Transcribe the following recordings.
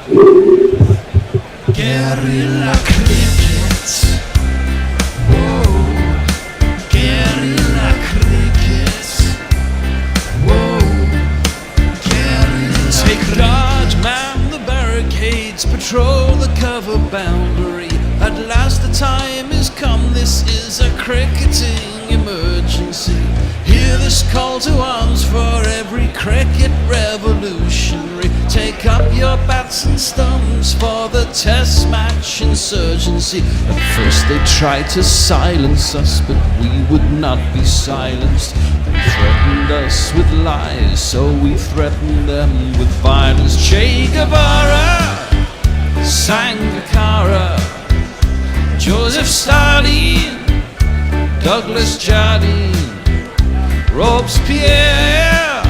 Guerrilla cricket. Whoa. Guerrilla cricket. Whoa. Guerrilla. Take guard, man the barricades, patrol the cover boundary. At last the time is come, this is a cricketing emergency. Hear this call to arms for every cricket revolutionary. Take up your bats and stumps for the test match insurgency. At first they tried to silence us, but we would not be silenced. They threatened us with lies, so we threatened them with violence. Che Guevara, Sangakkara, Joseph Stalin, Douglas Jardine, Robespierre,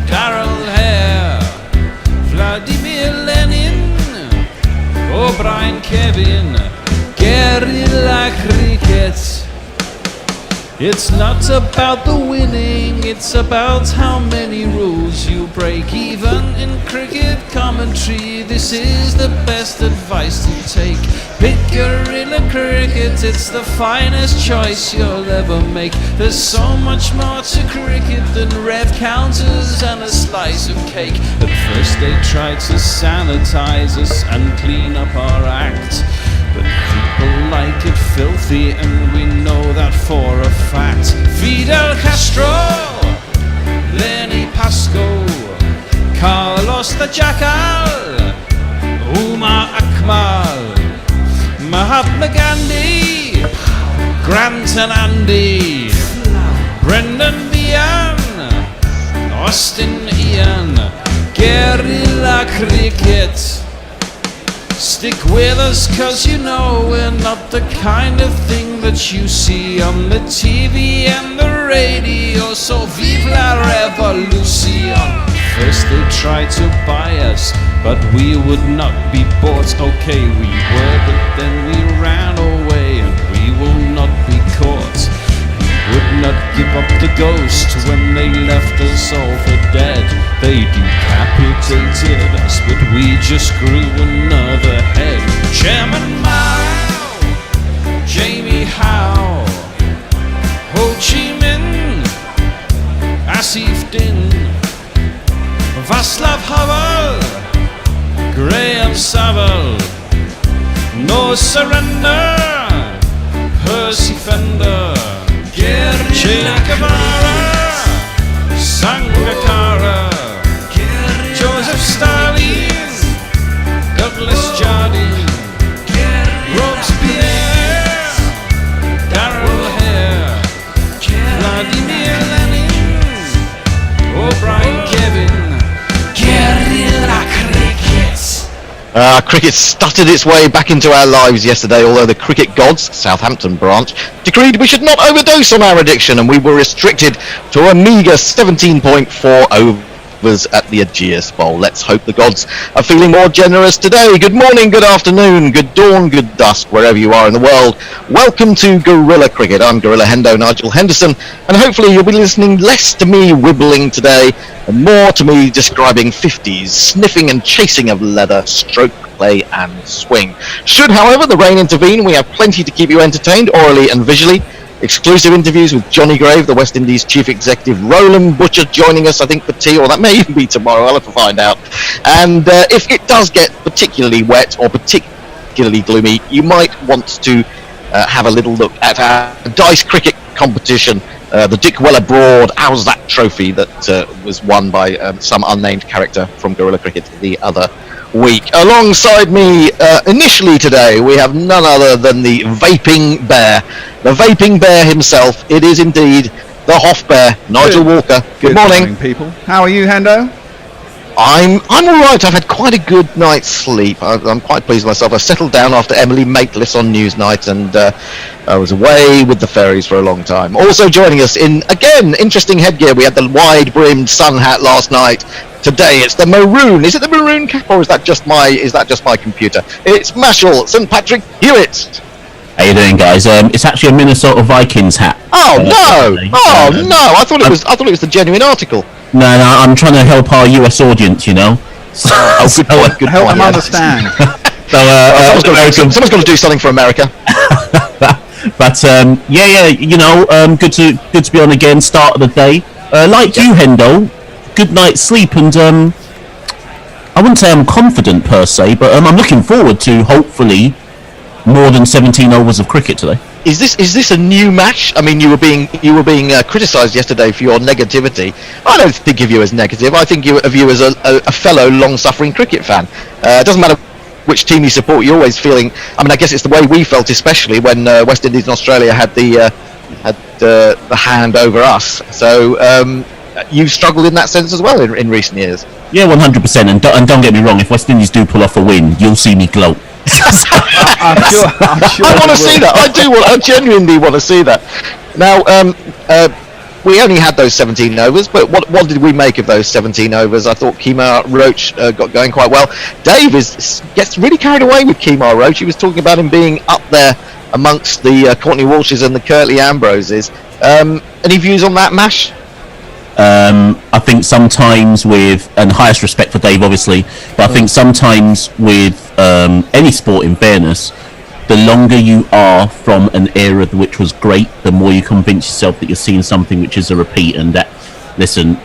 Darrell Hare, Vladimir Lenin, O'Brien Kevin, guerrilla cricket. It's not about the winning, it's about how many rules you break. Even in cricket commentary, this is the best advice to take. Pick guerrilla cricket, it's the finest choice you'll ever make. There's so much more to cricket than red counters and a slice of cake. At first they tried to sanitize us and clean up our act, but people like it filthy, and we know that for a fact. Fidel Castro, Lenny Pasco, Carlos the Jackal, Umar Akmal, Mahatma Gandhi, Grant and Andy, Brendan Behan, Austin Ian, guerrilla cricket. Stick with us, cause you know we're not the kind of thing that you see on the TV and the radio. So vive la revolution. First they tried to buy us, but we would not be bought. Okay, we were, but then we ran away, and we will not be caught. We would not give up the ghost when they left us all for dead. They decapitated us, but we just grew another head. Chairman Mao, Jamie Howe, Ho Chi Minh, Asif Din, Václav Havel, Graham Saville, No Surrender, Percy Fender, Che Guevara, Sangakkara, Joseph Stalin, Douglas Jardine, Robespierre, Darrell Hare, Vladimir Lenin, O'Brien Kevin, guerrilla cricket. Cricket stuttered its way back into our lives yesterday, although the cricket gods, Southampton branch, decreed we should not overdose on our addiction, and we were restricted to a meagre 17.4 overs at the Aegeus Bowl. Let's hope the gods are feeling more generous today. Good morning, good afternoon, good dawn, good dusk, wherever you are in the world. Welcome to Guerrilla Cricket. I'm Gorilla Hendo, Nigel Henderson, and hopefully you'll be listening less to me wibbling today and more to me describing 50s, sniffing and chasing of leather, stroke play and swing. Should, however, the rain intervene, we have plenty to keep you entertained, orally and visually. Exclusive interviews with Johnny Grave, the West Indies Chief Executive, Roland Butcher joining us, I think, for tea, or that may even be tomorrow, I'll have to find out. And if it does get particularly wet or particularly gloomy, you might want to have a little look at our dice cricket competition, the Dick Weller Broad How's That trophy that was won by some unnamed character from Guerrilla Cricket the other week. Alongside me initially today, we have none other than the Vaping Bear. The Vaping Bear himself. It is indeed the Hoff Bear, Nigel Walker. Good morning, people. How are you, Hendo? I'm all right. I've had quite a good night's sleep. I'm quite pleased with myself. I settled down after Emily Maitlis on Newsnight, and I was away with the fairies for a long time. Also joining us in, again, interesting headgear. We had the wide-brimmed sun hat last night. Today it's the maroon. Is it the maroon cap, or is that just my computer? It's Mashal St. Patrick Hewitt. How you doing, guys? It's actually a Minnesota Vikings hat. Oh no! No! I thought it was the genuine article. No, I'm trying to help our US audience, you know. So, Good point. Good Help point. them Yeah. understand. Someone's got to do something for America. But good to be on again. Start of the day, like you, Hendo. Good night's sleep, and I wouldn't say I'm confident per se, but I'm looking forward to hopefully more than 17 overs of cricket today. Is this a new match? I mean, you were being criticised yesterday for your negativity. I don't think of you as negative. I think of you as a fellow long-suffering cricket fan. It doesn't matter which team you support. You're always feeling. I mean, I guess it's the way we felt, especially when West Indies and Australia had the hand over us. So you struggled in that sense as well in recent years. Yeah, 100%. And don't get me wrong. If West Indies do pull off a win, you'll see me gloat. I'm sure I want to see that. I genuinely want to see that. Now, we only had those 17 overs, but what did we make of those 17 overs? I thought Kemar Roach got going quite well. Dave gets really carried away with Kemar Roach. He was talking about him being up there amongst the Courtney Walshes and the Curtly Ambroses. Any views on that, Mash? I think sometimes with, and highest respect for Dave obviously, but I think sometimes with any sport, in fairness, the longer you are from an era which was great, the more you convince yourself that you're seeing something which is a repeat. And that, listen,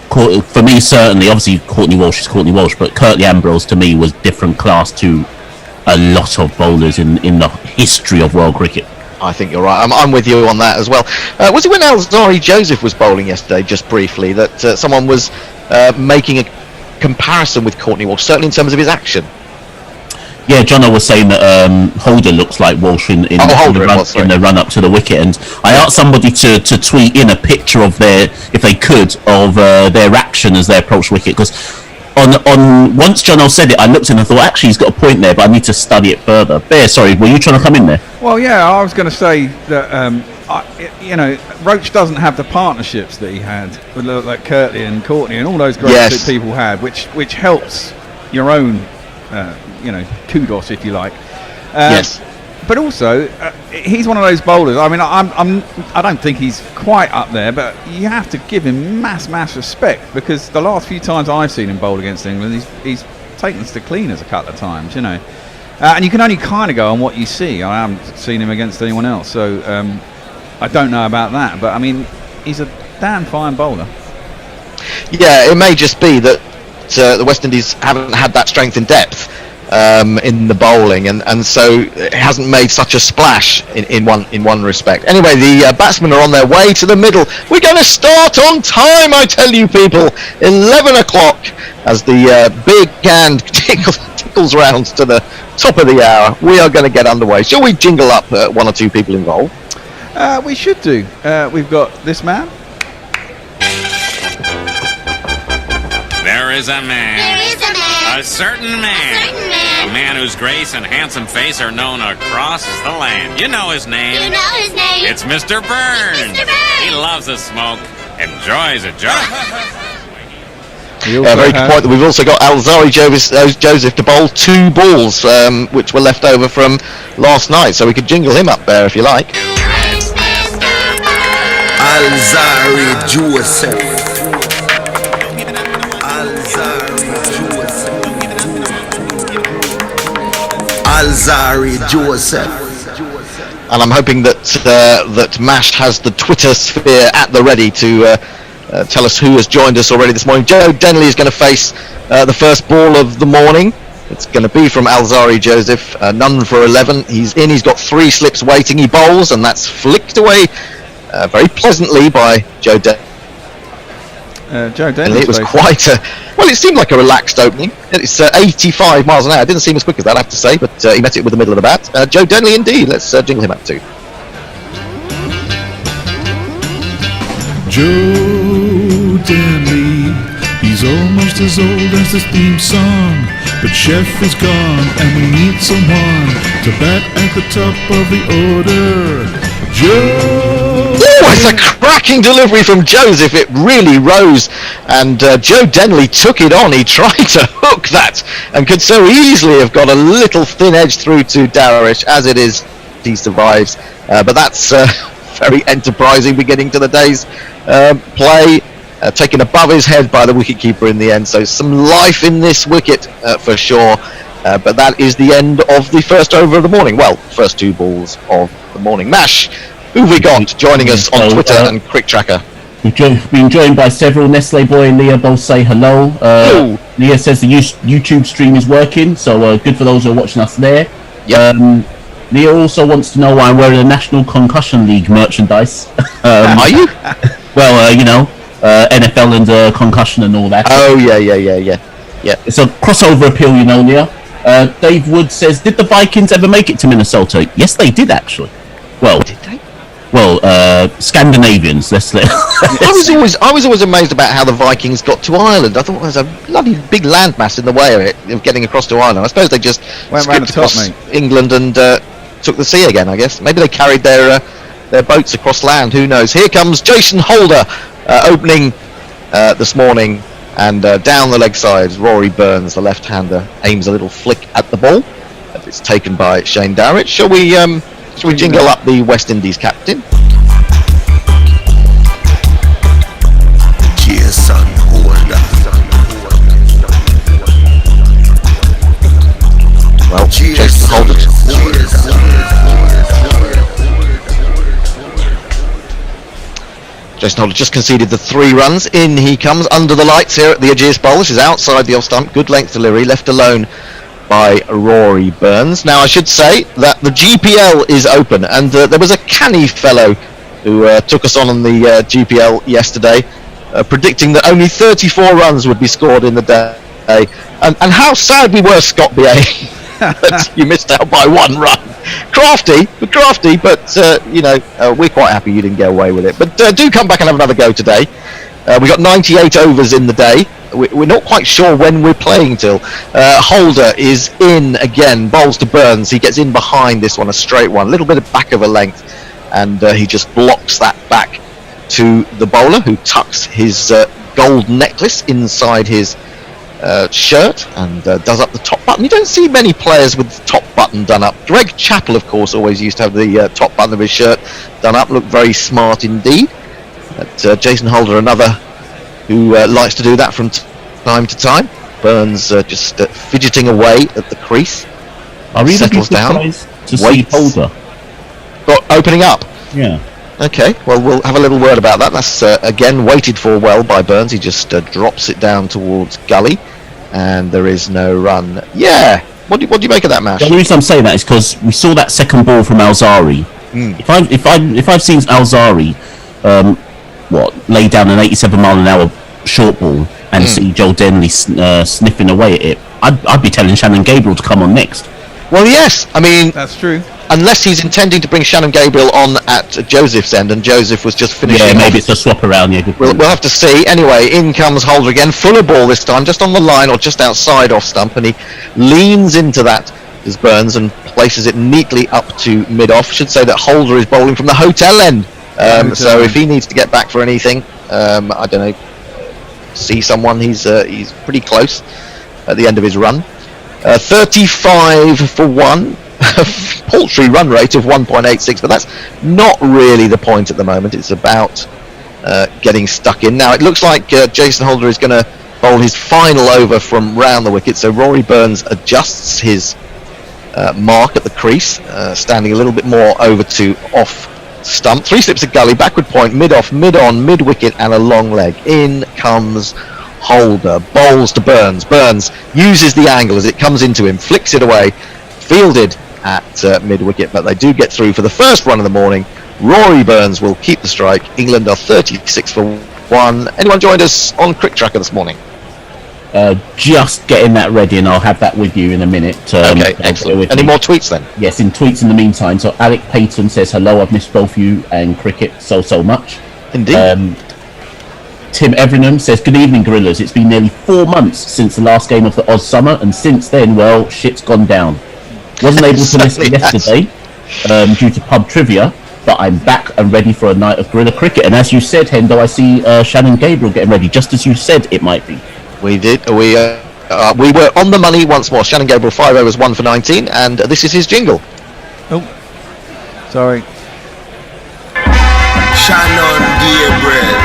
for me certainly, obviously Courtney Walsh is Courtney Walsh, but Curtly Ambrose to me was different class to a lot of bowlers in the history of world cricket. I think you're right. I'm with you on that as well. Was it when Alzari Joseph was bowling yesterday, just briefly, that someone was making a comparison with Courtney Walsh, certainly in terms of his action? Yeah, Jono was saying that Holder looks like Walsh in the run up to the wicket, and I asked somebody to tweet in a picture of if they could, of their action as they approached wicket, because on once Jono said it, I looked in and thought, actually he's got a point there, but I need to study it further. Bear, sorry, were you trying to come in there? Well, yeah, I was going to say that Roach doesn't have the partnerships that he had with like Curtly and Courtney and all those great people had, which helps your own kudos, if you like. Yes. But also, he's one of those bowlers. I mean, I don't think he's quite up there, but you have to give him mass respect, because the last few times I've seen him bowl against England, he's taken us to cleaners a couple of times, and you can only kind of go on what you see. I haven't seen him against anyone else, so I don't know about that. But I mean, he's a damn fine bowler. Yeah, it may just be that the West Indies haven't had that strength in depth in the bowling, and so it hasn't made such a splash in one respect. Anyway, the batsmen are on their way to the middle. We're going to start on time, I tell you people. 11 o'clock as the big hand tickles round to the top of the hour. We are going to get underway. Shall we jingle up one or two people involved? We should do. We've got this man. There is a man. A certain man. A man whose grace and handsome face are known across the land. You know his name. It's Mr. Burns. He loves a smoke, enjoys a joke. Very good point. We've also got Alzari Joseph to bowl 2 balls, which were left over from last night, so we could jingle him up there if you like. Alzari Joseph. Alzari Joseph. And I'm hoping that Mash has the Twitter sphere at the ready to tell us who has joined us already this morning. Joe Denley is going to face the first ball of the morning. It's going to be from Alzari Joseph, none for 11. He's in, he's got 3 slips waiting, he bowls, and that's flicked away very pleasantly by Joe Denley. Joe Denley. It was quite it seemed like a relaxed opening. It's 85 miles an hour. It didn't seem as quick as that, I have to say, but he met it with the middle of the bat. Joe Denley indeed. Let's jingle him up too. Joe Denley, he's almost as old as the theme song, but Chef is gone and we need someone to bat at the top of the order. Joe! Oh, it's a cracking delivery from Joseph. It really rose, and Joe Denley took it on. He tried to hook that and could so easily have got a little thin edge through to Darish. As it is, he survives, but that's very enterprising beginning to the day's play. taken above his head by the wicketkeeper in the end. So some life in this wicket for sure. But that is the end of the first over of the morning. Well, first 2 balls of the morning. Mash, who have we got joining us on Twitter and Crick Tracker? We've been joined by several. Nestle Boy and Leah both say hello. Leah says the YouTube stream is working, so good for those who are watching us there. Yep. Leah also wants to know why I'm wearing a National Concussion League merchandise. Are you? Well, NFL and concussion and all that. Oh, yeah. It's a crossover appeal, Leah. Dave Wood says, did the Vikings ever make it to Minnesota? Yes, they did, actually. Well, did they? Well, Scandinavians. I was always amazed about how the Vikings got to Ireland. I thought there was a bloody big landmass in the way of getting across to Ireland. I suppose they just went round the top, across England and took the sea again. I guess maybe they carried their boats across land. Who knows? Here comes Jason Holder opening this morning, and down the leg side, Rory Burns, the left-hander, aims a little flick at the ball. It's taken by Shane Darrett. Shall we jingle up the West Indies captain? Jason Holder. Well, Jason Holder. Jason Holder just conceded the 3 runs. In he comes under the lights here at the Ageas Bowl. This is outside the off stump. Good length delivery, left alone by Rory Burns. Now I should say that the GPL is open, and there was a canny fellow who took us on the GPL yesterday, predicting that only 34 runs would be scored in the day. And how sad we were, Scott BA, that you missed out by 1 run. Crafty, but we're quite happy you didn't get away with it. But do come back and have another go today. We got 98 overs in the day. We're not quite sure when we're playing till. Holder is in again, bowls to Burns. He gets in behind this one, a straight one, a little bit of back of a length, and he just blocks that back to the bowler, who tucks his gold necklace inside his shirt and does up the top button. You don't see many players with the top button done up. Greg Chappell, of course, always used to have the top button of his shirt done up. Looked very smart indeed. But Jason Holder, another who likes to do that from time to time. Burns just fidgeting away at the crease. I really settles down. To see Holder. Opening up. Yeah. Okay, well, we'll have a little word about that. That's, again, waited for well by Burns. He just drops it down towards gully, and there is no run. Yeah! What do you make of that, Mash? The reason I'm saying that is because we saw that second ball from Alzari. If I've seen Alzari lay down an 87 mile an hour short ball and see Joel Denley sniffing away at it, I'd be telling Shannon Gabriel to come on next. Well, yes. I mean, that's true. Unless he's intending to bring Shannon Gabriel on at Joseph's end, and Joseph was just finishing. Yeah, maybe it's a swap around. Yeah, we'll have to see. Anyway, in comes Holder again, fuller ball this time, just on the line or just outside off stump, and he leans into that as Burns and places it neatly up to mid off. Should say that Holder is bowling from the hotel end, so if he needs to get back for anything, I don't know, see someone, he's pretty close at the end of his run. 35 for 1. Paltry run rate of 1.86, but that's not really the point at the moment. It's about getting stuck in. Now it looks like Jason Holder is going to bowl his final over from round the wicket, so Rory Burns adjusts his mark at the crease, standing a little bit more over to off stump. 3 slips of gully, backward point, mid off, mid on, mid wicket, and a long leg. In comes Holder, bowls to Burns. Burns uses the angle as it comes into him, flicks it away, fielded at mid-wicket, but they do get through for the first run of the morning. Rory Burns will keep the strike. England are 36 for 1. Anyone joined us on Crick Tracker this morning? Just getting that ready, and I'll have that with you in a minute. Okay, excellent. Any more tweets then? Yes, in tweets in the meantime. So Alec Payton says, hello, I've missed both you and cricket so much. Indeed. Tim Everingham says, good evening, Gorillas. It's been nearly 4 months since the last game of the Oz Summer, and since then, well, shit's gone down. Wasn't able to listen yesterday due to pub trivia, but I'm back and ready for a night of Gorilla cricket. And as you said, Hendo, I see Shannon Gabriel getting ready, just as you said it might be. We did. We were on the money once more. Shannon Gabriel, 5 overs, 1 for 19, and this is his jingle. Oh, sorry. Shannon Gabriel.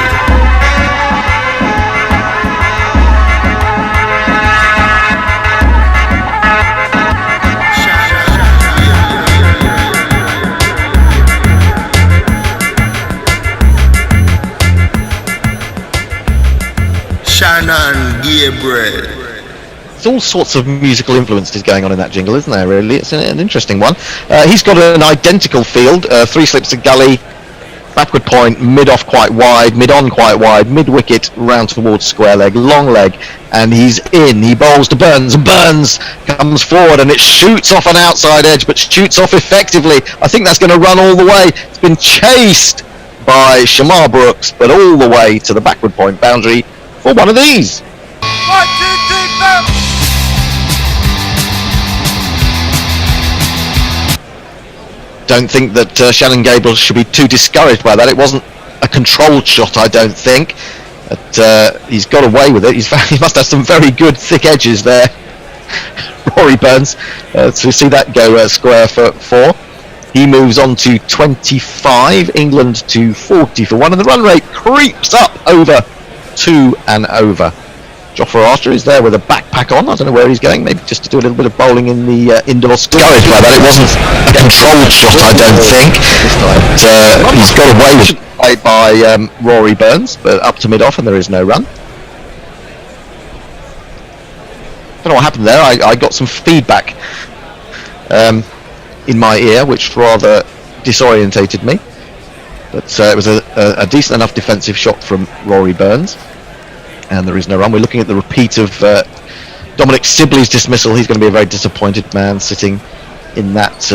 bread. There's all sorts of musical influences going on in that jingle, isn't there, really? It's an interesting one. He's got an identical field, 3 slips of gully, backward point, mid-off quite wide, mid-on quite wide, mid-wicket round towards square leg, long leg, and he's in. He bowls to Burns, and Burns comes forward, and it shoots off an outside edge, but shoots off effectively. I think that's going to run all the way. It's been chased by Shamar Brooks, but all the way to the backward point boundary for one of these. 1, 2, 3, 4. Don't think that Shannon Gabriel should be too discouraged by that. It wasn't a controlled shot, I don't think. But he's got away with it. He must have some very good thick edges there. Rory Burns, to see that go square for 4. He moves on to 25, England to 40 for 1, and the run rate creeps up over 2 and over. Jofra Archer is there with a backpack on. I don't know where he's going, maybe just to do a little bit of bowling in the indoor school. Discouraged by that, it wasn't a controlled shot, I don't think. But he's got away with it played by Rory Burns, but up to mid-off, and there is no run. Don't know what happened there. I got some feedback in my ear, which rather disorientated me. But it was a decent enough defensive shot from Rory Burns. And there is no run. We're looking at the repeat of Dominic Sibley's dismissal. He's going to be a very disappointed man sitting in that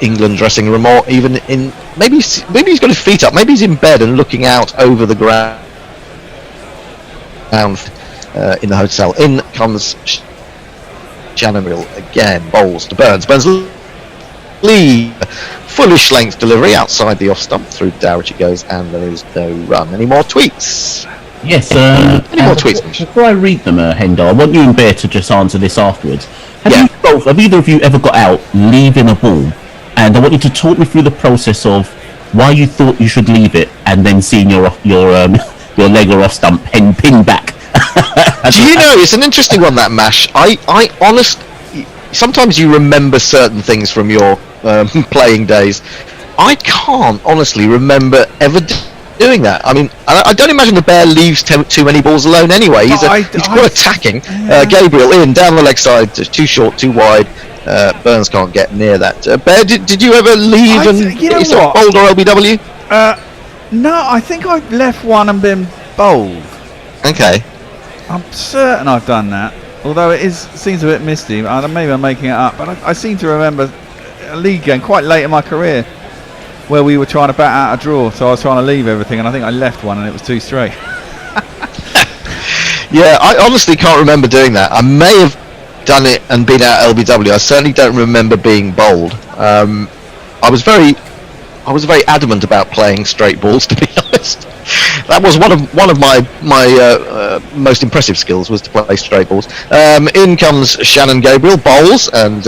England dressing room, or even in maybe he's got his feet up. Maybe he's in bed and looking out over the ground in the hotel. In comes Shannon Gabriel again, bowls to Burns. Burns lead, foolish length delivery outside the off stump, through Dowrich it goes, and there is no run. Any more tweets? Yes, Any more tweets? Before I read them, Hendo, I want you and Bear to just answer this afterwards. Have either of you ever got out leaving a ball? And I want you to talk me through the process of why you thought you should leave it, and then seeing your leg or off stump pin back. Do you know, it's an interesting one, that Mash. I honestly, sometimes you remember certain things from your playing days. I can't honestly remember ever doing that. I mean, I don't imagine the Bear leaves too many balls alone anyway. He's quite attacking. Gabriel in, down the leg side, too short, too wide. Burns can't get near that. Bear, did you ever leave and get yourself bowled or LBW? No, I think I've left one and been bowled. Okay. I'm certain I've done that. Although it seems a bit misty. Maybe I'm making it up, but I seem to remember a league game quite late in my career where we were trying to bat out a draw, so I was trying to leave everything, and I think I left one and it was too straight. Yeah, I honestly can't remember doing that. I may have done it and been out LBW. I certainly don't remember being bowled. I was very adamant about playing straight balls, to be honest. That was one of my most impressive skills, was to play straight balls. In comes Shannon Gabriel, bowls, and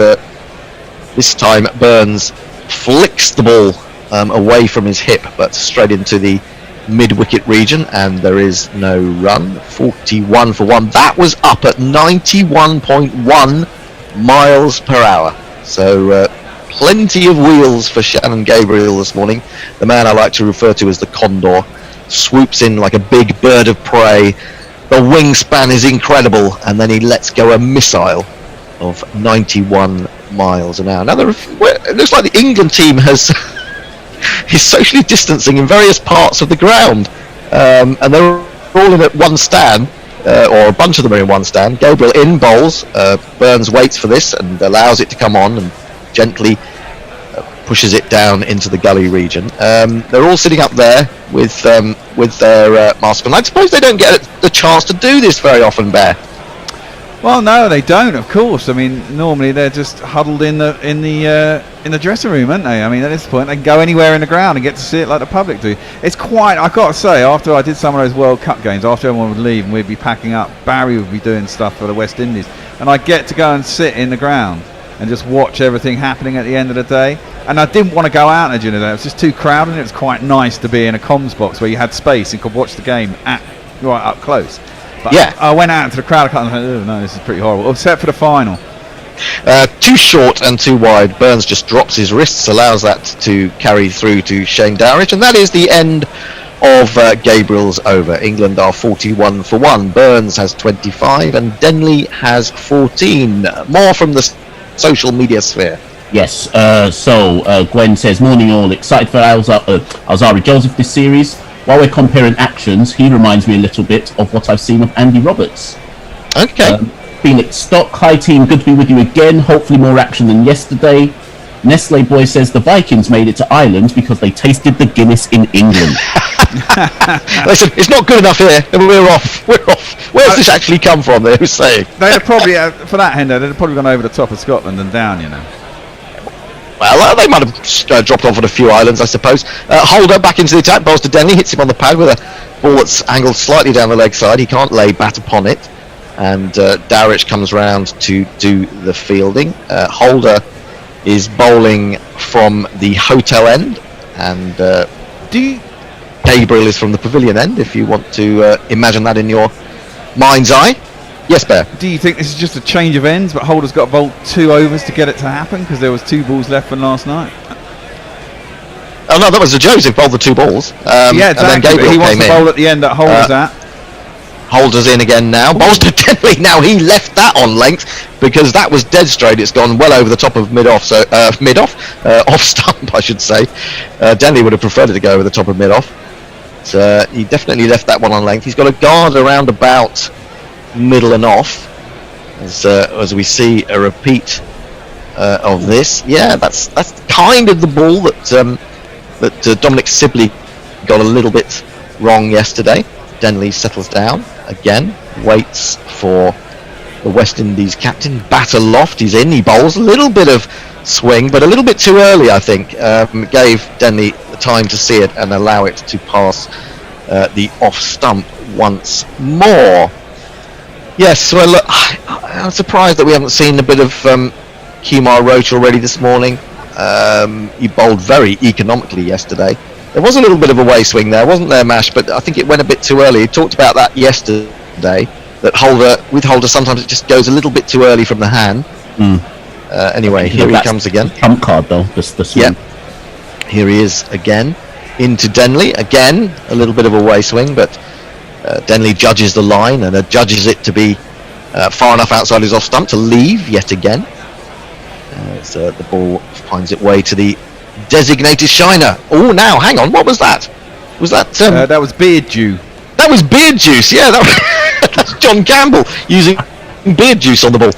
this time Burns flicks the ball away from his hip, but straight into the mid-wicket region, and there is no run. 41 for 1. That was up at 91.1 miles per hour. So plenty of wheels for Shannon Gabriel this morning. The man I like to refer to as the Condor swoops in like a big bird of prey. The wingspan is incredible, and then he lets go a missile of 91 miles an hour. Now it looks like the England team is socially distancing in various parts of the ground, and they're all in at one stand, or a bunch of them are in one stand. Gabriel in, bowls. Burns waits for this and allows it to come on and gently pushes it down into the gully region. They're all sitting up there with their mask on. I suppose they don't get the chance to do this very often, Bear. Well, no, they don't. Of course. I mean, normally they're just huddled in the dressing room, aren't they? I mean, at this point, they can go anywhere in the ground and get to see it like the public do. It's quite. I've got to say, after I did some of those World Cup games, after everyone would leave and we'd be packing up, Barry would be doing stuff for the West Indies, and I get to go and sit in the ground and just watch everything happening at the end of the day. And I didn't want to go out at the end of the day. It was just too crowded. It was quite nice to be in a comms box where you had space and could watch the game right up close. But yeah, I went out into the crowd and I thought, oh no, this is pretty horrible, except for the final. Too short and too wide. Burns just drops his wrists, allows that to carry through to Shane Dowrich, and that is the end of Gabriel's over. England are 41 for 1. Burns has 25 and Denley has 14. More from the social media sphere. Yes, so Gwen says, morning all, excited for Alzari Joseph this series. While we're comparing actions, he reminds me a little bit of what I've seen of Andy Roberts. Okay. Felix Stock, hi team, good to be with you again. Hopefully more action than yesterday. Nestle Boy says the Vikings made it to Ireland because they tasted the Guinness in England. Listen, it's not good enough here. We're off. Where's this actually come from? They were saying. They'd have probably, for that, Hendo, they'd have probably gone over the top of Scotland and down, you know. Well, they might have dropped off on a few islands, I suppose. Holder back into the attack, bowls to Denley, hits him on the pad with a ball that's angled slightly down the leg side. He can't lay bat upon it. And Dowrich comes round to do the fielding. Holder is bowling from the hotel end, and Gabriel is from the pavilion end, if you want to imagine that in your mind's eye. Yes, Bear. Do you think this is just a change of ends, but Holder's got to bowl 2 overs to get it to happen because there was 2 balls left from last night? Oh no, that was Joseph bowled the 2 balls. Yeah, exactly. And then Gabriel He wants came to bowl in. at the end that Holder's at. Holder's in again now. Bowls to Denley. Now he left that on length because that was dead straight. It's gone well over the top of mid-off. So off stump, I should say. Denley would have preferred it to go over the top of mid-off. So he definitely left that one on length. He's got a guard around about middle and off. As we see a repeat of this. Yeah, that's kind of the ball that Dominic Sibley got a little bit wrong yesterday. Denley settles down again, waits for the West Indies captain. Bat aloft, he's in, he bowls a little bit of swing, but a little bit too early, I think. Gave Denley the time to see it and allow it to pass the off stump once more. Yes, well, look, I'm surprised that we haven't seen a bit of Kumar Roach already this morning. He bowled very economically yesterday. There was a little bit of a way swing there, wasn't there, Mash? But I think it went a bit too early. He talked about that yesterday, that with Holder sometimes it just goes a little bit too early from the hand. Anyway, here he comes again. Trump card though, the swing. Yeah, here he is again. Into Denley, again, a little bit of a way swing, but Denley judges the line and judges it to be far enough outside his off stump to leave yet again. So the ball finds its way to the designated shiner. Oh, now hang on, what was that? Was that that was beard dew. That was beard juice. Yeah, that's John Campbell using beard juice on the ball.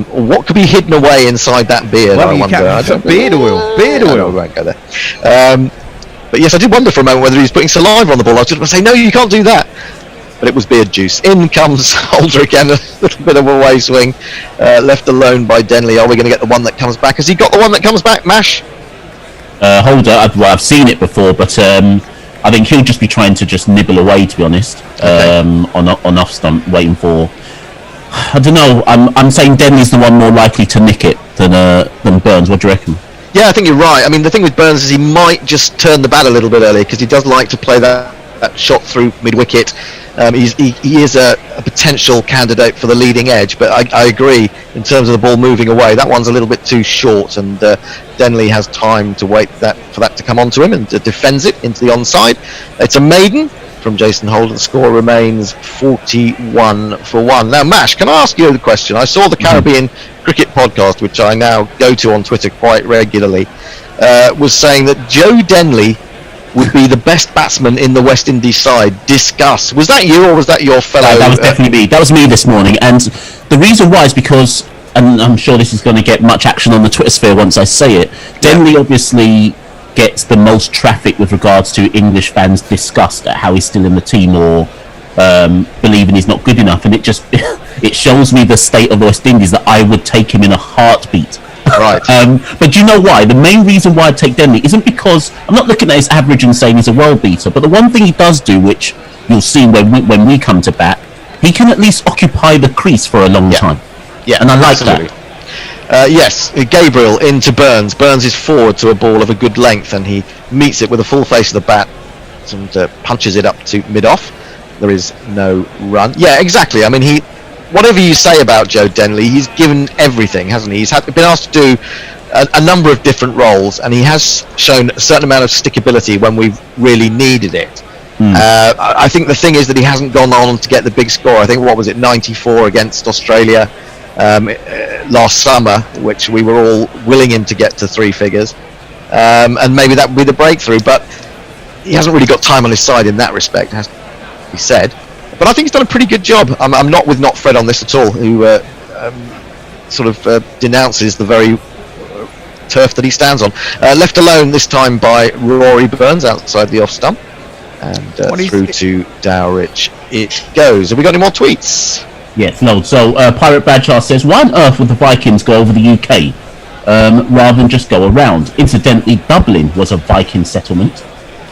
What could be hidden away inside that beard? Well, I wonder. Beard oil. Beard oil. We won't go there. But yes, I did wonder for a moment whether he was putting saliva on the ball. I was just going to say, no, you can't do that. But it was beard juice. In comes Holder again, a little bit of a way swing. Left alone by Denley. Are we going to get the one that comes back? Has he got the one that comes back, Mash? Holder, I've seen it before, but I think he'll just be trying to just nibble away, to be honest, on off stump, waiting for. I don't know. I'm saying Denley's the one more likely to nick it than Burns. What do you reckon? Yeah, I think you're right. I mean, the thing with Burns is he might just turn the bat a little bit early because he does like to play that shot through mid-wicket. He is a potential candidate for the leading edge, but I agree in terms of the ball moving away. That one's a little bit too short, and Denley has time to wait for that to come onto him and defends it into the onside. It's a maiden from Jason Holder. The score remains 41 for 1. Now, Mash, can I ask you a question? I saw the Caribbean Cricket Podcast, which I now go to on Twitter quite regularly, was saying that Joe Denley would be the best batsman in the West Indies side. Discuss. Was that you or was that your fellow? That was definitely me. That was me this morning. And the reason why is because, and I'm sure this is going to get much action on the Twitter sphere once I say it, Denley obviously gets the most traffic with regards to English fans' disgust at how he's still in the team or believing he's not good enough. And it just it shows me the state of the West Indies that I would take him in a heartbeat. Right. But do you know why? The main reason why I take Denley isn't because I'm not looking at his average and saying he's a world beater, but the one thing he does do, which you'll see when we come to bat, he can at least occupy the crease for a long time. Yeah, and I like absolutely. that. Yes, Gabriel into Burns. Burns is forward to a ball of a good length, and he meets it with a full face of the bat and punches it up to mid-off. There is no run. Yeah, exactly. I mean, whatever you say about Joe Denley, he's given everything, hasn't he? He's been asked to do a number of different roles, and he has shown a certain amount of stickability when we've really needed it. I think the thing is that he hasn't gone on to get the big score. I think, what was it, 94 against Australia last summer, which we were all willing him to get to three figures. And maybe that would be the breakthrough, but he hasn't really got time on his side in that respect, has to be said. But I think he's done a pretty good job. I'm not with Not Fred on this at all, who sort of denounces the very turf that he stands on. Left alone this time by Rory Burns outside the off stump. And through to Dowrich it goes. Have we got any more tweets? Yes, no. So Pirate Bradshaw says, why on earth would the Vikings go over the UK rather than just go around? Incidentally, Dublin was a Viking settlement.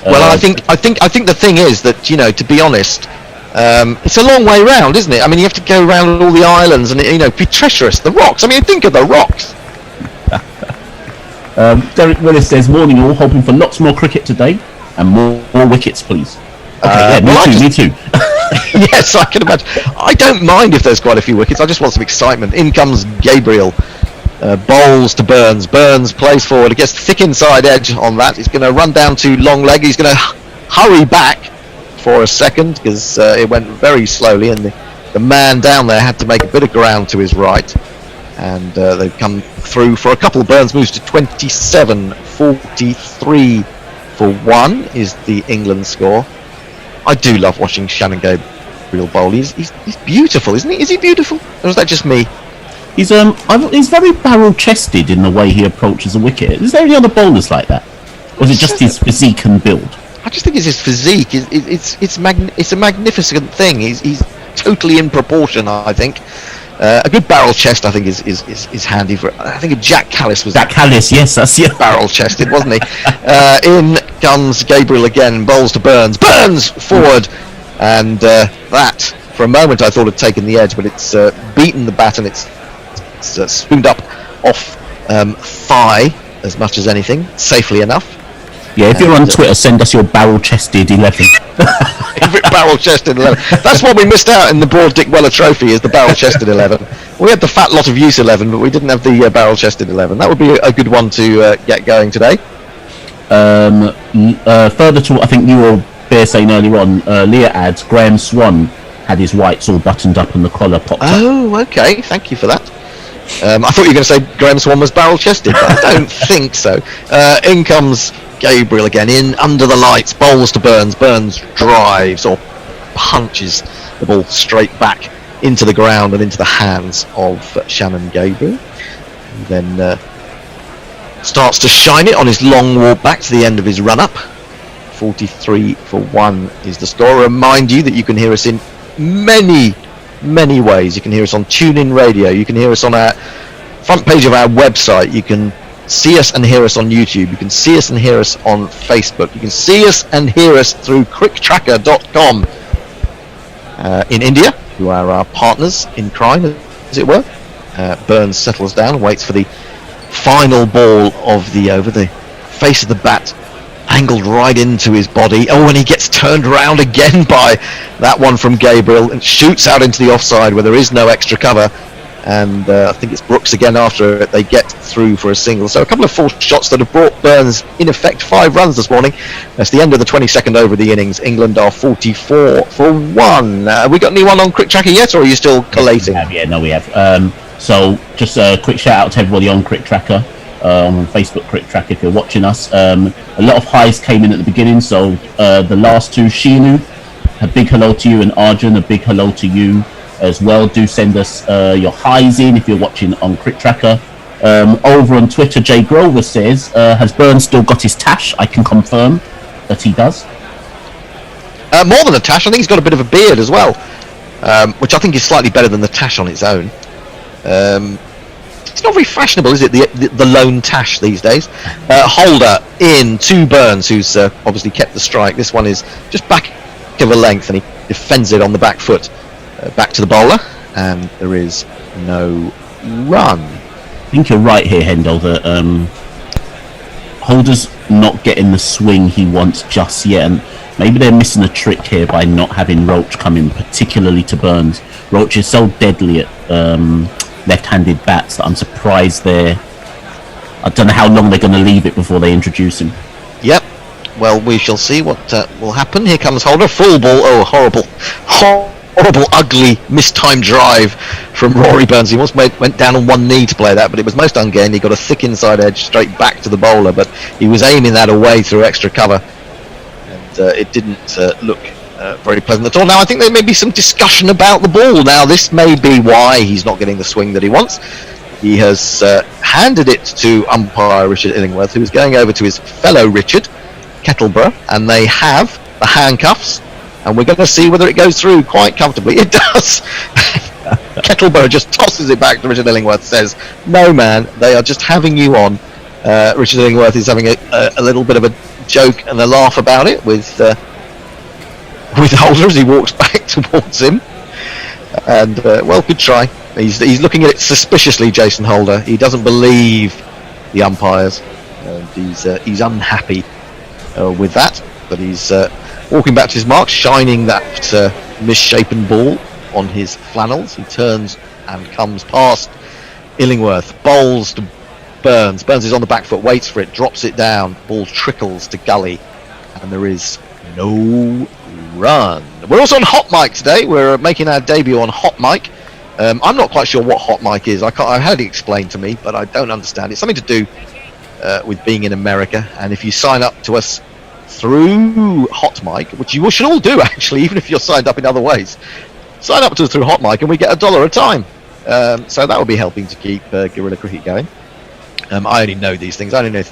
Well, I think the thing is that, you know, to be honest, it's a long way round, isn't it? I mean, you have to go around all the islands and, you know, be treacherous. The rocks. I mean, think of the rocks. Derek Willis says, morning all, hoping for lots more cricket today and more wickets, please. Okay, me too. Yes, I can imagine. I don't mind if there's quite a few wickets. I just want some excitement. In comes Gabriel. Bowls to Burns. Burns plays forward. It gets thick inside edge on that. He's going to run down to long leg. He's going to hurry back for a second because it went very slowly, and the man down there had to make a bit of ground to his right. And they've come through for a couple. Burns moves to 27, 43 for 1 is the England score. I do love watching Shannon Gabriel bowl. He's beautiful, isn't he? Is he beautiful? Or is that just me? He's very barrel-chested in the way he approaches a wicket. Is there any other bowlers like that? Or is it just his physique and build? I just think it's his physique. It's a magnificent thing. He's totally in proportion, I think. A good barrel chest, I think, is handy for. I think Jack Callis was. Jack Callis, yes, that's barrel chested, wasn't he? In comes Gabriel again, bowls to Burns. Burns forward, and that for a moment I thought had taken the edge, but it's beaten the bat and it's spooned up off thigh as much as anything, safely enough. Yeah, if you're on Twitter, send us your barrel-chested 11. Barrel-chested 11. That's what we missed out in the Broad Dick Weller Trophy, is the barrel-chested 11. We had the fat lot of use 11, but we didn't have the barrel-chested 11. That would be a good one to get going today. Further to what I think you were saying earlier on, Leah adds, Graham Swan had his whites all buttoned up and the collar popped up. Oh, okay. Thank you for that. I thought you were going to say Graham Swan was barrel-chested, but I don't think so. In comes Gabriel again, in under the lights, bowls to Burns. Burns drives or punches the ball straight back into the ground and into the hands of Shannon Gabriel. He then starts to shine it on his long walk back to the end of his run-up. 43 for 1 is the score. Remind you that you can hear us in many ways. You can hear us on TuneIn Radio. You can hear us on our front page of our website. You can see us and hear us on YouTube. You can see us and hear us on Facebook. You can see us and hear us through cricktracker.com. In India, who are our partners in crime, as it were. Burns settles down and waits for the final ball of the over. The face of the bat angled right into his body. Oh, and he gets turned around again by that one from Gabriel and shoots out into the offside where there is no extra cover. And I think it's Brooks again after it. They get through for a single. So a couple of forced shots that have brought Burns, in effect, 5 runs this morning. That's the end of the 22nd over of the innings. England are 44 for 1. Have we got anyone on Crick Tracker yet, or are you still collating? We have. So just a quick shout out to everybody on Crick Tracker, on Facebook Crick Tracker if you're watching us. A lot of highs came in at the beginning. So the last two, Shinu, a big hello to you, and Arjun, a big hello to you as well. Do send us your highs in if you're watching on Crick Tracker. Over on Twitter, Jay Grover says, has Burns still got his tash? I can confirm that he does. More than a tash, I think he's got a bit of a beard as well, which I think is slightly better than the tash on its own. It's not very fashionable, is it, the lone tash these days? Holder in to Burns, who's obviously kept the strike. This one is just back of a length, and he defends it on the back foot. Back to the bowler, and there is no run. I think you're right here, Hendo, that Holder's not getting the swing he wants just yet, and maybe they're missing a trick here by not having Roach come in, particularly to Burns. Roach is so deadly at left-handed bats that I'm surprised I don't know how long they're going to leave it before they introduce him. Yep. well, we shall see what will happen. Here comes Holder, full ball. Oh, horrible, ugly, mistimed drive from Rory Burns. He almost went down on one knee to play that, but it was most ungainly. He got a thick inside edge straight back to the bowler, but he was aiming that away through extra cover, and it didn't look very pleasant at all. Now, I think there may be some discussion about the ball. Now, this may be why he's not getting the swing that he wants. He has handed it to umpire Richard Illingworth, who is going over to his fellow Richard Kettleborough, and they have the handcuffs, and we're going to see whether it goes through quite comfortably. It does. Kettleborough just tosses it back to Richard Illingworth, says, "No, man, they are just having you on." Richard Illingworth is having a little bit of a joke and a laugh about it with Holder as he walks back towards him. And, well, good try. He's looking at it suspiciously, Jason Holder. He doesn't believe the umpires, and he's unhappy with that. But he's walking back to his mark, shining that misshapen ball on his flannels. He turns and comes past Illingworth, bowls to Burns. Burns is on the back foot, waits for it, drops it down. Ball trickles to Gully, and there is no run. We're also on Hot Mic today. We're making our debut on Hot Mic. I'm not quite sure what Hot Mic is. I've had it explained to me, but I don't understand. It's something to do with being in America, and if you sign up to us through Hot Mic, which you should all do actually, even if you're signed up in other ways, sign up to us through Hot Mic and we get $1 a time. So that will be helping to keep Guerrilla Cricket going. I only know these things. I only know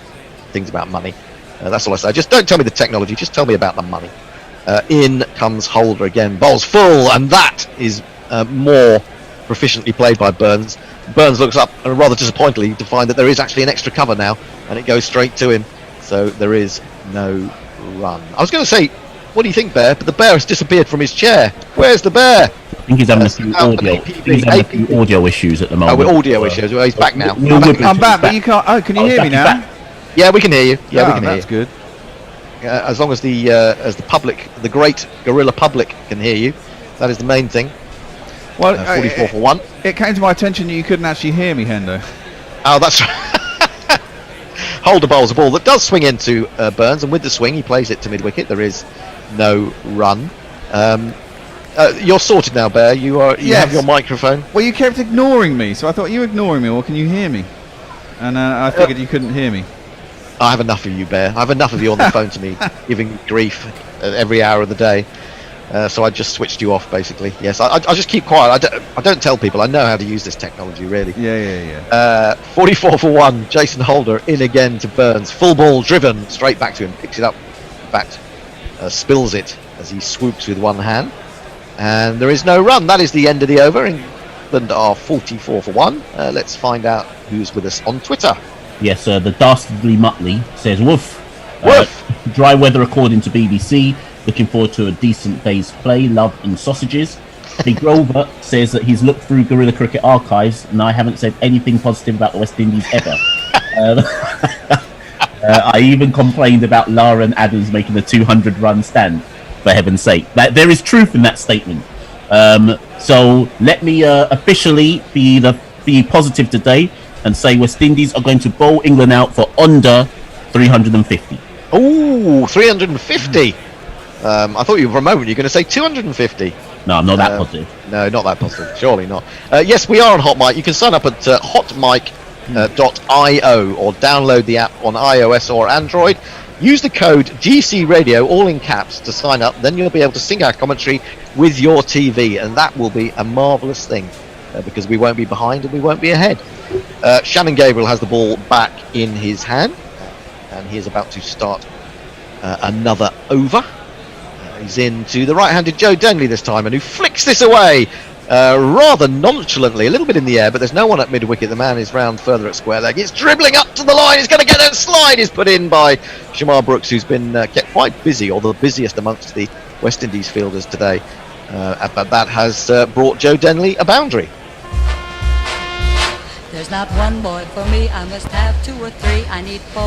things about money. That's all I say. Just don't tell me the technology, just tell me about the money. In comes Holder again, bowls full, and that is more proficiently played by Burns. Burns looks up rather disappointedly to find that there is actually an extra cover now, and it goes straight to him. So there is no run. I was going to say, what do you think, Bear? But the bear has disappeared from his chair. Where's the bear? I think he's having a few audio issues at the moment. Oh, audio issues. Well, he's back now. I'm back, but you can't. Oh, can you hear me now? Yeah, we can hear you. Yeah, we can hear you. That's good. As long as the public, the great Guerrilla public, can hear you, that is the main thing. Well, 44 for 1. It came to my attention that you couldn't actually hear me, Hendo. Oh, that's right. Holder bowls a ball that does swing into Burns, and with the swing he plays it to mid-wicket. There is no run. You're sorted now, Bear. You have your microphone. Well, you kept ignoring me, so I thought, you ignoring me, or can you hear me? And I figured you couldn't hear me. I have enough of you, Bear. I have enough of you on the phone to me, giving grief every hour of the day. So I just switched you off, basically. Yes, I just keep quiet. I don't tell people. I know how to use this technology, really. Yeah. 44 for 1. Jason Holder in again to Burns. Full ball driven straight back to him. Picks it up. In fact, spills it as he swoops with one hand. And there is no run. That is the end of the over. England are 44 for 1. Let's find out who's with us on Twitter. Yes, the Dastardly Muttley says, woof. Woof. Dry weather according to BBC. Looking forward to a decent day's play. Love and sausages. Big Grover says that he's looked through Guerrilla Cricket archives and I haven't said anything positive about the West Indies ever. I even complained about Lara and Adams making a 200-run stand, for heaven's sake. There is truth in that statement. So let me officially be positive today and say West Indies are going to bowl England out for under 350. Oh, 350. I thought for a moment you were going to say 250. No, I'm not that positive. No, not that positive. Surely not. Yes, we are on Hot Mic. You can sign up at hotmic.io or download the app on iOS or Android. Use the code GC Radio, all in caps, to sign up. Then you'll be able to sync our commentary with your TV, and that will be a marvellous thing because we won't be behind and we won't be ahead. Shannon Gabriel has the ball back in his hand, and he is about to start another over. He's into the right-handed Joe Denley this time, and who flicks this away rather nonchalantly, a little bit in the air, but there's no one at mid-wicket. The man is round further at square leg. It's dribbling up to the line. He's going to get a slide. Is put in by Shamar Brooks, who's been kept quite busy, or the busiest amongst the West Indies fielders today. But that has brought Joe Denley a boundary. There's not one boy for me. I must have 2 or 3. I need 4.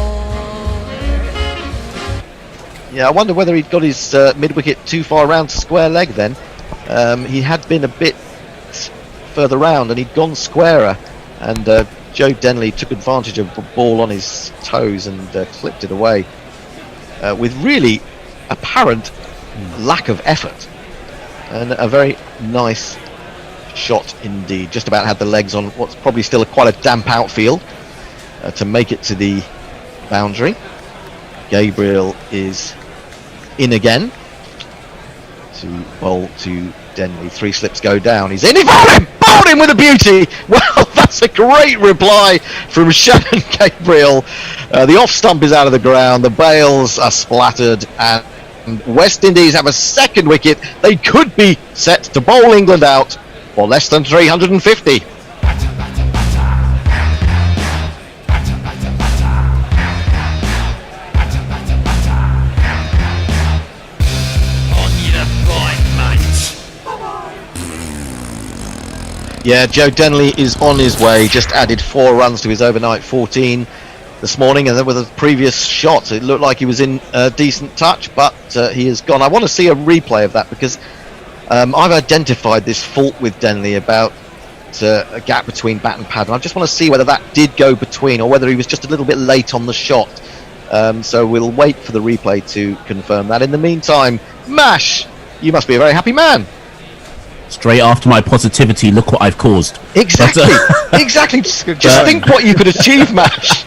Yeah, I wonder whether he'd got his mid-wicket too far round to square leg then. He had been a bit further round and he'd gone squarer, and Joe Denley took advantage of the ball on his toes and clipped it away. with really apparent lack of effort, and a very nice shot indeed. Just about had the legs on what's probably still quite a damp outfield to make it to the boundary. Gabriel is in again to bowl to Denley. 3 slips go down. He's in. He bowled him with a beauty. Well, that's a great reply from Shannon Gabriel. The off stump is out of the ground. The bails are splattered, and West Indies have a second wicket. They could be set to bowl England out for less than 350. Yeah, Joe Denley is on his way. Just added 4 runs to his overnight 14 this morning, and then with a previous shot, it looked like he was in decent touch, but he is gone. I want to see a replay of that because I've identified this fault with Denley about a gap between bat and pad, and I just want to see whether that did go between or whether he was just a little bit late on the shot. So we'll wait for the replay to confirm that. In the meantime, Mash, you must be a very happy man. Straight after my positivity, look what I've caused. Exactly, exactly. Just think what you could achieve, Mash.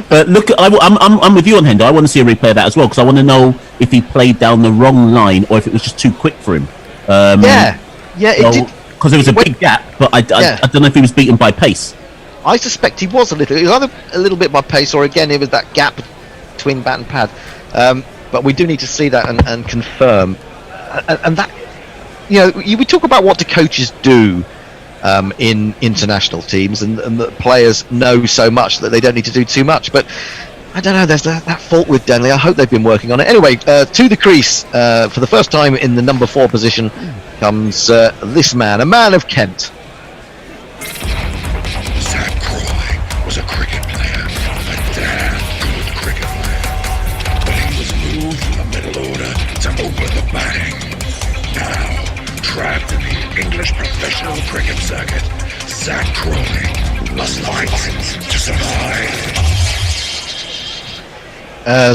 But look, I'm with you on Hendo. I want to see a replay of that as well because I want to know if he played down the wrong line or if it was just too quick for him. It did. Because there was a big gap, but I don't know if he was beaten by pace. I suspect he was a little. It was either a little bit by pace or again it was that gap between bat and pad. But we do need to see that and confirm. And that, we talk about what do coaches do in international teams, and the players know so much that they don't need to do too much. But I don't know, there's that fault with Denley. I hope they've been working on it. Anyway, to the crease for the first time in the number 4 position comes this man, a man of Kent. Zach Crawley was a cricket player, a damn good cricket player. But he was moved from the middle order to over the batting. Now, trapped in the English professional cricket circuit, Zach Crawley must fight to survive.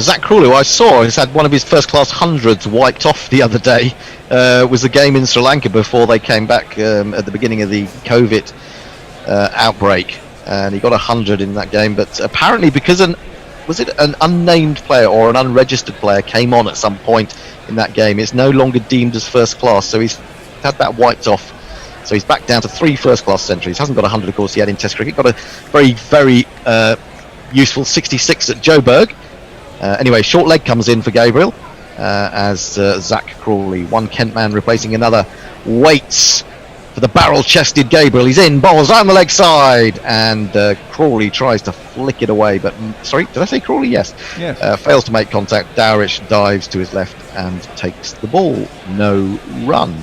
Zach Crawley, who I saw, has had one of his first-class hundreds wiped off the other day. Was a game in Sri Lanka before they came back at the beginning of the COVID outbreak, and he got 100 in that game. But apparently, because was it an unnamed player or an unregistered player came on at some point in that game, it's no longer deemed as first class. So he's had that wiped off. So he's back down to 3 first-class centuries. Hasn't got 100, of course, he had in Test cricket. Got a very, very useful 66 at Joburg. Anyway, short leg comes in for Gabriel as Zach Crawley, one Kent man replacing another, waits for the barrel-chested Gabriel. He's in, bowls down the leg side, and Crawley tries to flick it away. But sorry, did I say Crawley? Yes. Fails to make contact. Dowrish dives to his left and takes the ball. No run.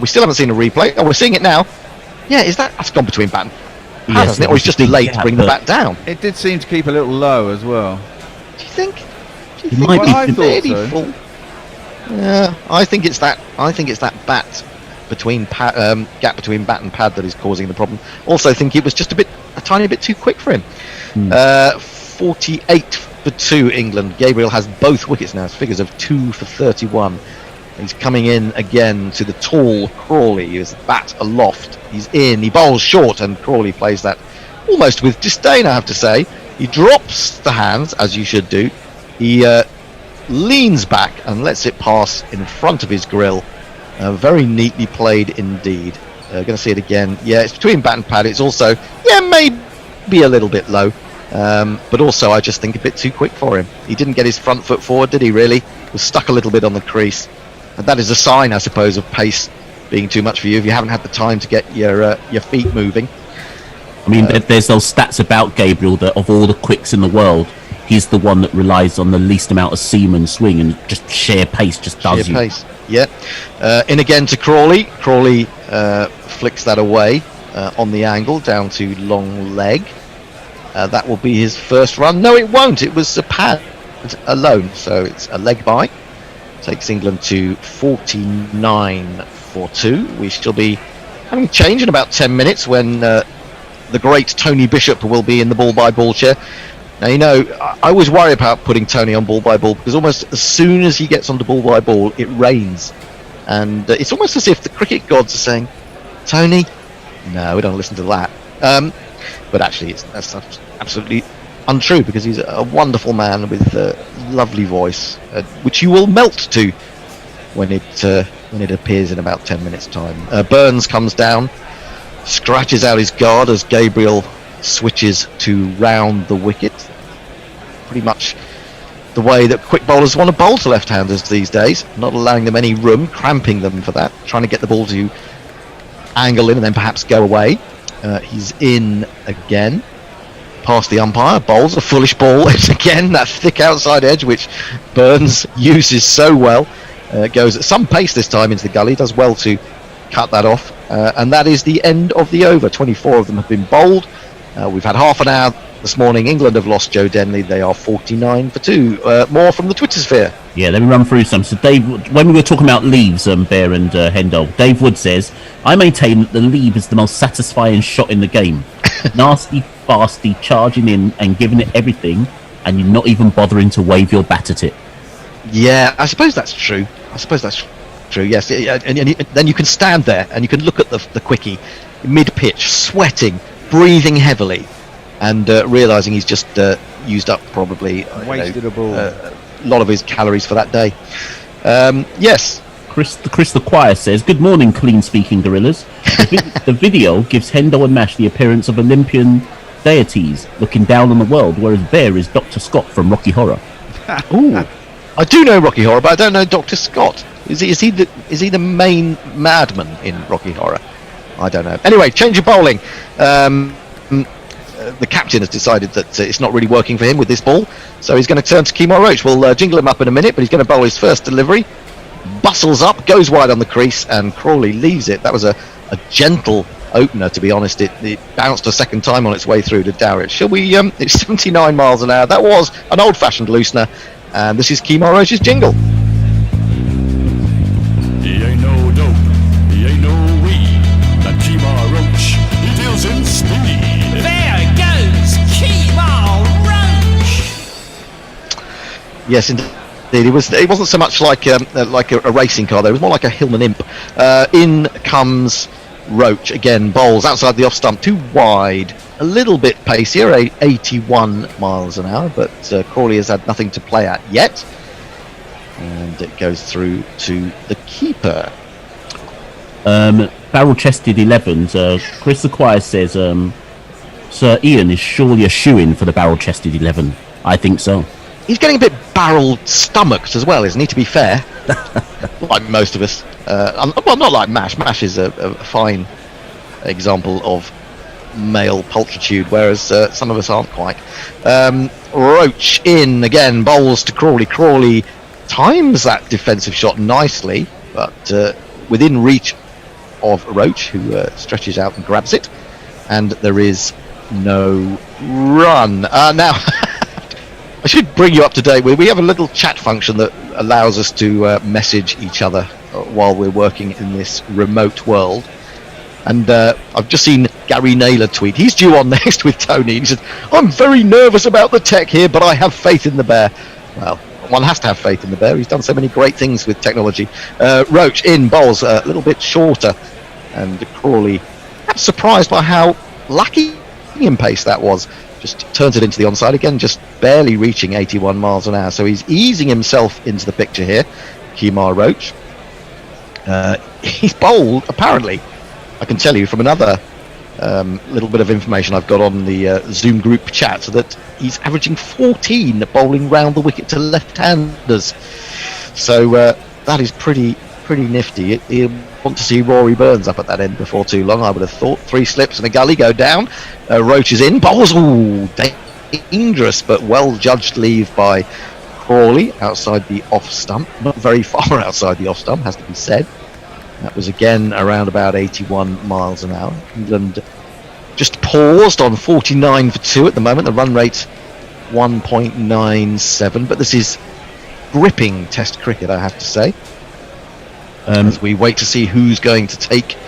We still haven't seen a replay. Oh, we're seeing it now. Yeah, that's gone between bat and pad, hasn't it? Or he's just late to bring the bat down. It did seem to keep a little low as well. Do you think? He might be I thought so. Full? Yeah, I think it's that bat between gap between bat and pad that is causing the problem. Also, think it was just a tiny bit too quick for him. 48 for 2 England. Gabriel has both wickets now. It's figures of 2 for 31. He's coming in again to the tall Crawley. His bat aloft. He's in. He bowls short, and Crawley plays that almost with disdain, I have to say. He drops the hands, as you should do. He leans back and lets it pass in front of his grill. Very neatly played indeed. Going to see it again. Yeah, it's between bat and pad. It's also, maybe a little bit low. But also, I just think a bit too quick for him. He didn't get his front foot forward, did he really? Was stuck a little bit on the crease. And that is a sign, I suppose, of pace being too much for you if you haven't had the time to get your feet moving. I mean, there's those stats about Gabriel that of all the quicks in the world, he's the one that relies on the least amount of seam and swing, and just sheer pace just does you. Pace, yeah. In again to Crawley. Crawley flicks that away on the angle down to long leg. That will be his first run. No, it won't. It was a pad alone, so it's a leg by. Takes England to 49 for 2. We shall be having change in about 10 minutes when the great Tony Bishop will be in the ball-by-ball chair. Now, you know, I always worry about putting Tony on ball by ball because almost as soon as he gets onto ball by ball, it rains. And it's almost as if the cricket gods are saying, Tony, no, we don't listen to that. But actually, that's absolutely untrue because he's a wonderful man with a lovely voice, which you will melt to when it appears in about 10 minutes' time. Burns comes down, scratches out his guard as Gabriel switches to round the wicket. Pretty much the way that quick bowlers want to bowl to left-handers these days, not allowing them any room, cramping them for that, trying to get the ball to angle in and then perhaps go away. He's in again, past the umpire, bowls a foolish ball. It's again that thick outside edge which Burns uses so well. Goes at some pace this time into the gully, does well to cut that off, and that is the end of the over. 24 of them have been bowled. We've had half an hour this morning. England have lost Joe Denley. They are 49 for 2. More from the Twitter sphere. Yeah, let me run through some. So Dave, when we were talking about leaves, Bear and Hendel, Dave Wood says, I maintain that the leave is the most satisfying shot in the game. Nasty, fasty, charging in and giving it everything, and you're not even bothering to wave your bat at it. Yeah, I suppose that's true. Yes, and then you can stand there and you can look at the quickie mid-pitch, sweating, breathing heavily, and realising he's just used up probably wasted a ball. A lot of his calories for that day. Yes. Chris the Choir says, good morning, clean-speaking gorillas. The video gives Hendo and Mash the appearance of Olympian deities looking down on the world, whereas Bear is Dr. Scott from Rocky Horror. Ooh, I do know Rocky Horror, but I don't know Dr. Scott. Is he the main madman in Rocky Horror? I don't know. Anyway, change of bowling. The captain has decided that it's not really working for him with this ball, so he's going to turn to Kemar Roach. We'll jingle him up in a minute, but he's going to bowl his first delivery. Bustles up, goes wide on the crease, and Crawley leaves it. That was a gentle opener, to be honest. It bounced a second time on its way through to Dowrich. Shall we? It's 79 miles an hour. That was an old-fashioned loosener, and this is Kemar Roach's jingle. He ain't no dope, he ain't no weed. That Kemar Roach, he deals in speed. There goes Kemar Roach. Yes, indeed. It wasn't so much like a racing car. There, it was more like a Hillman Imp. In comes Roach again. Bowls outside the off stump, too wide, a little bit pacier, 81 miles an hour. But Crawley has had nothing to play at yet, and it goes through to the keeper. Barrel-chested 11s. Chris the Choir says, Sir Ian is surely a shoo-in for the barrel-chested 11. I think so. He's getting a bit barrel-stomached as well, isn't he, to be fair? Like most of us. Well, not like Mash. Mash is a fine example of male pulchritude, whereas some of us aren't quite. Roach in again, bowls to Crawley. Crawley times that defensive shot nicely, but within reach of Roach, who stretches out and grabs it, and there is no run. Now... I should bring you up to date. We have a little chat function that allows us to message each other while we're working in this remote world. And I've just seen Gary Naylor tweet. He's due on next with Tony. He said, I'm very nervous about the tech here, but I have faith in the bear. Well, one has to have faith in the bear. He's done so many great things with technology. Roach in, bowls a little bit shorter. And Crawley, I'm surprised by how lucky in pace that was. Just turns it into the onside again, just barely reaching 81 miles an hour. So he's easing himself into the picture here, Kemar Roach. He's bowled, apparently, I can tell you from another little bit of information I've got on the Zoom group chat, that he's averaging 14 bowling round the wicket to left-handers. So that is pretty nifty. He'll want to see Rory Burns up at that end before too long, I would have thought. 3 slips and a gully go down. Roach is in. Bowls, dangerous, but well-judged leave by Crawley outside the off stump. Not very far outside the off stump, has to be said. That was again around about 81 miles an hour. England just paused on 49 for 2 at the moment. The run rate 1.97, but this is gripping Test cricket, I have to say. As we wait to see who's going to take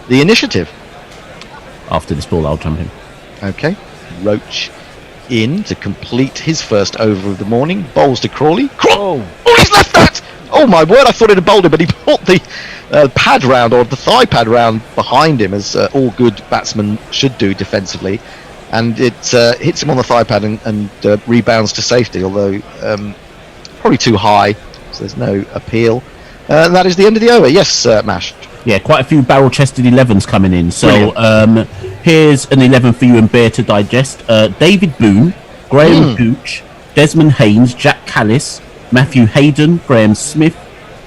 the initiative. After this ball, I'll jump in. Okay. Roach in to complete his first over of the morning. Bowls to Crawley. Oh. He's left that! Oh my word, I thought he'd have bowled him, but he put the pad round, or the thigh pad round behind him, as all good batsmen should do defensively. And it hits him on the thigh pad and rebounds to safety, although probably too high, so there's no appeal. And that is the end of the over. Yes, Mash. Yeah, quite a few barrel-chested 11s coming in. So here's an 11 for you and Bear to digest. David Boone, Graham Gooch, Desmond Haynes, Jack Callis, Matthew Hayden, Graham Smith,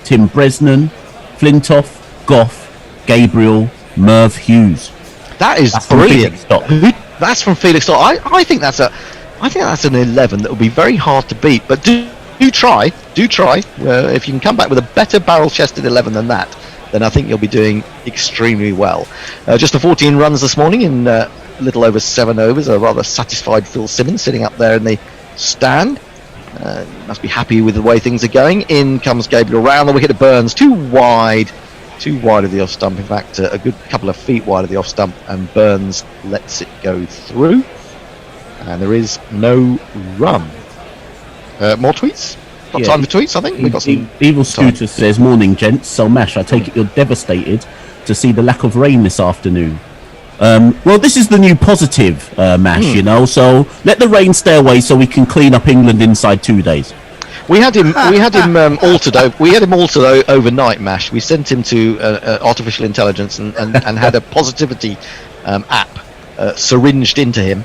Tim Bresnan, Flintoff, Goff, Gabriel, Merv Hughes. That is brilliant. That's from Felix Stock. I think that's an 11 that will be very hard to beat. But do try. If you can come back with a better barrel-chested 11 than that, then I think you'll be doing extremely well. Just the 14 runs this morning in a little over 7 overs. A rather satisfied Phil Simmons sitting up there in the stand. Must be happy with the way things are going. In comes Gabriel round the wicket to Burns, too wide of the off stump. In fact, a good couple of feet wide of the off stump, and Burns lets it go through. And there is no run. More tweets? Got time for tweets, I think. We've got some Evil Scooter says, morning gents. So Mash, I take it you're devastated to see the lack of rain this afternoon. Well, this is the new positive, Mash, you know, so let the rain stay away so we can clean up England inside 2 days. We had him altered overnight, Mash. We sent him to artificial intelligence and had a positivity app syringed into him,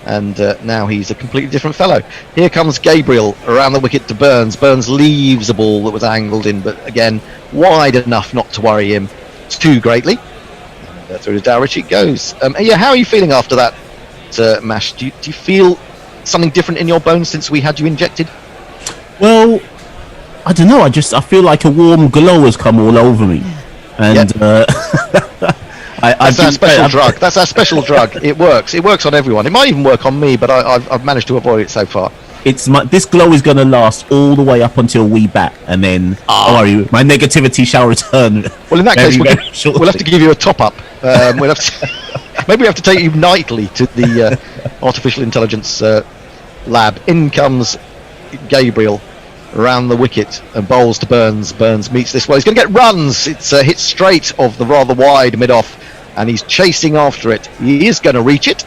and now he's a completely different fellow. Here comes Gabriel around the wicket to Burns. Burns leaves a ball that was angled in, but again wide enough not to worry him too greatly. Through to Dowrich it goes. How are you feeling after that, Mash? Do you feel something different in your bones since we had you injected? Well, I don't know. I feel like a warm glow has come all over me, and that's our special drug. That's our special drug. It works. It works on everyone. It might even work on me, but I've managed to avoid it so far. This glow is going to last all the way up until we bat, and then my negativity shall return. Well, in that case, we'll have to give you a top up. We'll have to, maybe we have to take you nightly to the artificial intelligence lab. In comes Gabriel around the wicket and bowls to Burns. Burns meets this well. He's going to get runs. It's a hit straight of the rather wide mid off, and he's chasing after it. He is going to reach it.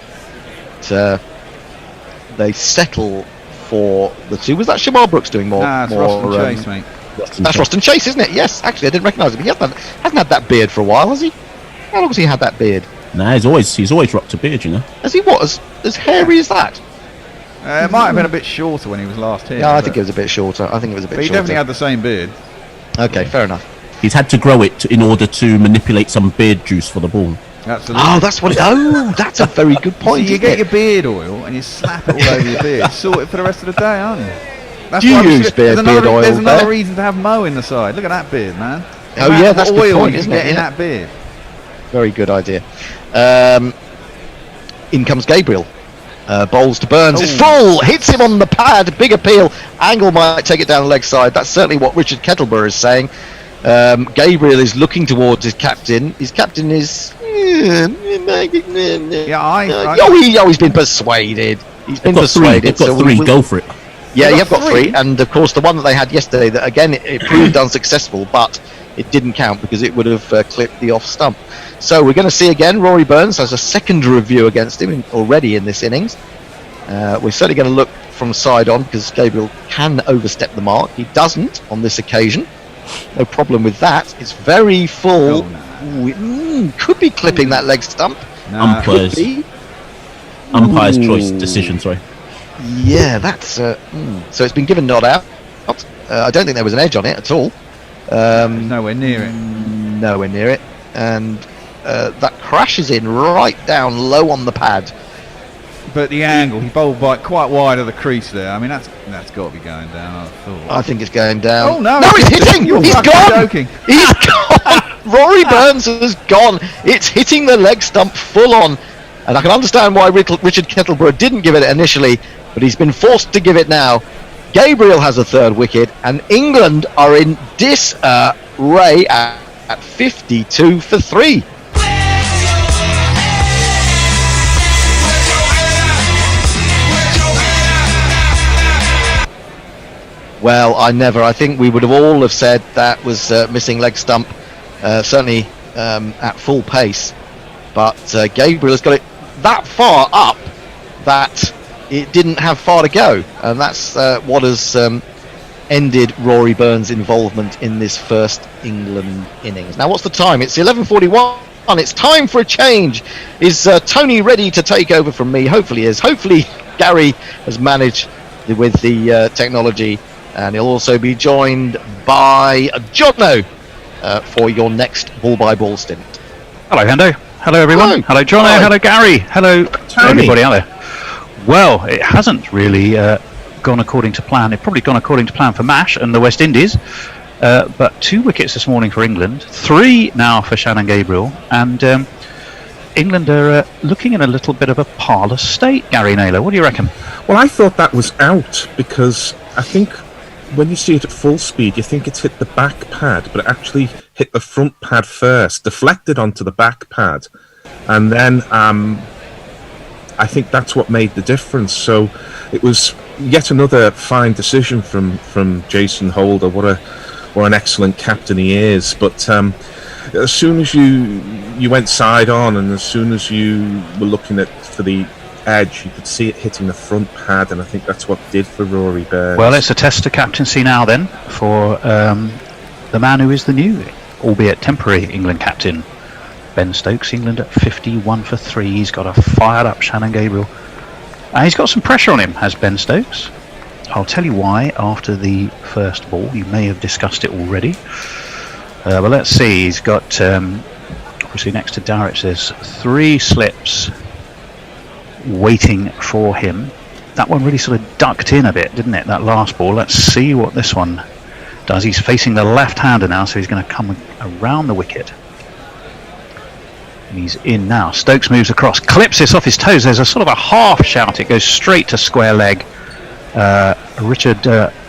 They settle for the two. Was that Shamar Brooks doing more? Nah, it's Roston Chase, mate. That's Roston Chase, isn't it? Yes, actually, I didn't recognise him. He hasn't had that beard for a while, has he? How long has he had that beard? Nah, he's always rocked a beard, you know. Has he what? As hairy as that? It might have been a bit shorter when he was last here. Yeah, I think it was a bit shorter. But he definitely had the same beard. Okay, fair enough. He's had to grow it in order to manipulate some beard juice for the ball. Absolutely. Oh, that's what. That's a very good point. So you get your beard oil and you slap it all over your beard. Sort it for the rest of the day, aren't you? Do you use beard oil? There's another reason to have Mo in the side. Look at that beard, man. Oh yeah, that's the point, isn't it? In that beard. Very good idea. In comes Gabriel. Bowls to Burns. It's full. Hits him on the pad. Big appeal. Angle might take it down the leg side. That's certainly what Richard Kettleborough is saying. Gabriel is looking towards his captain. His captain is. He's been persuaded. He's been persuaded. They've got three. Go for it. Yeah, you've got three. And of course, the one that they had yesterday, that again it proved unsuccessful, but it didn't count because it would have clipped the off stump. So we're going to see again. Rory Burns has a second review against him already in this innings. We're certainly going to look from side on because Gabriel can overstep the mark. He doesn't on this occasion. No problem with that. It's very full. Could be clipping that leg stump. Umpire's choice decision. Sorry. Yeah, that's so it's been given not out. I don't think there was an edge on it at all. Nowhere near it. Nowhere near it, and that crashes in right down low on the pad. But the angle, he bowled quite wide of the crease there. I mean, that's got to be going down. I think it's going down. Oh no! No, he's hitting. He's gone. Joking. He's gone. Rory Burns has gone. It's hitting the leg stump full on, and I can understand why Richard Kettleborough didn't give it initially, but he's been forced to give it now. Gabriel has a third wicket, and England are in disarray at 52 for 3. Well, I think we would have all have said that was missing leg stump, certainly at full pace. But Gabriel has got it that far up that it didn't have far to go, and that's what has ended Rory Burns' involvement in this first England innings. Now, what's the time? It's 11:41. It's time for a change. Is Tony ready to take over from me? Hopefully he is. Hopefully Gary has managed with the technology, and he'll also be joined by Jono for your next ball-by-ball stint. Hello, Hendo. Hello, everyone. Hello, Jono. Hello, Gary. Hello, everybody out there. Well, it hasn't really gone according to plan. It's probably gone according to plan for MASH and the West Indies. But 2 wickets this morning for England, 3 now for Shannon Gabriel, and England are looking in a little bit of a parlous state. Gary Naylor, what do you reckon? Well, I thought that was out, because I think when you see it at full speed, you think it's hit the back pad, but it actually hit the front pad first, deflected onto the back pad, and then I think that's what made the difference. So it was yet another fine decision from Jason Holder. What an excellent captain he is. But as soon as you went side on, and as soon as you were looking for the edge, you could see it hitting the front pad, and I think that's what did for Rory Burns. Well, it's a test of captaincy now then for the man who is the new, albeit temporary, England captain, Ben Stokes. England at 51 for 3. He's got a fired up Shannon Gabriel. He's got some pressure on him, has Ben Stokes. I'll tell you why after the first ball. You may have discussed it already. But let's see. He's got, obviously next to Darrett, there's 3 slips waiting for him. That one really sort of ducked in a bit, didn't it, that last ball? Let's see what this one does. He's facing the left-hander now, so he's going to come around the wicket. And he's in now. Stokes moves across, clips this off his toes. There's a sort of a half shout. It goes straight to square leg. Richard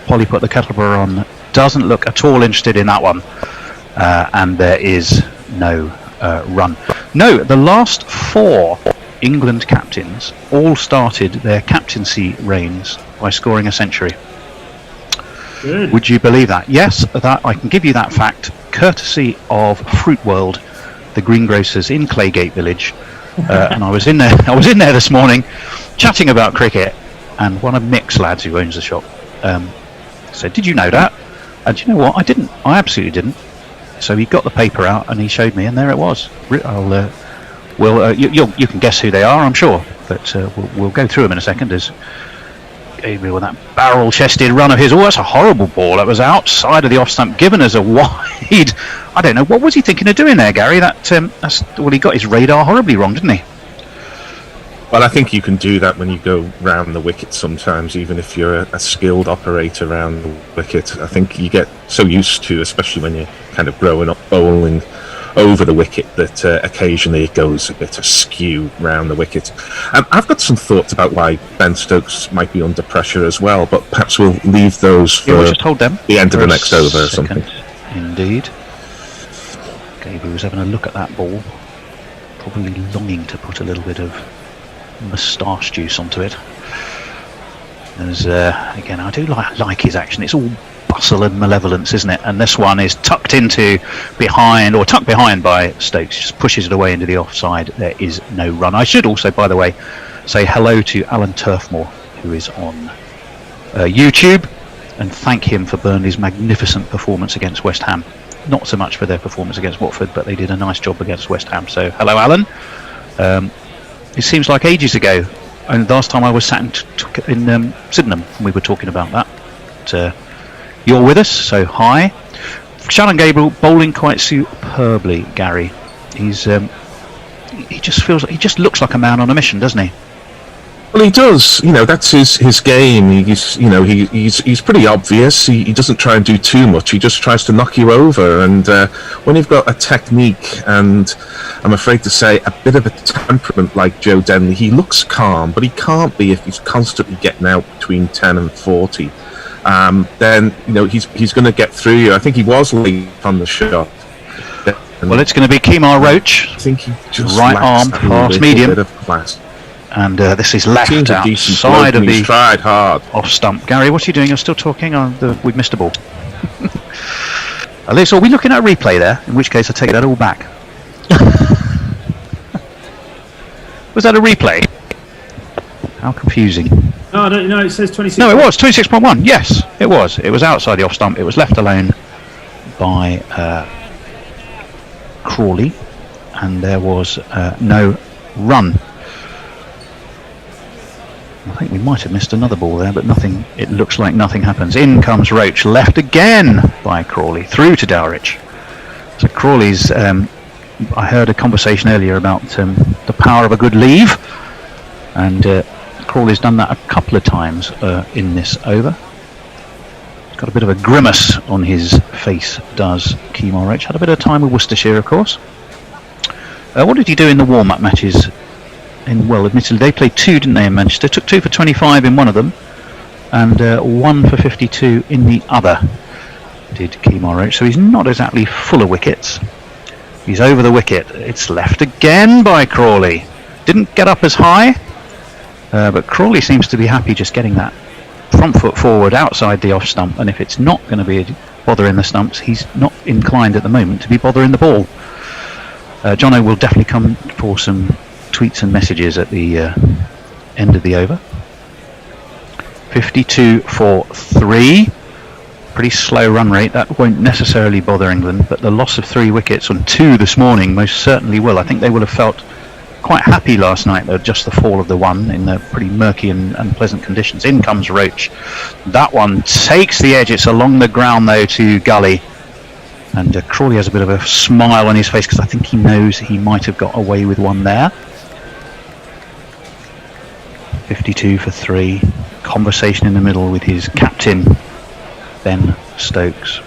Polley put the kettlebell on, doesn't look at all interested in that one, and there is no run. No, the last 4 England captains all started their captaincy reigns by scoring a century. Good. Would you believe that? Yes, that I can give you that fact, courtesy of Fruit World, the greengrocers in Claygate Village. And I was in there this morning chatting about cricket, and one of Mick's lads who owns the shop said, "Did you know that?" And do you know what? I didn't. I absolutely didn't. So he got the paper out and he showed me, and there it was. You can guess who they are, I'm sure, but we'll go through them in a second. As Gabriel with that barrel-chested run of his, that's a horrible ball. That was outside of the off stump, given as a wide. I don't know, what was he thinking of doing there, Gary? He got his radar horribly wrong, didn't he? Well, I think you can do that when you go round the wicket sometimes, even if you're a skilled operator round the wicket. I think you get so used to, especially when you're kind of growing up bowling over the wicket, that occasionally it goes a bit askew round the wicket. I've got some thoughts about why Ben Stokes might be under pressure as well, but perhaps we'll leave those for we'll just hold them the end of the next over or something. Indeed. Gabriel was having a look at that ball, probably longing to put a little bit of moustache juice onto it. As again, I do like his action. It's all bustle and malevolence, isn't it? And this one is tucked behind by Stokes. Just pushes it away into the offside. There is no run. I should also, by the way, say hello to Alan Turfmore, who is on YouTube, and thank him for Burnley's magnificent performance against West Ham. Not so much for their performance against Watford, but they did a nice job against West Ham. So hello, Alan. It seems like ages ago, and last time I was sat in Sydenham, and we were talking about that. But, you're with us, so hi. Shannon Gabriel bowling quite superbly, Gary. He just looks like a man on a mission, doesn't he? Well, he does. That's his game. He's pretty obvious. He doesn't try and do too much. He just tries to knock you over. And when you've got a technique and, I'm afraid to say, a bit of a temperament like Joe Denley, he looks calm, but he can't be if he's constantly getting out between 10 and 40. Then he's going to get through you. I think he was late on the shot. Well, it's going to be Kemar Roach. I think he just right arm, fast medium. Bit of class. And this is left Seems a decent outside of bloke, he's the tried hard. off stump. Gary, what are you doing? You're still talking? We've missed a ball. Are we looking at a replay there? In which case I take that all back. Was that a replay? How confusing. No, I don't know. It says 26. No, it was 26.1. Yes, it was. It was outside the off stump. It was left alone by Crawley, and there was no run. I think we might have missed another ball there, but nothing. It looks like nothing happens. In comes Roach, left again by Crawley, through to Dowrich. So Crawley's. I heard a conversation earlier about the power of a good leave, and Crawley's done that a couple of times in this over. He's got a bit of a grimace on his face, does Kemar Roach. Had a bit of time with Worcestershire, of course. What did he do in the warm-up matches? Well, admittedly, they played 2, didn't they, in Manchester? Took 2 for 25 in one of them, and 1 for 52 in the other, did Kemar Roach. So he's not exactly full of wickets. He's over the wicket. It's left again by Crawley. Didn't get up as high, but Crawley seems to be happy just getting that front foot forward outside the off stump, and if it's not going to be bothering the stumps, he's not inclined at the moment to be bothering the ball. Jono will definitely come for some tweets and messages at the end of the over. 52 for 3. Pretty slow run rate. That won't necessarily bother England, but the loss of 3 wickets on 2 this morning most certainly will. I think they will have felt quite happy last night, though, just the fall of the 1 in the pretty murky and unpleasant conditions. In comes Roach. That one takes the edge. It's along the ground, though, to Gully. And Crawley has a bit of a smile on his face because I think he knows he might have got away with one there. 52 for 3. Conversation in the middle with his captain, Ben Stokes.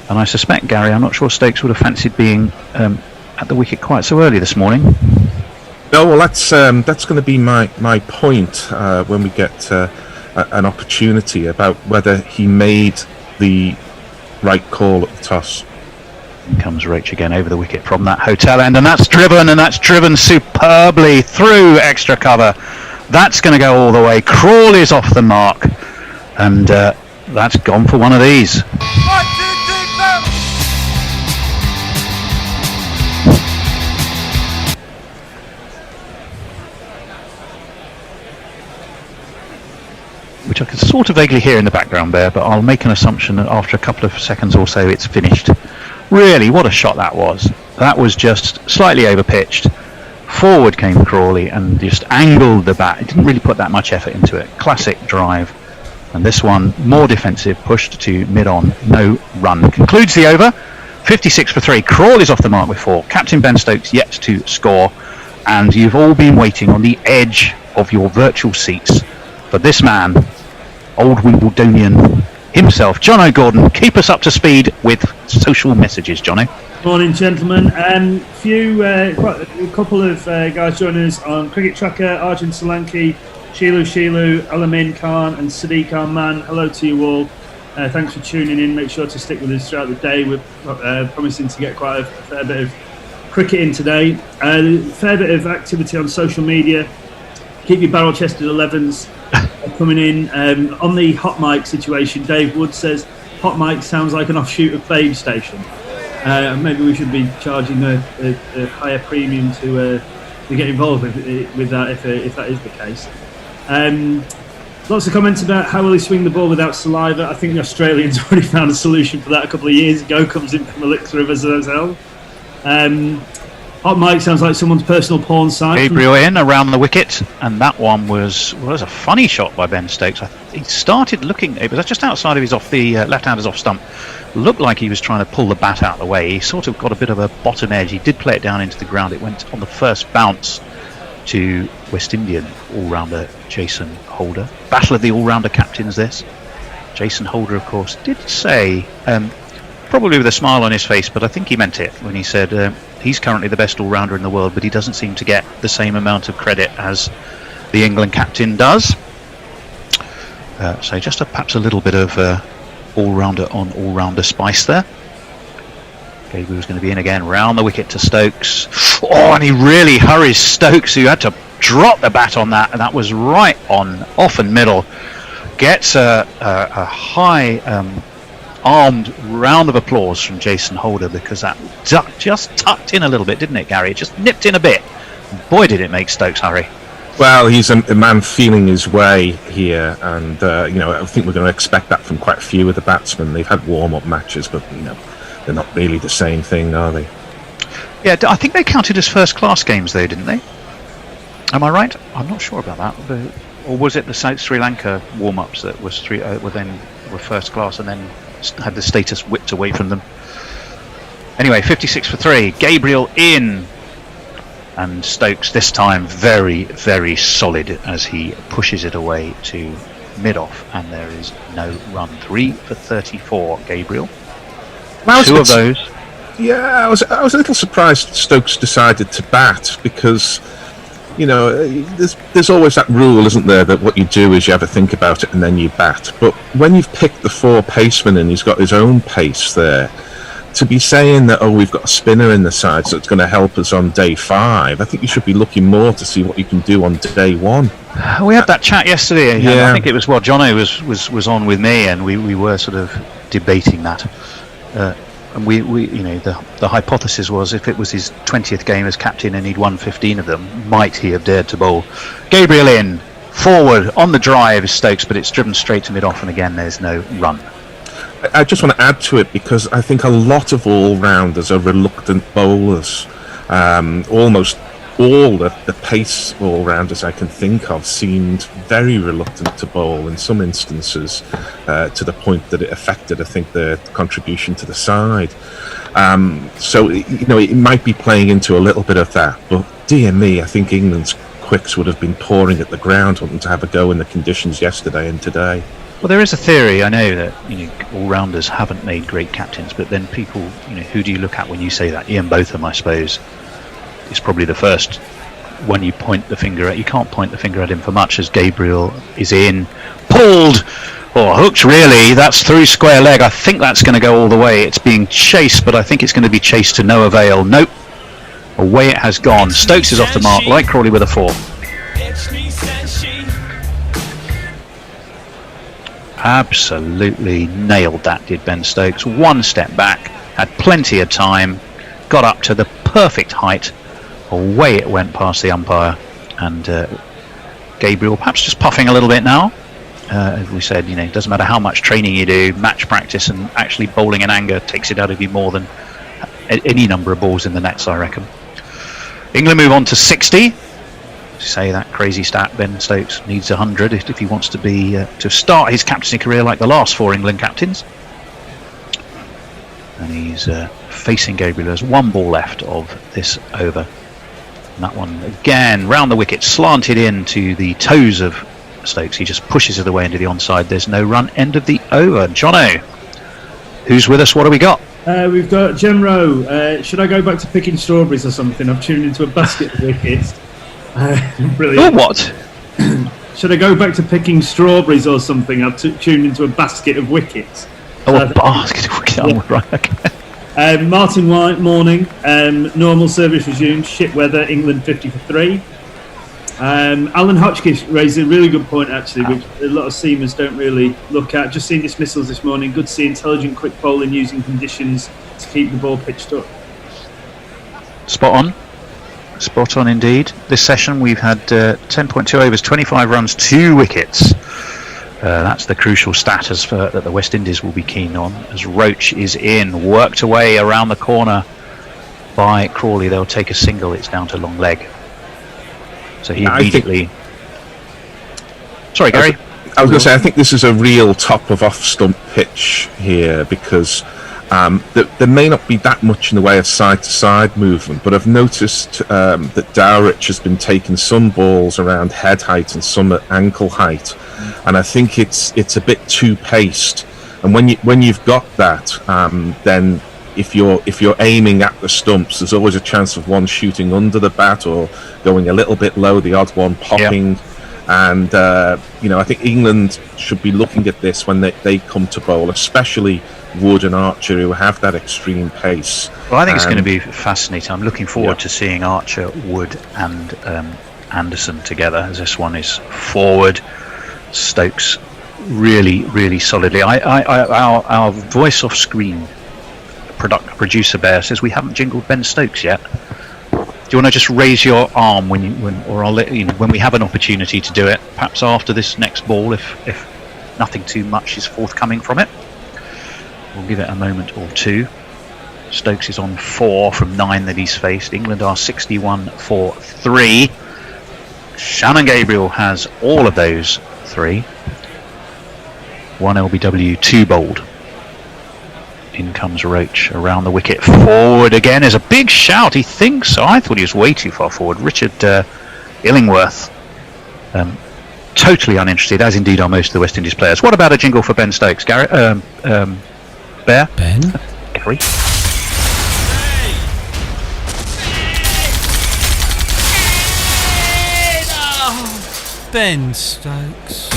And I suspect, Gary, I'm not sure Stokes would have fancied being at the wicket quite so early this morning. No, well, that's going to be my point when we get an opportunity about whether he made the right call at the toss. In comes Roach again over the wicket from that hotel end, and that's driven superbly through extra cover. That's going to go all the way. Crawley's off the mark, and that's gone for one of these. 1, 2, 3, bounce! Which I can sort of vaguely hear in the background there, but I'll make an assumption that after a couple of seconds or so it's finished. Really, what a shot that was. That was just slightly over-pitched. Forward came Crawley and just angled the bat. He didn't really put that much effort into it. Classic drive. And this one, more defensive, pushed to mid-on. No run. Concludes the over. 56 for 3. Crawley's off the mark with 4. Captain Ben Stokes yet to score. And you've all been waiting on the edge of your virtual seats for this man, old Wimbledonian himself, Jono Gordon. Keep us up to speed with social messages, Jono. Morning, gentlemen. A couple of guys joining us on Cricket Tracker: Arjun Solanki, Shilu, Alamin Khan, and Sadiq Arman. Hello to you all. Thanks for tuning in. Make sure to stick with us throughout the day. We're promising to get quite a fair bit of cricket in today. A fair bit of activity on social media. Keep your barrel-chested 11s coming in. On the hot mic situation, Dave Wood says hot mic sounds like an offshoot of Babe Station. Maybe we should be charging a higher premium to get involved with that if that is the case. Lots of comments about how will he swing the ball without saliva. I think the Australians already found a solution for that a couple of years ago. Comes in from Elixir of Azazel. Hot mic sounds like someone's personal porn site. Gabriel in around the wicket, and that one was a funny shot by Ben Stokes. He started looking, it was just outside of his left-hander's off stump. Looked like he was trying to pull the bat out of the way. He sort of got a bit of a bottom edge. He did play it down into the ground. It went on the first bounce to West Indian all-rounder Jason Holder. Battle of the all-rounder captains this. Jason Holder, of course, did say, probably with a smile on his face, but I think he meant it when he said he's currently the best all-rounder in the world, but he doesn't seem to get the same amount of credit as the England captain does. So just perhaps a little bit of all-rounder on all-rounder spice there. Gabriel's going to be in again, round the wicket to Stokes. Oh, and he really hurries Stokes, who had to dropped the bat on that, and that was right on off and middle. Gets a high armed round of applause from Jason Holder, because that duck just tucked in a little bit, didn't it, Gary? It just nipped in a bit. Boy, did it make Stokes hurry. Well, he's a man feeling his way here, and I think we're going to expect that from quite a few of the batsmen. They've had warm-up matches, but they're not really the same thing, are they? Yeah, I think they counted as first-class games, though, didn't they? Am I right? I'm not sure about that. Or was it the South Sri Lanka warm-ups that were first class and then had the status whipped away from them? Anyway, 56 for 3. Gabriel in. And Stokes this time very, very solid as he pushes it away to mid-off, and there is no run. 3 for 34, Gabriel. Two of those. Yeah, I was a little surprised Stokes decided to bat, because there's always that rule, isn't there, that what you do is you have a think about it and then you bat. But when you've picked the 4 pacemen and he's got his own pace there, to be saying that, we've got a spinner in the side, so it's going to help us on day 5, I think you should be looking more to see what you can do on day 1. We had that chat yesterday. Yeah. I think it was Jono was on with me, and we were sort of debating that. And we the hypothesis was, if it was his 20th game as captain and he'd won 15 of them, might he have dared to bowl? Gabriel in, forward, on the drive is Stokes, but it's driven straight to mid-off, and again there's no run. I just want to add to it, because I think a lot of all-rounders are reluctant bowlers. Almost all the pace all-rounders I can think of seemed very reluctant to bowl in some instances, to the point that it affected, I think, their contribution to the side. So it might be playing into a little bit of that, but dear me, I think England's quicks would have been pouring at the ground wanting to have a go in the conditions yesterday and today. Well, there is a theory. I know that all-rounders haven't made great captains, but then people, who do you look at when you say that? Ian Botham, I suppose, is probably the first one you point the finger at. You can't point the finger at him for much, as Gabriel is in, pulled, or hooked really. That's through square leg. I think that's going to go all the way. It's being chased, but I think it's going to be chased to no avail. Nope. Away it has gone. Stokes is off the mark, like Crawley with a 4. Absolutely nailed that, did Ben Stokes. One step back, had plenty of time, got up to the perfect height. Away it went past the umpire, and Gabriel perhaps just puffing a little bit now. As we said, it doesn't matter how much training you do, match practice and actually bowling in anger takes it out of you more than any number of balls in the nets, I reckon. England move on to 60. Say that crazy stat, Ben Stokes needs 100 if he wants to be to start his captaincy career like the last 4 England captains. And he's facing Gabriel. There's 1 ball left of this over, and that one again round the wicket, slanted into the toes of Stokes. He just pushes it away into the onside. There's no run. End of the over. Jono, who's with us? What do we got? We've got Jem Rowe. Should I go back to picking strawberries or something? I've tuned into a basket of wickets. Brilliant. Oh, what? Should I go back to picking strawberries or something? I've tuned into a basket of wickets. A basket of wickets. Yeah. Oh, right. Okay. Martin White, morning. Normal service resumed. Shit weather. England 50 for 3. Alan Hotchkiss raised a really good point, actually, which a lot of seamers don't really look at. Just seen dismissals this morning. Good to see intelligent, quick bowling using conditions to keep the ball pitched up. Spot on indeed. This session we've had 10.2 overs, 25 runs, 2 wickets. That's the crucial status that the West Indies will be keen on, as Roach is in, worked away around the corner by Crawley. They'll take a single. It's down to long leg. So he immediately... Sorry, Gary. I was going to say, I think this is a real top of off-stump pitch here, because there may not be that much in the way of side-to-side movement, but I've noticed that Dowrich has been taking some balls around head height and some at ankle height, and I think it's a bit too paced. And when you've got that, then if you're aiming at the stumps, there's always a chance of one shooting under the bat or going a little bit low, the odd one popping. Yep. And I think England should be looking at this when they come to bowl, especially Wood and Archer, who have that extreme pace. Well, I think it's going to be fascinating. I'm looking forward to seeing Archer, Wood and Anderson together, as this one is forward. Stokes really solidly. Our voice off screen producer Bear says we haven't jingled Ben Stokes yet. Do you want to just raise your arm I'll let you know when we have an opportunity to do it, perhaps after this next ball, if nothing too much is forthcoming from it. We'll give it a moment or two. Stokes is on 4 from 9 that he's faced. England are 61 for 3. Shannon Gabriel has all of those 3. 1 LBW, 2 bowled. In comes Roach around the wicket, forward again. There's a big shout. He thinks so. I thought he was way too far forward. Richard Illingworth, totally uninterested, as indeed are most of the West Indies players. What about a jingle for Ben Stokes, Gary? Bear? Ben? Gary? Ben Stokes.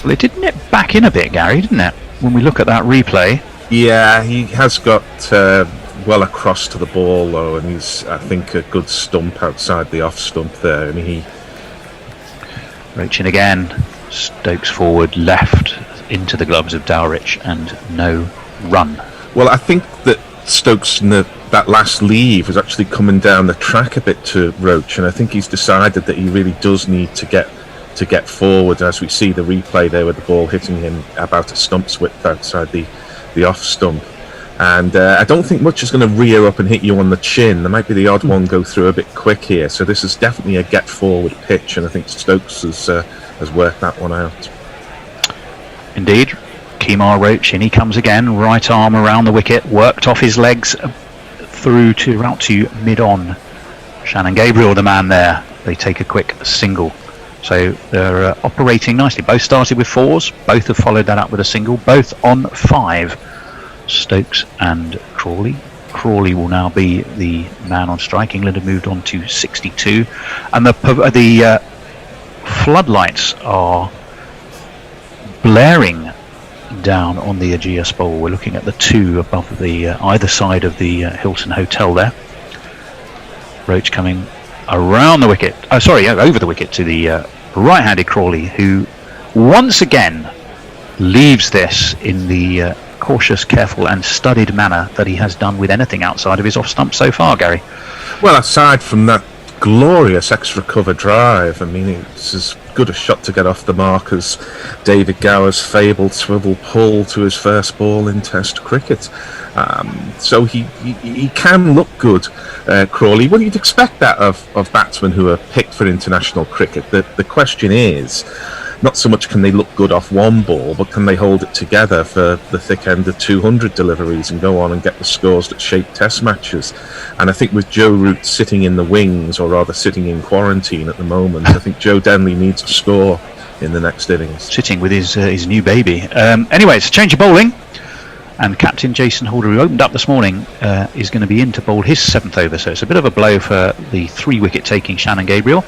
Well, it did nip back in a bit, Gary, didn't it? When we look at that replay. Yeah, he has got well across to the ball though, and he's, I think, a good stump outside the off stump there. I mean, he Roachin again. Stokes forward, left into the gloves of Dowrich, and no run. Well, I think that Stokes in that last leave was actually coming down the track a bit to Roach, and I think he's decided that he really does need to get forward, as we see the replay there with the ball hitting him about a stump's width outside the off stump. And I don't think much is going to rear up and hit you on the chin. There might be the odd one go through a bit quick here, so this is definitely a get forward pitch, and I think Stokes has worked that one out. Indeed. Kemar Roach, in he comes again, right arm around the wicket, worked off his legs through to out to mid-on. Shannon Gabriel, the man there, they take a quick single. So they're operating nicely. Both started with 4s, both have followed that up with a single, both on 5. Stokes and Crawley. Crawley will now be the man on strike. England have moved on to 62, and the floodlights are blaring down on the Ageas Bowl. We're looking at the 2 above the either side of the Hilton Hotel there. Roach coming around the wicket, over the wicket to the right-handed Crawley, who once again leaves this in the cautious, careful and studied manner that he has done with anything outside of his off-stump so far, Gary. Well, aside from that glorious extra cover drive, I mean, it's as good a shot to get off the mark as David Gower's fabled swivel pull to his first ball in Test cricket. So he can look good, Crawley. Well, you'd expect that of batsmen who are picked for international cricket. The question is not so much can they look good off one ball, but can they hold it together for the thick end of 200 deliveries and go on and get the scores that shape Test matches. And I think with Joe Root sitting in the wings, or rather sitting in quarantine at the moment, I think Joe Denley needs to score in the next innings. Sitting with his new baby. Anyway, it's a change of bowling, and captain Jason Holder, who opened up this morning, is going to be in to bowl his 7th over, so it's a bit of a blow for the 3-wicket taking Shannon Gabriel.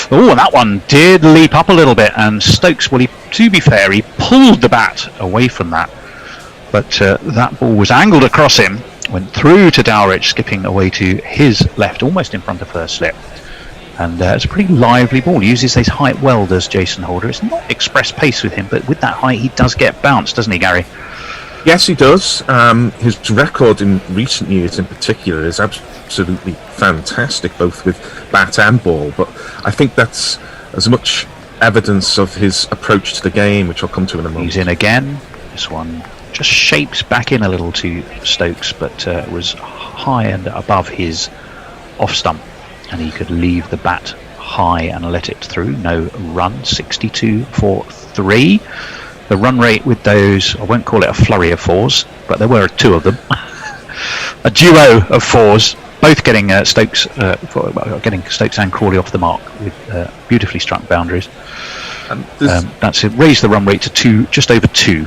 Oh, and that one did leap up a little bit, and Stokes, well, to be fair, he pulled the bat away from that, but that ball was angled across him, went through to Dowrich, skipping away to his left, almost in front of first slip. And it's a pretty lively ball. He uses his height well, does Jason Holder. It's not express pace with him, but with that height he does get bounced, doesn't he, Gary? Yes, he does. His record in recent years in particular is absolutely fantastic, both with bat and ball, but I think that's as much evidence of his approach to the game, which I'll come to in a moment. He's in again. This one just shapes back in a little to Stokes, but was high and above his off stump, and he could leave the bat high and let it through. No run. 62 for 3. The run rate with those, I won't call it a flurry of 4s, but there were 2 of them. A duo of 4s, both getting Stokes and Crawley off the mark with beautifully struck boundaries. That's it. Raised the run rate to just over 2.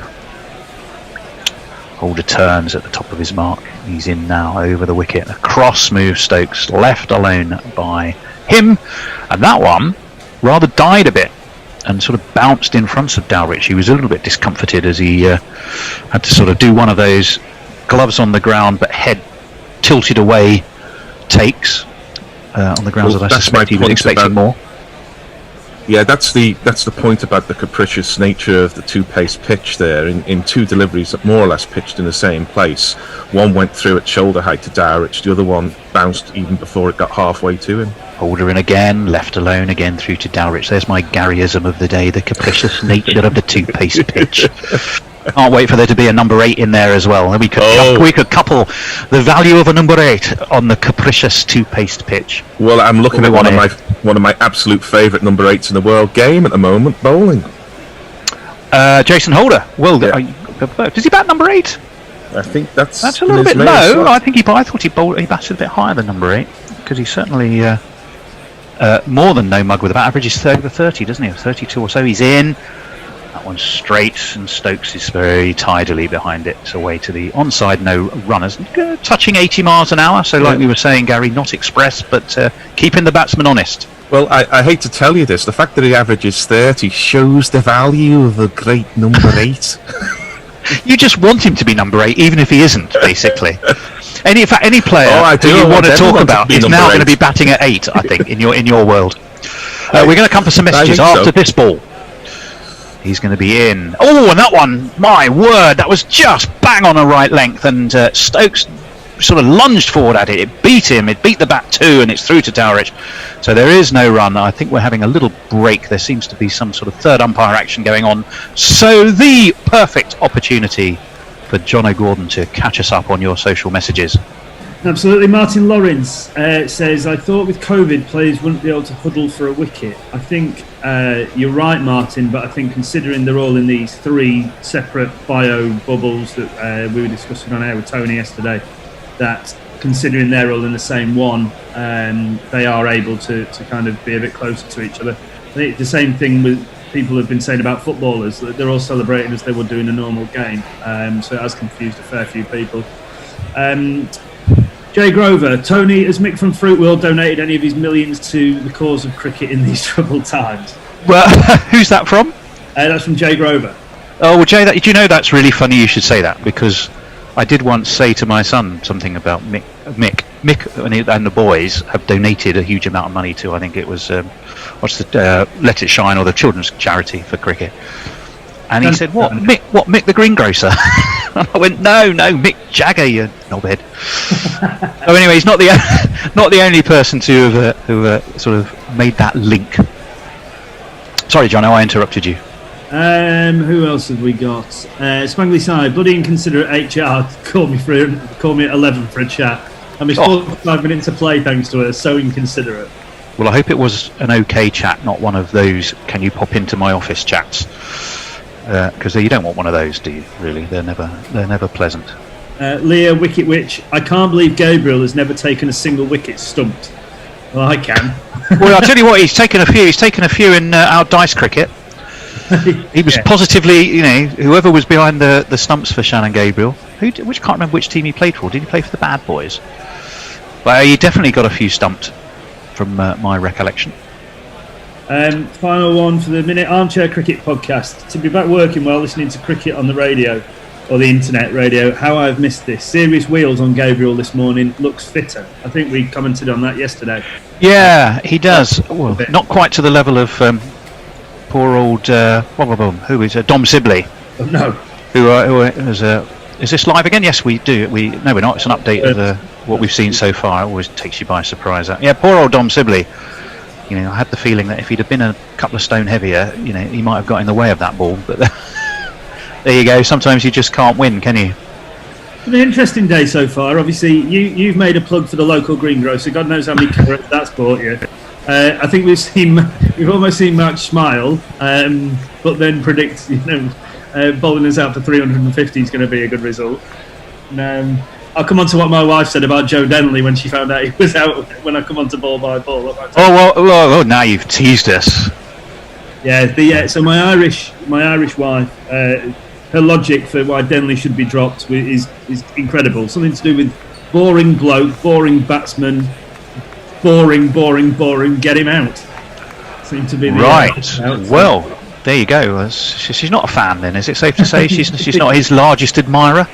Holder turns at the top of his mark. He's in now over the wicket. Across moves Stokes, left alone by him, and that one rather died a bit and sort of bounced in front of Dowrich. He was a little bit discomforted as he had to sort of do one of those gloves on the ground but head tilted away takes, on the grounds Well, that I suspect he was expecting more. Yeah, that's the point about the capricious nature of the two-pace pitch there. In two deliveries that more or less pitched in the same place, one went through at shoulder height to Dowrich, the other one bounced even before it got halfway to him. Holder in again, left alone again through to Dowrich. There's my Garyism of the day, the capricious nature of the two-pace pitch. Can't wait for there to be a number 8 in there as well. We could couple the value of a number 8 on the capricious two-paced pitch. Well, I'm looking at one of my absolute favourite number 8s in the world game at the moment, bowling. Jason Holder. Well, does he bat number 8? I think that's a little bit low. I thought he batted a bit higher than number 8 because he's certainly more than no mug with a bat. Averages over 30, doesn't he? 32 or so. He's in. That one's straight, and Stokes is very tidily behind it. It's away to the onside, no runners. Touching 80 miles an hour, so like we were saying, Gary, not express, but keeping the batsman honest. Well, I hate to tell you this, the fact that he averages 30 shows the value of a great number 8. You just want him to be number 8, even if he isn't, basically. Any player who you want to talk about is now going to be batting at 8, I think, in your world. We're going to come for some messages after this ball. He's going to be in. Oh, and that one, my word, that was just bang on the right length. And Stokes sort of lunged forward at it. It beat him. It beat the bat too, and it's through to Dowrich. So there is no run. I think we're having a little break. There seems to be some sort of third umpire action going on. So the perfect opportunity for John O'Gordon to catch us up on your social messages. Absolutely. Martin Lawrence says, I thought with COVID players wouldn't be able to huddle for a wicket. I think you're right, Martin, but I think considering they're all in these 3 separate bio bubbles that we were discussing on air with Tony yesterday, that considering they're all in the same one, they are able to kind of be a bit closer to each other. I think the same thing with people have been saying about footballers, that they're all celebrating as they would do in a normal game. So it has confused a fair few people. Jay Grover, Tony, has Mick from Fruitwheel donated any of his millions to the cause of cricket in these troubled times? Well, who's that from? That's from Jay Grover. Oh, well, Jay, do you know that's really funny you should say that, because I did once say to my son something about Mick and the boys have donated a huge amount of money to, I think it was, Let It Shine, or the children's charity for cricket. And he said, "What, Mick the greengrocer?" And I went, "No, Mick Jagger, you knobhead." So anyway, he's not the only person to have sort of made that link. Sorry, John, I interrupted you. Who else have we got? Spangly Side, bloody inconsiderate HR called me at 11 for a chat. I missed 45 minutes of play thanks to her. So inconsiderate. Well, I hope it was an okay chat, not one of those "can you pop into my office" chats. Because you don't want one of those, do you? Really, they're never pleasant. Leah Wicket Witch, I can't believe Gabriel has never taken a single wicket stumped. Well, I can. Well, I'll tell you what, he's taken a few. He's taken a few in our dice cricket. He was positively, whoever was behind the stumps for Shannon Gabriel. Which can't remember which team he played for. Did he play for the Bad Boys? But he definitely got a few stumped, from my recollection. Final one for the minute. Armchair Cricket Podcast. To be back working while listening to cricket on the radio, or the internet radio. How I've missed this. Serious wheels on Gabriel this morning. Looks fitter. I think we commented on that yesterday. Yeah, he does. Well, not quite to the level of poor old who is Dom Sibley. Oh, no. Who is this live again? Yes, we do. No, we're not. It's an update of what we've seen so far. It always takes you by surprise. Yeah, poor old Dom Sibley. I had the feeling that if he'd have been a couple of stone heavier, he might have got in the way of that ball. But there you go. Sometimes you just can't win, can you? It's been an interesting day so far. Obviously, you've made a plug for the local greengrocer. God knows how many carrots that's bought you. I think we've almost seen Mark smile, but then predict bowling us out for 350 is going to be a good result. And, I'll come on to what my wife said about Joe Denley when she found out he was out when I come on to ball by ball. Oh, now you've teased us. Yeah, so my Irish wife, her logic for why Denley should be dropped is incredible. Something to do with boring bloke, boring batsman, boring, get him out. Seemed to be the right. Well, there you go. She's not a fan then, is it safe to say? She's not his largest admirer?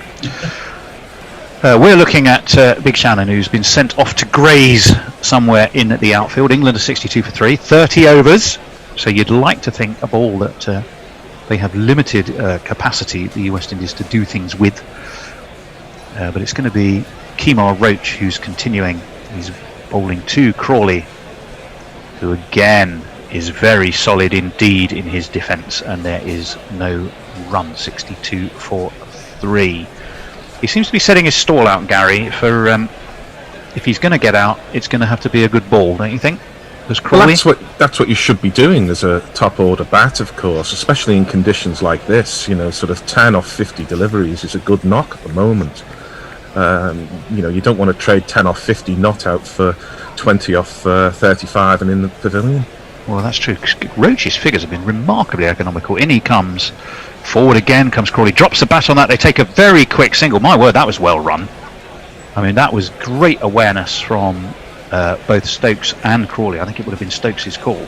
We're looking at Big Shannon, who's been sent off to graze somewhere in the outfield. England are 62 for 3, 30 overs. So you'd like to think a ball that they have limited capacity, the West Indies, to do things with. But it's going to be Kemar Roach who's continuing. He's bowling to Crawley, who again is very solid indeed in his defence, and there is no run. 62 for 3. He seems to be setting his stall out, Gary, for if he's going to get out, it's going to have to be a good ball, don't you think? Well, that's what you should be doing as a top order bat, of course, especially in conditions like this. You know, sort of 10 off 50 deliveries is a good knock at the moment. You know, you don't want to trade 10 off 50 not out for 20 off 35 and in the pavilion. Well, that's true. Roach's figures have been remarkably economical. In he comes. Forward again comes Crawley. Drops the bat on that. They take a very quick single. My word, that was well run. I mean, that was great awareness from both Stokes and Crawley. I think it would have been Stokes' call.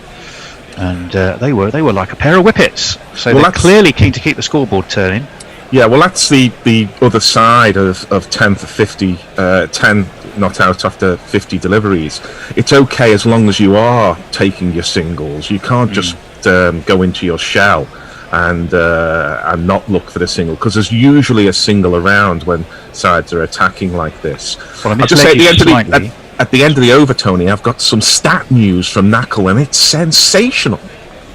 And they were like a pair of whippets. So they're clearly keen to keep the scoreboard turning. Yeah, well, that's the other side of 10 for 50, 10 not out after 50 deliveries. It's okay as long as you are taking your singles. You can't just go into your shell and not look for the single, because there's usually a single around when sides are attacking like this. Well, I'll just say at the end of the over, Tony, I've got some stat news from Knackle, and it's sensational.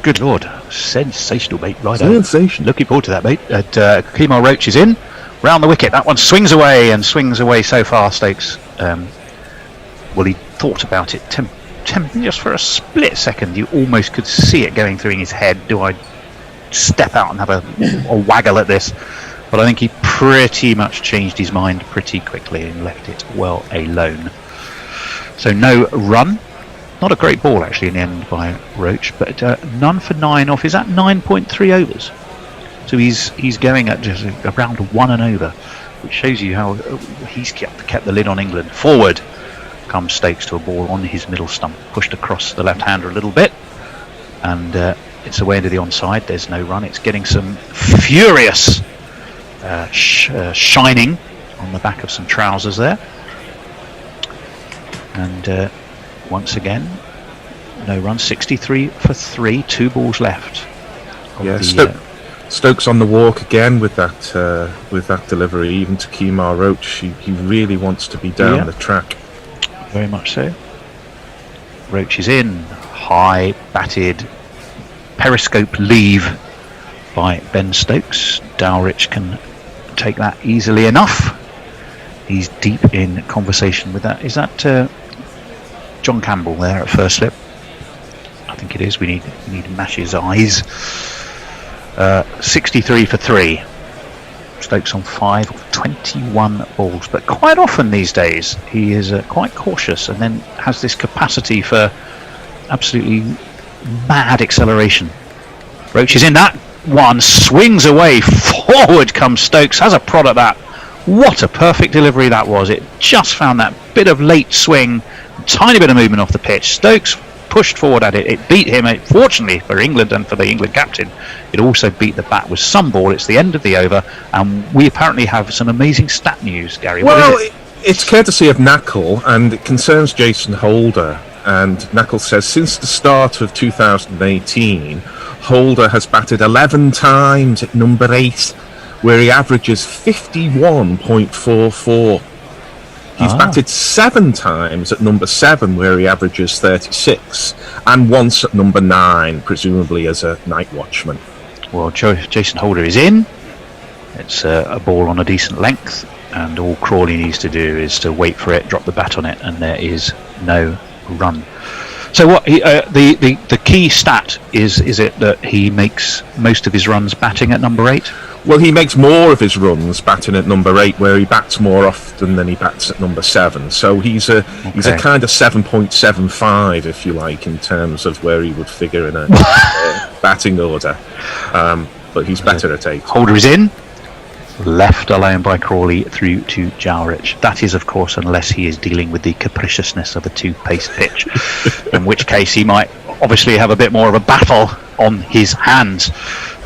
Good Lord. Sensational, mate. Right. Sensational. Looking forward to that, mate. Kemar Roach is in. Round the wicket. That one swings away so far, Stokes. Well, he thought about it just for a split second. You almost could see it going through in his head. Do I step out and have a waggle at this? But I think he pretty much changed his mind pretty quickly and left it well alone. So no run. Not a great ball actually in the end by Roach, but none for 9 off. Is that 9.3 overs? So he's going at just around 1 and over, which shows you how he's kept the lid on England. Forward comes Stokes to a ball on his middle stump, pushed across the left-hander a little bit, and it's away into the onside. There's no run. It's getting some furious shining on the back of some trousers there, and once again, no run. 63 for 3, 2 balls left. Yeah, Stokes on the walk again with that delivery, even to Kemar Roach. He really wants to be down the track. Very much so. Roach is in. High batted periscope leave by Ben Stokes. Dowrich can take that easily enough. He's deep in conversation with that. Is that John Campbell there at first slip? I think it is. We need to mash his eyes. 63 for 3. Stokes on 5 of 21 balls, but quite often these days he is quite cautious and then has this capacity for absolutely mad acceleration. Roach is in. That one swings away. Forward comes Stokes, has a prod at that. What a perfect delivery that was. It just found that bit of late swing, tiny bit of movement off the pitch. Stokes pushed forward at it. It beat him. Fortunately for England and for the England captain, it also beat the bat with some ball. It's the end of the over, and we apparently have some amazing stat news, Gary. Well, it's courtesy of Knackle, and it concerns Jason Holder. And Knackle says, since the start of 2018, Holder has batted 11 times at number 8, where he averages 51.44. He's batted 7 times at number 7, where he averages 36, and once at number 9, presumably as a night watchman. Well, Jason Holder is in. It's a ball on a decent length, and all Crawley needs to do is to wait for it, drop the bat on it, and there is no run. So what the key stat is it that he makes most of his runs batting at number 8? Well, he makes more of his runs batting at number 8, where he bats more often than he bats at number 7. So he's a kind of 7.75, if you like, in terms of where he would figure in a batting order. But he's better at 8. Holder is in. Left alone by Crawley through to Dowrich. That is, of course, unless he is dealing with the capriciousness of a two-pace pitch, in which case he might obviously have a bit more of a battle on his hands.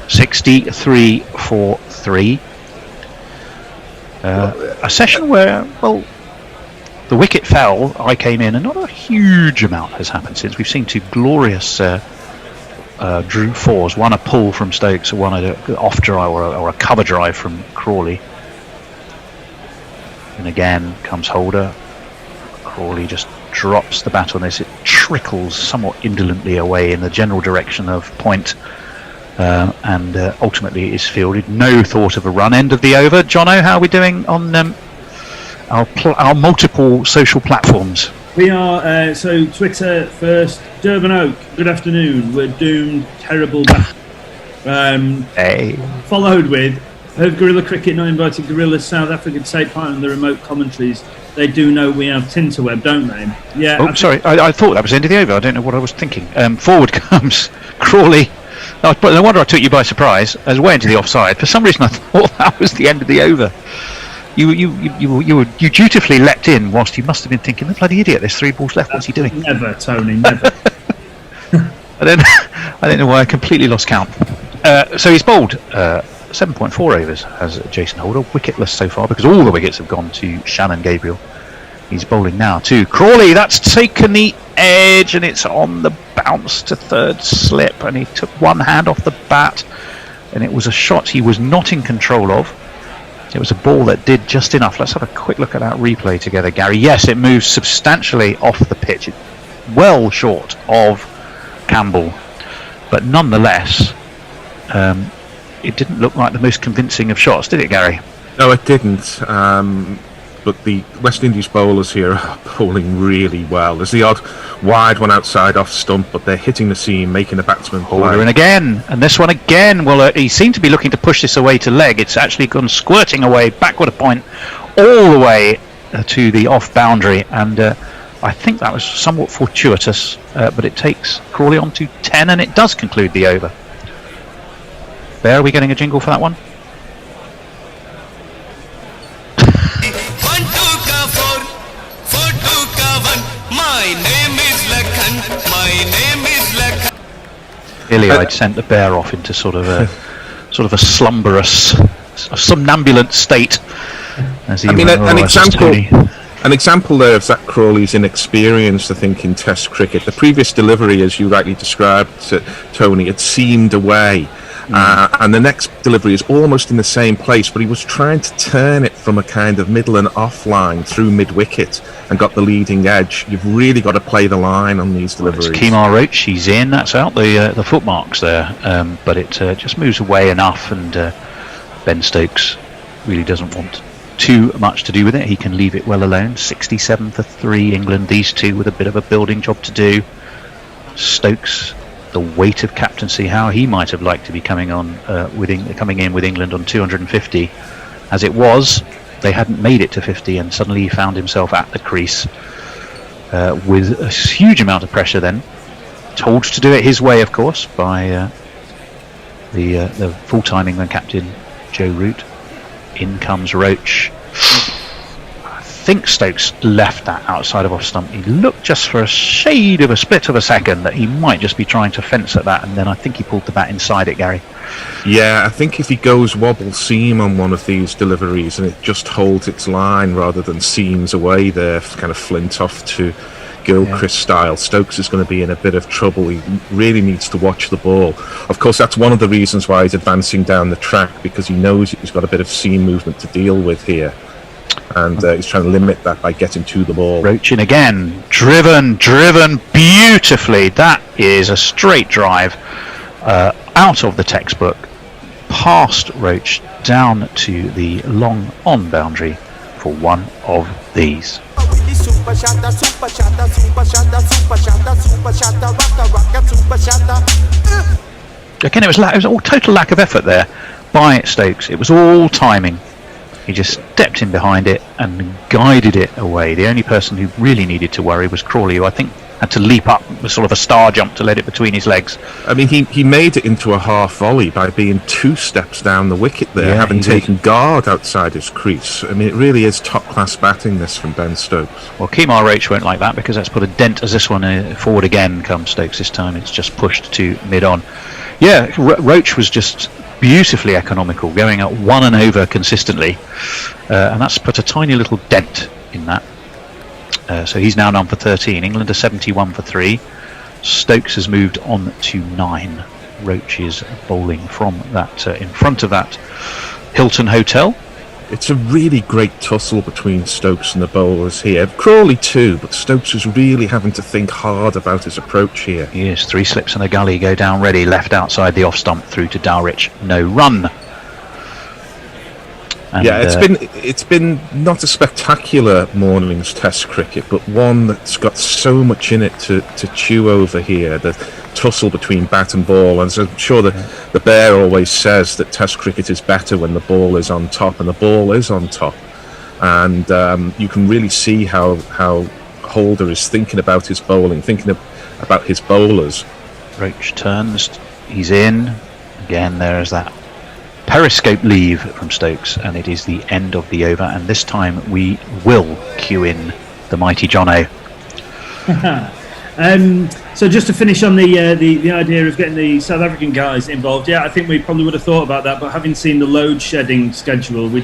63 for 3. A session where, well, the wicket fell, I came in, and not a huge amount has happened since. We've seen two glorious drew fours, one a pull from Stokes, one an off drive or a cover drive from Crawley. And again comes Holder. Crawley just drops the bat on this. It trickles somewhat indolently away in the general direction of point, and ultimately is fielded. No thought of a run. End of the over. Jono, how are we doing on our multiple social platforms? We are, so Twitter first, Durban Oak, good afternoon, we're doomed, terrible bat. Hey. Followed with, have Gorilla Cricket not invited Gorilla South Africa to take part in the remote commentaries? They do know we have Tinterweb, don't they? Yeah. Oh, sorry, I thought that was the end of the over. I don't know what I was thinking. Forward comes Crawley. No wonder I took you by surprise. I was way into the offside. For some reason I thought that was the end of the over. You dutifully leapt in whilst you must have been thinking, the bloody idiot, there's 3 balls left, what's he doing? Never, Tony, never. I don't know why I completely lost count. So he's bowled 7.4 overs, has Jason Holder, wicketless so far, because all the wickets have gone to Shannon Gabriel. He's bowling now to Crawley. That's taken the edge, and it's on the bounce to third slip, and he took one hand off the bat, and it was a shot he was not in control of. It was a ball that did just enough. Let's have a quick look at that replay together, Gary. Yes, it moves substantially off the pitch, well short of Campbell, but nonetheless, it didn't look like the most convincing of shots, did it, Gary? No, it didn't. But the West Indies bowlers here are bowling really well. There's the odd wide one outside off stump, but they're hitting the seam, making the batsman play. Holder in again, and this one again. Well, he seemed to be looking to push this away to leg. It's actually gone squirting away, backward a point, all the way to the off boundary, and I think that was somewhat fortuitous, but it takes Crawley on to 10, and it does conclude the over. There, are we getting a jingle for that one? Clearly, I'd sent the bear off into sort of a slumberous, somnambulant state. As he an example there of Zach Crawley's inexperience, I think, in Test cricket. The previous delivery, as you rightly described, Tony, it seemed away. And the next delivery is almost in the same place, but he was trying to turn it from a kind of middle and off line through mid-wicket and got the leading edge. You've really got to play the line on these deliveries. It's Kemar Roach, he's in, that's out the footmarks there, but it just moves away enough, and Ben Stokes really doesn't want too much to do with it. He can leave it well alone. 67 for 3 England, these two with a bit of a building job to do. Stokes, the weight of captaincy, how he might have liked to be coming in with England on 250. As it was, they hadn't made it to 50, and suddenly he found himself at the crease with a huge amount of pressure. Then told to do it his way, of course, by the full-time England captain Joe Root. In comes Roach. I think Stokes left that outside of off stump. He looked just for a shade of a split of a second that he might just be trying to fence at that, and then I think he pulled the bat inside it, Gary. Yeah, I think if he goes wobble seam on one of these deliveries and it just holds its line rather than seams away there, kind of flint off to Gilchrist style, Stokes is going to be in a bit of trouble. He really needs to watch the ball. Of course, that's one of the reasons why he's advancing down the track, because he knows he's got a bit of seam movement to deal with here. And he's trying to limit that by getting to the ball. Roach in again, driven beautifully. That is a straight drive out of the textbook, past Roach, down to the long on boundary for one of these. Again, it was all total lack of effort there by Stokes. It was all timing. He just stepped in behind it and guided it away. The only person who really needed to worry was Crawley, who I think had to leap up with sort of a star jump to let it between his legs. I mean, he made it into a half volley by being 2 steps down the wicket there, having taken guard outside his crease. I mean, it really is top-class batting, this, from Ben Stokes. Well, Kemar Roach won't like that, because that's put a dent as this one forward again comes Stokes this time. It's just pushed to mid-on. Yeah, Roach was just beautifully economical, going at 1 and over consistently, and that's put a tiny little dent in that. So he's now 9 for 13. England are 71 for 3. Stokes has moved on to 9. Roach is bowling from that in front of that Hilton Hotel. It's a really great tussle between Stokes and the bowlers here. Crawley too, but Stokes is really having to think hard about his approach here. He is. 3 slips and a gully go down ready, left outside the off stump through to Dowrich. No run. And, yeah, it's been not a spectacular morning's Test cricket, but one that's got so much in it to chew over here. The tussle between bat and ball, and I'm sure the Bear always says that Test cricket is better when the ball is on top, and the ball is on top. And you can really see how Holder is thinking about his bowling, thinking about his bowlers. Roach turns, he's in. Again, there is that periscope leave from Stokes, and it is the end of the over, and this time we will cue in the mighty Jono. So just to finish on the idea of getting the South African guys involved, yeah, I think we probably would have thought about that, but having seen the load shedding schedule, we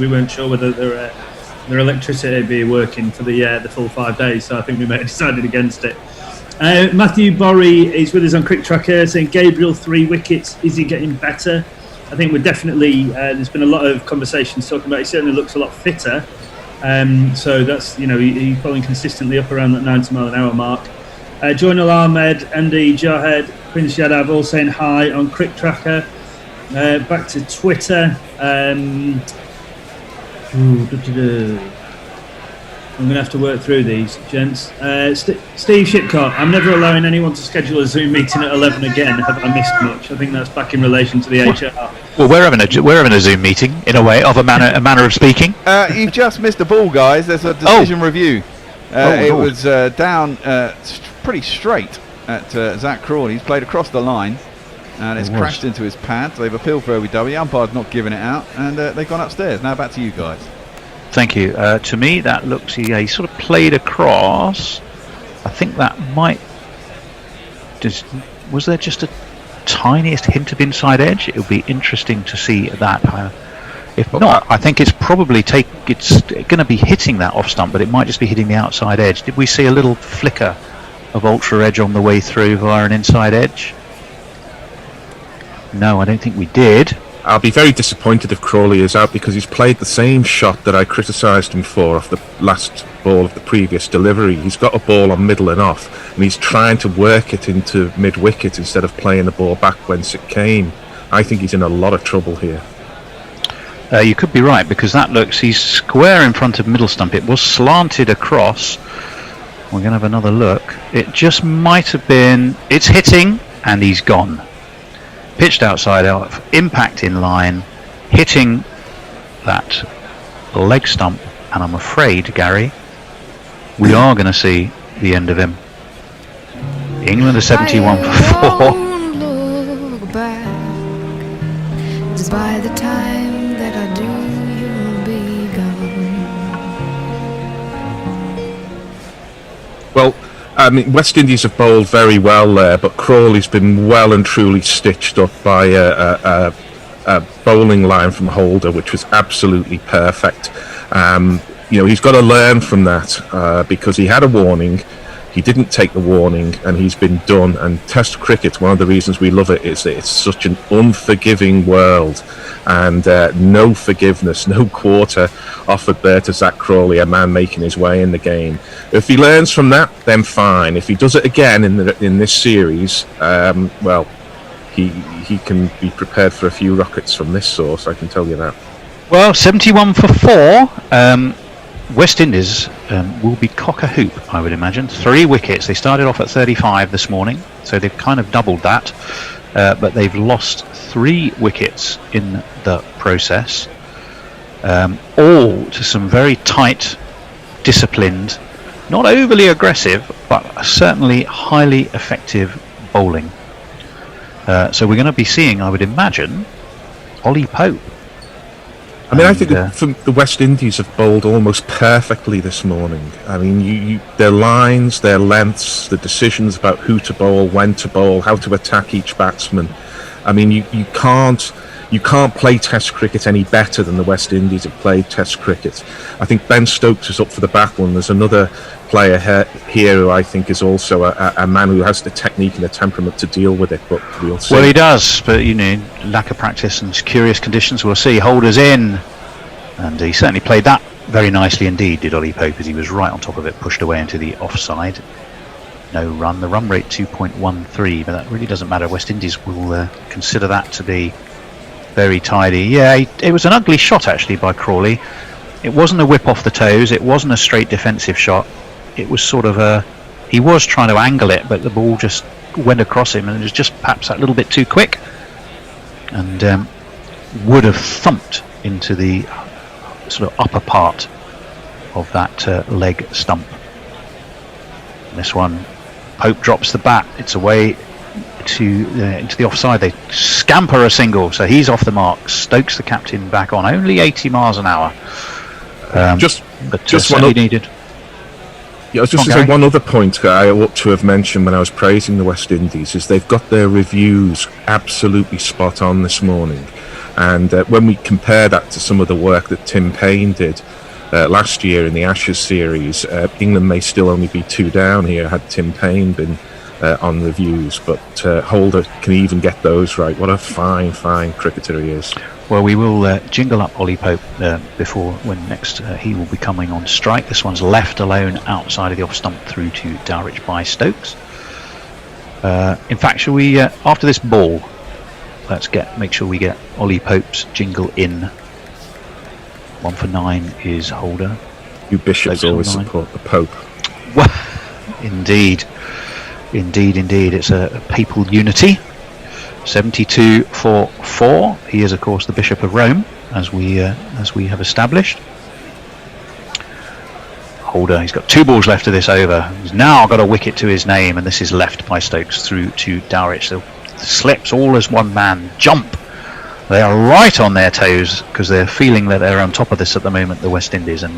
weren't sure whether their electricity would be working for the full 5 days, so I think we may have decided against it. Matthew Borry is with us on Cricket Tracker saying Gabriel 3 wickets, is he getting better? I think we're definitely, there's been a lot of conversations talking about, he certainly looks a lot fitter. So that's, he's following consistently up around that 90 mile an hour mark. Joinal Ahmed, Andy Jahed, Prince Yadav all saying hi on Cricket Tracker. Back to Twitter. I'm going to have to work through these, gents. Steve Shipcott, I'm never allowing anyone to schedule a Zoom meeting at 11 again. Have I missed much? I think that's back in relation to the HR. Well, we're having a Zoom meeting, in a way, of a manner of speaking. You've just missed a ball, guys. There's a decision review. It was down pretty straight at Zach Crawley. He's played across the line, and it's crashed into his pad. They've appealed for OBW. Umpire's not giving it out, and they've gone upstairs. Now back to you guys. Thank you. To me, that looks, he sort of played across. I think that might... was there just a tiniest hint of inside edge? It would be interesting to see that. If not, I think it's probably it's going to be hitting that off stump, but it might just be hitting the outside edge. Did we see a little flicker of ultra edge on the way through via an inside edge? No, I don't think we did. I'll be very disappointed if Crawley is out, because he's played the same shot that I criticised him for off the last ball of the previous delivery. He's got a ball on middle and off, and he's trying to work it into mid-wicket instead of playing the ball back whence it came. I think he's in a lot of trouble here. You could be right, because that looks, he's square in front of middle stump. It was slanted across. We're going to have another look. It just might have been, it's hitting, and he's gone. Pitched outside out, impact in line, hitting that leg stump, and I'm afraid, Gary, we are going to see the end of him. England are 71 for 4. Look back, 'cause by the time that I do, you'll be gone. Well, I mean, West Indies have bowled very well there, but Crawley's been well and truly stitched up by a bowling line from Holder, which was absolutely perfect. He's got to learn from that, because he had a warning. He didn't take the warning, and he's been done. And Test cricket, one of the reasons we love it is that it's such an unforgiving world, and no forgiveness, no quarter offered there to Zach Crawley, a man making his way in the game. If he learns from that, then fine. If he does it again in this series, he can be prepared for a few rockets from this source, I can tell you that. Well, 71 for 4. West Indies will be cock-a-hoop, I would imagine. 3 wickets. They started off at 35 this morning, so they've kind of doubled that. But they've lost 3 wickets in the process. All to some very tight, disciplined, not overly aggressive, but certainly highly effective bowling. So we're going to be seeing, I would imagine, Ollie Pope. I mean, I think the West Indies have bowled almost perfectly this morning. I mean, their lines, their lengths, the decisions about who to bowl, when to bowl, how to attack each batsman. I mean, you can't you can't play Test cricket any better than the West Indies have played Test cricket. I think Ben Stokes is up for the battle, and there's another player here who I think is also a man who has the technique and the temperament to deal with it, but we'll see. Well, he does, but lack of practice and curious conditions. We'll see. Holder's in, and he certainly played that very nicely indeed, did Ollie Pope, as he was right on top of it, pushed away into the offside. No run. The run rate 2.13, but that really doesn't matter. West Indies will consider that to be very tidy. Yeah, it was an ugly shot actually by Crawley. It wasn't a whip off the toes. It wasn't a straight defensive shot. It was sort of he was trying to angle it, but the ball just went across him, and it was just perhaps that little bit too quick, and would have thumped into the sort of upper part of that leg stump. And this one, Pope drops the bat. It's away to into the offside. They scamper a single, so he's off the mark. Stokes, the captain, back on. Only 80 miles an hour. Just one needed. Yeah, I was just going to say one other point I ought to have mentioned when I was praising the West Indies is they've got their reviews absolutely spot on this morning. And when we compare that to some of the work that Tim Payne did last year in the Ashes series, England may still only be 2 down here had Tim Payne been on reviews, but Holder can even get those right. What a fine cricketer he is. Well, we will jingle up Ollie Pope before when next he will be coming on strike. This one's left alone outside of the off stump through to Dowrich by Stokes. In fact, shall we, after this ball, let's make sure we get Ollie Pope's jingle in. 1 for 9 is Holder. You bishops always support the Pope. Well, indeed. It's a papal unity. 72 for 4. He is, of course, the Bishop of Rome, as we have established. Holder, he's got 2 balls left of this over. He's now got a wicket to his name, and this is left by Stokes through to Dowrich. So slips all as one man. Jump. They are right on their toes because they're feeling that they're on top of this at the moment, the West Indies, and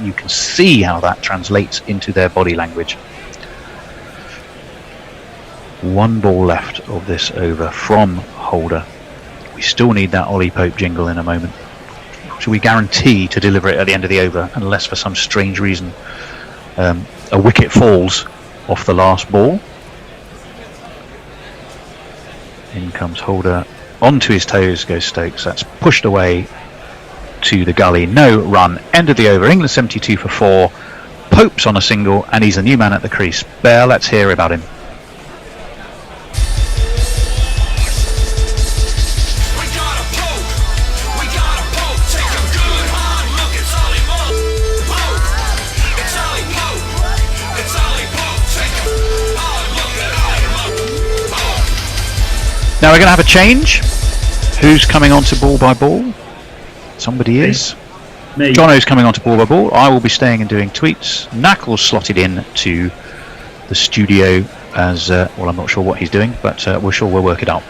you can see how that translates into their body language. 1 ball left of this over from Holder. We still need that Ollie Pope jingle in a moment. Should we guarantee to deliver it at the end of the over, unless for some strange reason a wicket falls off the last ball? In comes Holder. Onto his toes goes Stokes. That's pushed away to the gully. No run. End of the over. England 72 for 4. Pope's on a single, and he's a new man at the crease. Bear, let's hear about him. Now we're going to have a change. Who's coming on to ball by ball? Somebody is. Me. Jono's coming on to ball by ball. I will be staying and doing tweets. Knackle's slotted in to the studio as well. I'm not sure what he's doing, but we'll work it out.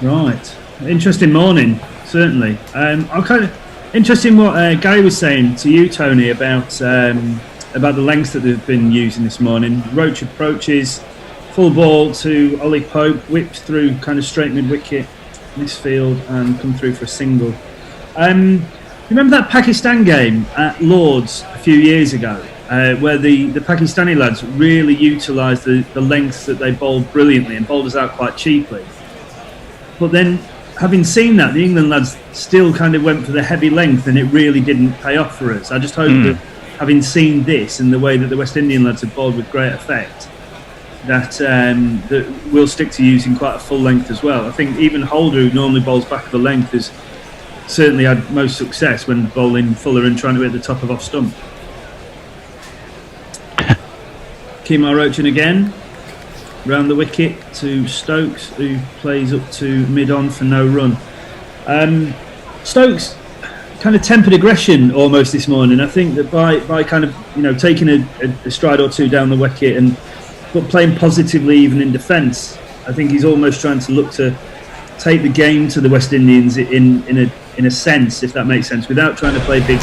Right. Interesting morning, certainly. I'm kind of interested in what Guy was saying to you, Tony, about the lengths that they've been using this morning. Roach approaches. Full ball to Ollie Pope, whipped through kind of straight mid-wicket, misfield, and come through for a single. Remember that Pakistan game at Lord's a few years ago, where the Pakistani lads really utilised the lengths that they bowled brilliantly and bowled us out quite cheaply. But then, having seen that, the England lads still kind of went for the heavy length, and it really didn't pay off for us. I just hope that, having seen this and the way that the West Indian lads have bowled with great effect, that we'll stick to using quite a full length as well. I think even Holder, who normally bowls back of the length, has certainly had most success when bowling fuller and trying to hit the top of off stump. Kemar Roach in again, round the wicket to Stokes, who plays up to mid-on for no run. Stokes kind of tempered aggression almost this morning. I think that by kind of taking a stride or two down the wicket but playing positively even in defence, I think he's almost trying to look to take the game to the West Indians in a sense, if that makes sense, without trying to play big.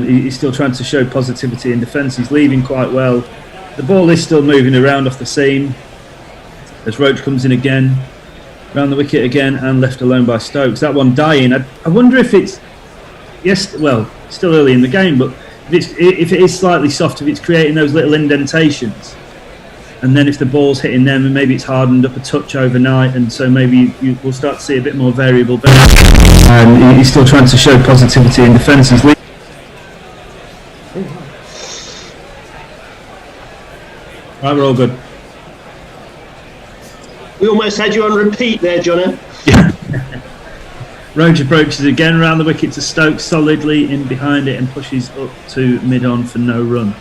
He's still trying to show positivity in defence. He's leaving quite well. The ball is still moving around off the seam. as Roach comes in again, round the wicket again, and left alone by Stokes. That one dying. I wonder if it's still early in the game, but if it is slightly soft, if it's creating those little indentations, and then if the ball's hitting them, and maybe it's hardened up a touch overnight, and so maybe we'll start to see a bit more variable. And he's still trying to show positivity in defence. Right, we're all good. We almost had you on repeat there, Jono. Yeah. Roach approaches again around the wicket to Stokes, solidly in behind it, and pushes up to mid-on for no run.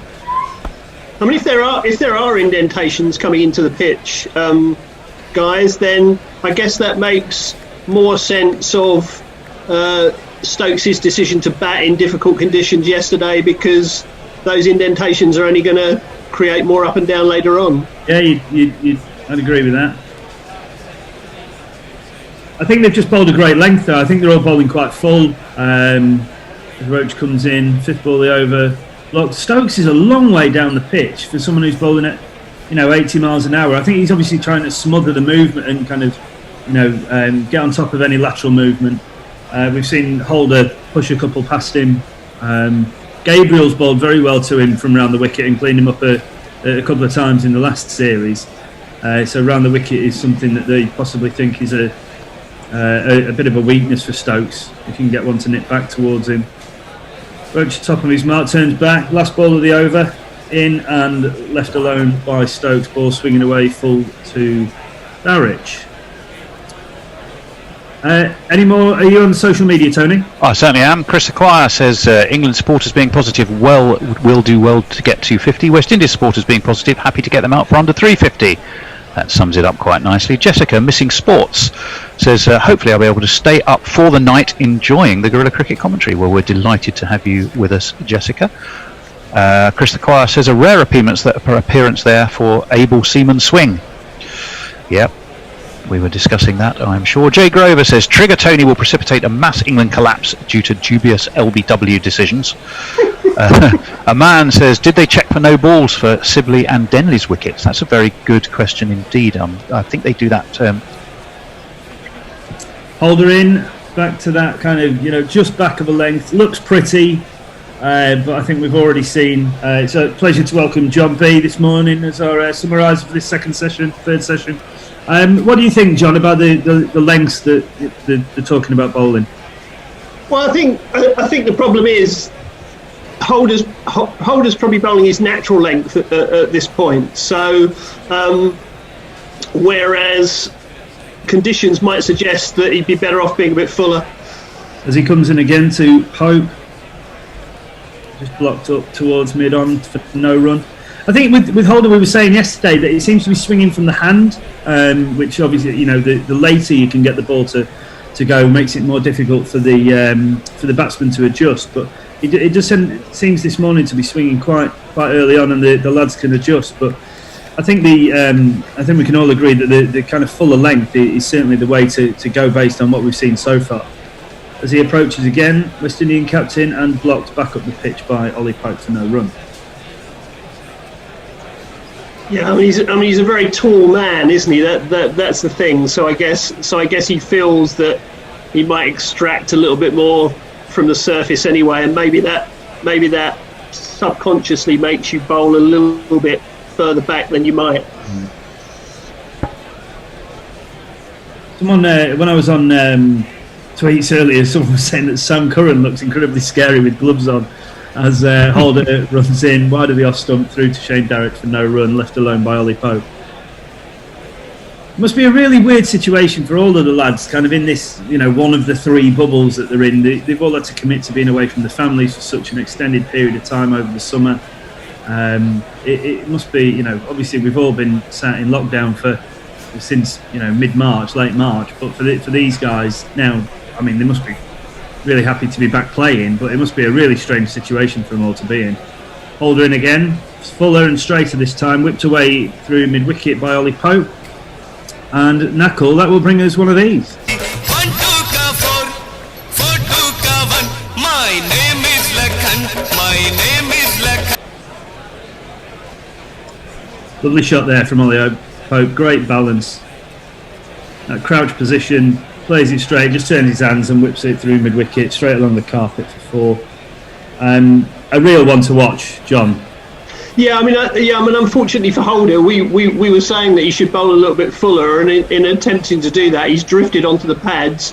I mean, if there are indentations coming into the pitch, guys, then I guess that makes more sense of Stokes' decision to bat in difficult conditions yesterday, because those indentations are only going to create more up and down later on. Yeah, I'd agree with that. I think they've just bowled a great length though. I think they're all bowling quite full. Roach comes in, 5th ball of the over. Look, Stokes is a long way down the pitch for someone who's bowling at 80 miles an hour. I think he's obviously trying to smother the movement and kind of get on top of any lateral movement. We've seen Holder push a couple past him. Gabriel's bowled very well to him from round the wicket and cleaned him up a couple of times in the last series. So round the wicket is something that they possibly think is a bit of a weakness for Stokes, if you can get one to nip back towards him. Roach top of his mark, turns back, last ball of the over, in and left alone by Stokes. Ball swinging away full to Darich. Any more? Are you on social media, Tony? I certainly am. Chris Acquire says England supporters being positive will do well to get 250. West Indies supporters being positive, happy to get them out for under 350. That sums it up quite nicely. Jessica, missing sports, says hopefully I'll be able to stay up for the night enjoying the Guerrilla Cricket commentary. Well, we're delighted to have you with us, Jessica. Chris Acquire says a rare appearance there for Abel Seaman Swing. Yep. We were discussing that, I'm sure. Jay Grover says Trigger Tony will precipitate a mass England collapse due to dubious LBW decisions. A man says, did they check for no balls for Sibley and Denley's wickets? That's a very good question indeed. I think they do that. Holder in, back to that kind of, just back of a length. Looks pretty, but I think we've already seen. It's a pleasure to welcome John B this morning as our summariser for this third session. What do you think, John, about the lengths that they're talking about bowling? Well, I think the problem is Holder's probably bowling his natural length at this point. So, whereas conditions might suggest that he'd be better off being a bit fuller. As he comes in again to Pope, just blocked up towards mid-on for no run. I think with Holder, we were saying yesterday that it seems to be swinging from the hand, which obviously, the later you can get the ball to go makes it more difficult for the batsman to adjust. But it just seems this morning to be swinging quite early on, and the lads can adjust. But I think we can all agree that the kind of fuller length is certainly the way to go based on what we've seen so far. As he approaches again, West Indian captain, and blocked back up the pitch by Ollie Pope for no run. Yeah, I mean he's a very tall man, isn't he? That's the thing. So I guess he feels that he might extract a little bit more from the surface anyway, and maybe that subconsciously makes you bowl a little bit further back than you might. Someone when I was on tweets earlier, someone was saying that Sam Curran looks incredibly scary with gloves on. As Holder runs in, wide of the off stump, through to Shane Darrett for no run, left alone by Ollie Pope. It must be a really weird situation for all of the lads, kind of in this, one of the three bubbles that they're in. They've all had to commit to being away from the families for such an extended period of time over the summer. It must be, obviously we've all been sat in lockdown since mid-March, late March, but for these guys now, I mean, they must be really happy to be back playing, but it must be a really strange situation for them all to be in. Holder in again, fuller and straighter this time, whipped away through mid-wicket by Ollie Pope, and Knuckle, that will bring us one of these. Lovely shot there from Ollie Pope. Pope, great balance. That crouch position, plays it straight, just turns his hands and whips it through mid-wicket, straight along the carpet for 4. A real one to watch, John. Yeah, I mean, unfortunately for Holder, we were saying that he should bowl a little bit fuller, and in attempting to do that, he's drifted onto the pads,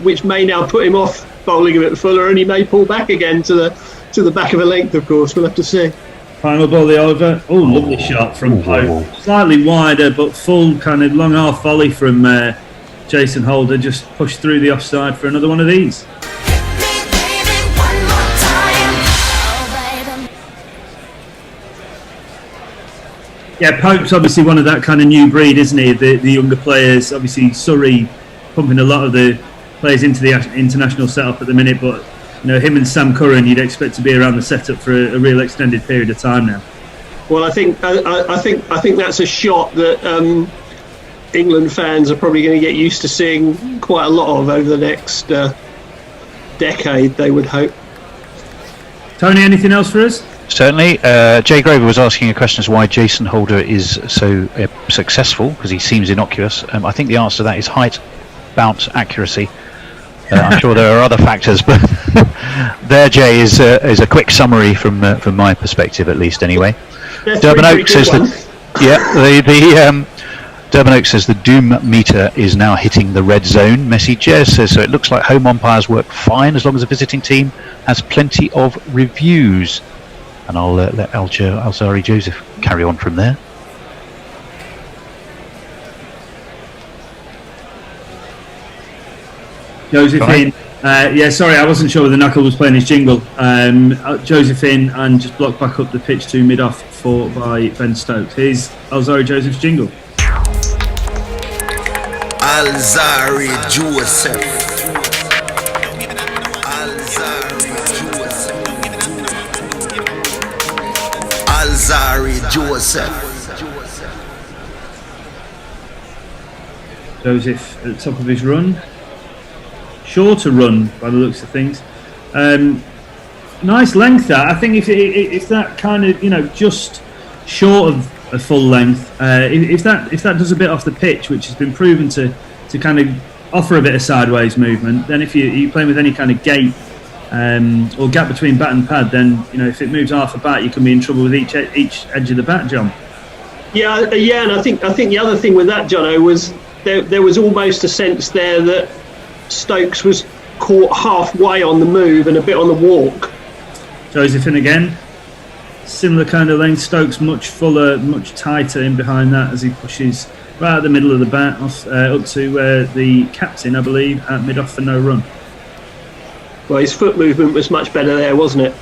which may now put him off bowling a bit fuller, and he may pull back again to the back of a length. Of course, we'll have to see. Final ball, the over. Oh, lovely shot from Pope. Slightly wider, but full kind of long half volley from Jason Holder. Just pushed through the offside for another one of these. Yeah, Pope's obviously one of that kind of new breed, isn't he? The younger players, obviously Surrey pumping a lot of the players into the international setup at the minute, but him and Sam Curran, you'd expect to be around the setup for a real extended period of time now. Well, I think that's a shot that England fans are probably going to get used to seeing quite a lot of over the next decade, they would hope. Tony, anything else for us? Certainly. Jay Grover was asking a question as to why Jason Holder is so successful, because he seems innocuous. I think the answer to that is height, bounce, accuracy. I'm sure there are other factors, but there, Jay, is a quick summary from my perspective, at least. Anyway, Durban Oak says that Durban Oak says the doom meter is now hitting the red zone. Messi Jez says so. It looks like home umpires work fine as long as the visiting team has plenty of reviews. And I'll let Alzari Joseph carry on from there. Joseph in. Yeah, sorry, I wasn't sure whether Knuckle was playing his jingle. Joseph in and just blocked back up the pitch to mid-off by Ben Stokes. Here's Alzari Joseph's jingle. Alzari Joseph. Alzari Joseph. Joseph at the top of his run. Shorter run by the looks of things. Nice length that. I think if that kind of just short of a full length, if that does a bit off the pitch, which has been proven to kind of offer a bit of sideways movement, then if you're playing with any kind of gate or gap between bat and pad, then if it moves half a bat, you can be in trouble with each edge of the bat, John. Yeah, and I think the other thing with that, Jono, was there was almost a sense there that Stokes was caught halfway on the move and a bit on the walk. Joseph in again. Similar kind of length. Stokes much fuller, much tighter in behind that as he pushes right at the middle of the bat off, up to the captain, I believe, at mid-off for no run. Well, his foot movement was much better there, wasn't it?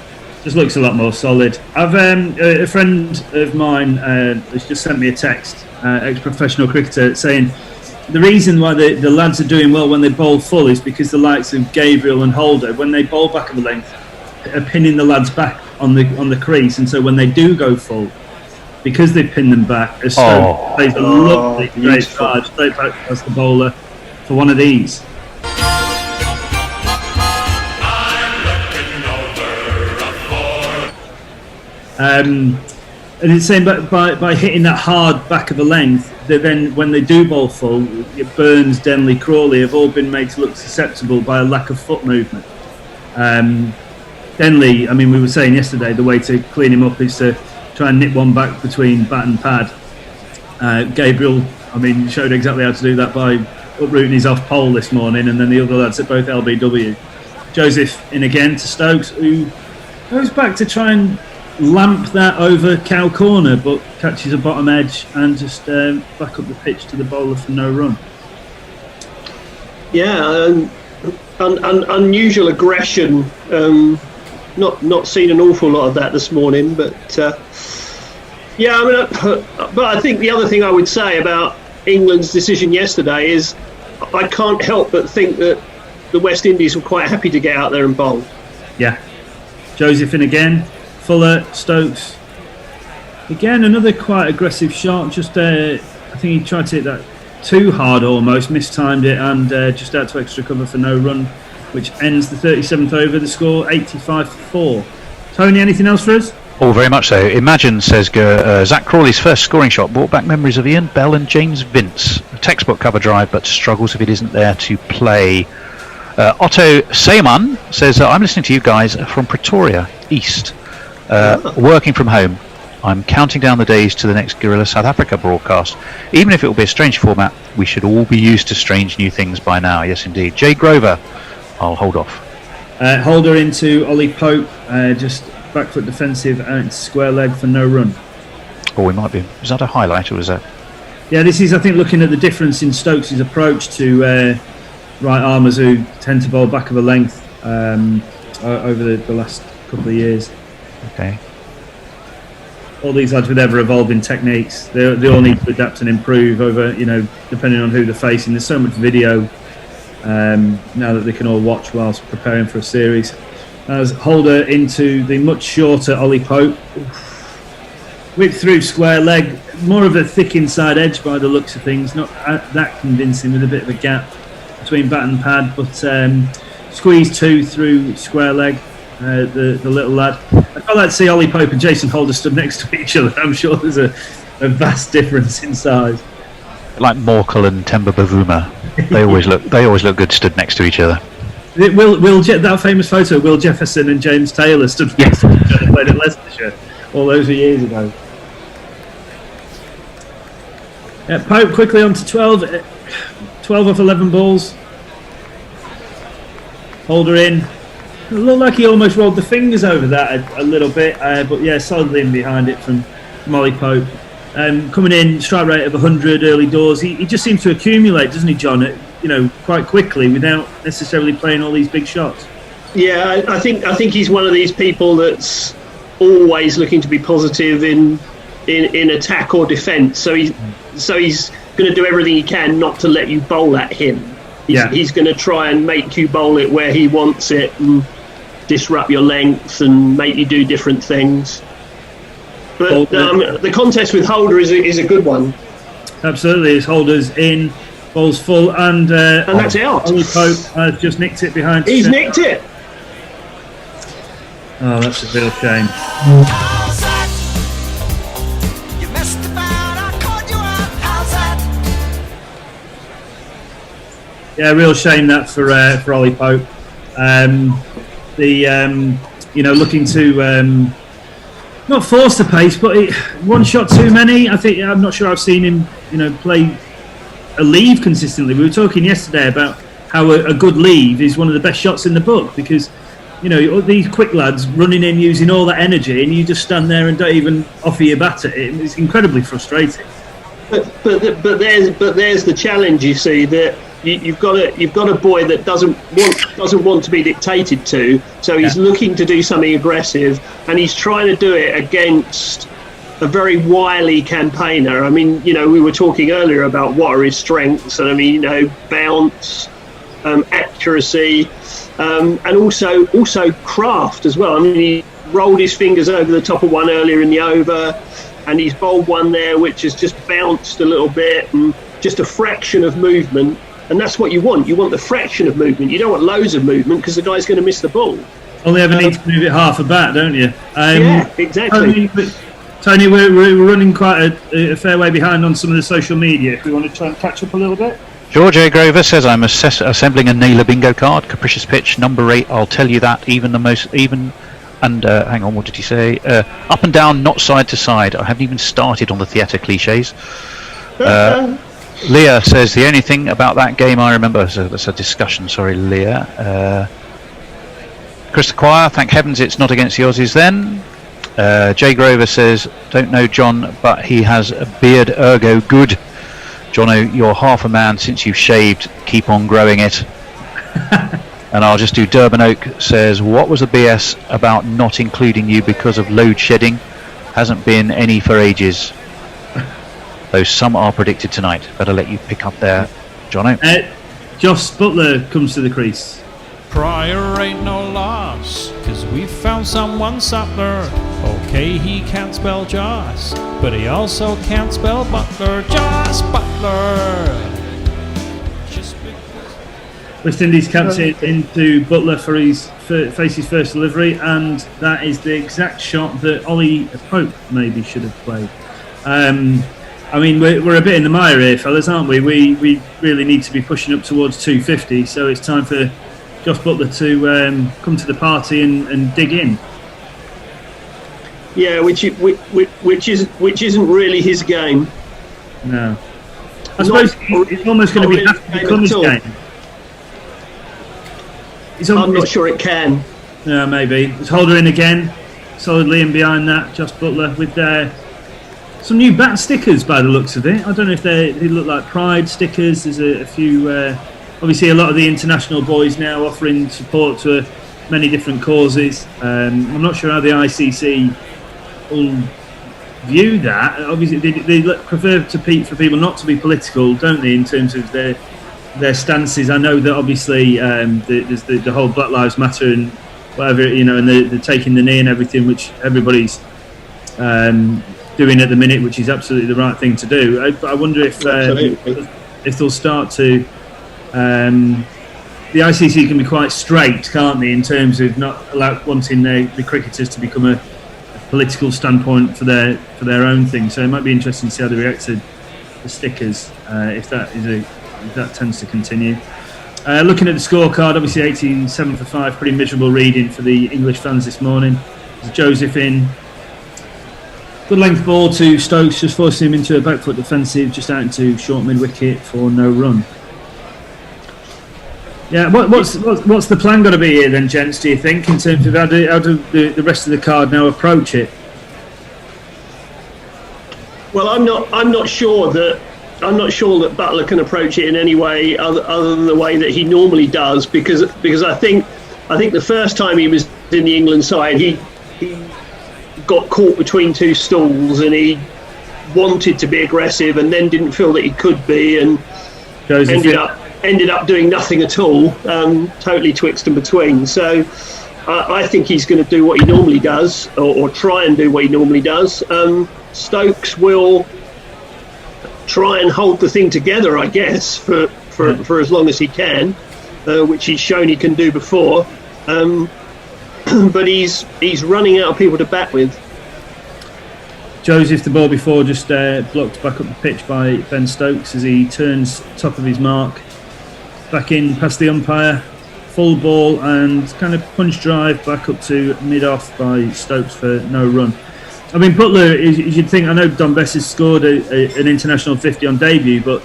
Just looks a lot more solid. I've a friend of mine has just sent me a text, ex-professional cricketer, saying the reason why the lads are doing well when they bowl full is because the likes of Gabriel and Holder, when they bowl back of the length, are pinning the lads back on the crease, and so when they do go full, because they pin them back, as Stokes plays a lovely straight charge straight back past the bowler for one of these. And it's saying by hitting that hard back of the length, that then when they do bowl full, Burns, Denley, Crawley have all been made to look susceptible by a lack of foot movement. Denley, I mean, we were saying yesterday the way to clean him up is to try and nip one back between bat and pad. Gabriel, I mean, showed exactly how to do that by uprooting his off pole this morning, and then the other lads at both LBW. Joseph in again to Stokes, who goes back to try and lamp that over cow corner, but catches a bottom edge and just back up the pitch to the bowler for no run. Yeah, unusual aggression. Not seen an awful lot of that this morning, but yeah, I mean, but I think the other thing I would say about England's decision yesterday is I can't help but think that the West Indies were quite happy to get out there and bowl. Yeah, Joseph in again. Fuller, Stokes. Again, another quite aggressive shot. Just, I think he tried to hit that too hard almost, mistimed it, and just out to extra cover for no run, which ends the 37th over. The score 85-4. Tony, anything else for us? Oh, very much so. Imagine, says Zach Crawley's first scoring shot brought back memories of Ian Bell and James Vince. A textbook cover drive, but struggles if it isn't there to play. Otto Seyman says, I'm listening to you guys from Pretoria, East. Working from home. I'm counting down the days to the next Guerrilla South Africa broadcast. Even if it will be a strange format, we should all be used to strange new things by now. Yes, indeed. Jay Grover, I'll hold off. Holder into Ollie Pope, just back foot defensive and square leg for no run. Oh, we might be. Is that a highlight or is that? Yeah, this is, I think, looking at the difference in Stokes' approach to right armers who tend to bowl back of a length over the last couple of years. Okay. All these lads with ever evolving techniques, they all need to adapt and improve over, depending on who they're facing. There's so much video now that they can all watch whilst preparing for a series. As Holder into the much shorter Ollie Pope, whip through square leg, more of a thick inside edge by the looks of things, not that convincing with a bit of a gap between bat and pad, but squeeze two through square leg, the little lad. I'd quite like to see Ollie Pope and Jason Holder stood next to each other. I'm sure there's a vast difference in size. Like Morkel and Temba Bavuma, they always look good stood next to each other. That famous photo, Will Jefferson and James Taylor stood next to each other, played at Leicestershire all those years ago. Pope quickly on to 12 off 11 balls. Holder in. It looked like he almost rolled the fingers over that a little bit, but yeah, solidly in behind it from Ollie Pope. Coming in, strike rate of 100 early doors. He just seems to accumulate, doesn't he, John? Quite quickly without necessarily playing all these big shots. Yeah, I think he's one of these people that's always looking to be positive in attack or defence. So he's going to do everything he can not to let you bowl at him. He's going to try and make you bowl it where he wants it and disrupt your length and make you do different things. But the contest with Holder is a good one. Absolutely, his Holder's in. Ball's full and that's out. Ollie Pope has just nicked it behind. He's nicked it. Oh, that's a real shame. Yeah, real shame that for Ollie Pope. Looking to not force the pace, but one shot too many. I'm not sure I've seen him, play a leave consistently. We were talking yesterday about how a good leave is one of the best shots in the book because these quick lads running in using all that energy and you just stand there and don't even offer your bat at it. It's incredibly frustrating. But there's the challenge. You see that you've got a boy that doesn't want to be dictated to, so he's looking to do something aggressive and he's trying to do it against a very wily campaigner. I mean, we were talking earlier about what are his strengths, and bounce, accuracy, and also craft as well. I mean, he rolled his fingers over the top of one earlier in the over, and he's bowled one there which has just bounced a little bit and just a fraction of movement, and that's what you want. You want the fraction of movement. You don't want loads of movement because the guy's going to miss the ball. Only ever need to move it half a bat, don't you? Yeah, exactly. Tony, we're running quite a fair way behind on some of the social media. If we want to try and catch up a little bit. George A. Grover says, I'm assembling a Naylor bingo card. Capricious pitch, number 8. I'll tell you that. Hang on, what did he say? Up and down, not side to side. I haven't even started on the theatre cliches. Leah says, the only thing about that game I remember, so that's a discussion, sorry, Leah. Chris the Choir, thank heavens it's not against the Aussies then. Jay Grover says, don't know John, but he has a beard, ergo good. Jono, you're half a man since you've shaved. Keep on growing it. And I'll just do Durban Oak says, what was the BS about not including you because of load shedding? Hasn't been any for ages. Though some are predicted tonight. Better let you pick up there, Jono. Joss Butler comes to the crease. Pryor ain't no loss, 'cause we found someone Sutler. Okay, he can't spell Joss, but he also can't spell Butler. Joss Butler. West Indies captain into Butler for his first delivery, and that is the exact shot that Ollie Pope maybe should have played. I mean, we're a bit in the mire here, fellas, aren't we? We really need to be pushing up towards 250, so it's time for Josh Butler to come to the party and dig in. Yeah, which isn't really his game. No, I suppose it's almost going to have to become his game. I'm not sure it can. Yeah, maybe. Let's hold her in again, solidly in behind that. Josh Butler with some new bat stickers by the looks of it. I don't know if they look like Pride stickers. There's a few. Obviously, a lot of the international boys now offering support to many different causes. I'm not sure how the ICC will view that. Obviously, they prefer for people not to be political, don't they, in terms of their stances. I know that obviously there's the whole Black Lives Matter and whatever, and they're taking the knee and everything, which everybody's doing at the minute, which is absolutely the right thing to do. I wonder if they'll start to. The ICC can be quite straight, can't they, in terms of not wanting the cricketers to become a political standpoint for their own thing. So it might be interesting to see how they react to the stickers if that tends to continue. Looking at the scorecard, obviously 87 for 5, pretty miserable reading for the English fans this morning. There's Joseph in. Good length ball to Stokes, just forcing him into a back foot defensive, just out into short mid wicket for no run. Yeah, what's the plan got to be here then, gents? Do you think, in terms of how do the rest of the card now approach it? Well, I'm not sure that Butler can approach it in any way other than the way that he normally does, because I think the first time he was in the England side, he got caught between two stools and he wanted to be aggressive and then didn't feel that he could be, and ended up doing nothing at all, totally twixt and between. So I think he's going to do what he normally does, or try and do what he normally does. Stokes will try and hold the thing together, I guess, for as long as he can, which he's shown he can do before. But he's running out of people to bat with. Joseph, the ball before, just blocked back up the pitch by Ben Stokes as he turns top of his mark. Back in past the umpire, full ball and kind of punch drive back up to mid-off by Stokes for no run. I mean, Butler, you'd think, I know Don Bess has scored an international 50 on debut, but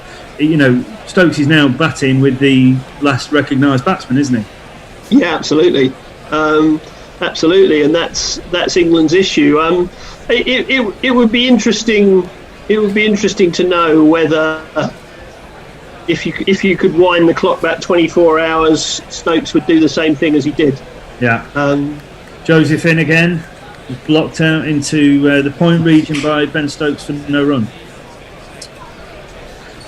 Stokes is now batting with the last recognised batsman, isn't he? Yeah, absolutely, absolutely, and that's England's issue. It would be interesting. It would be interesting to know whether, if you could wind the clock back 24 hours, Stokes would do the same thing as he did. Yeah. Joseph in again, blocked out into the point region by Ben Stokes for no run.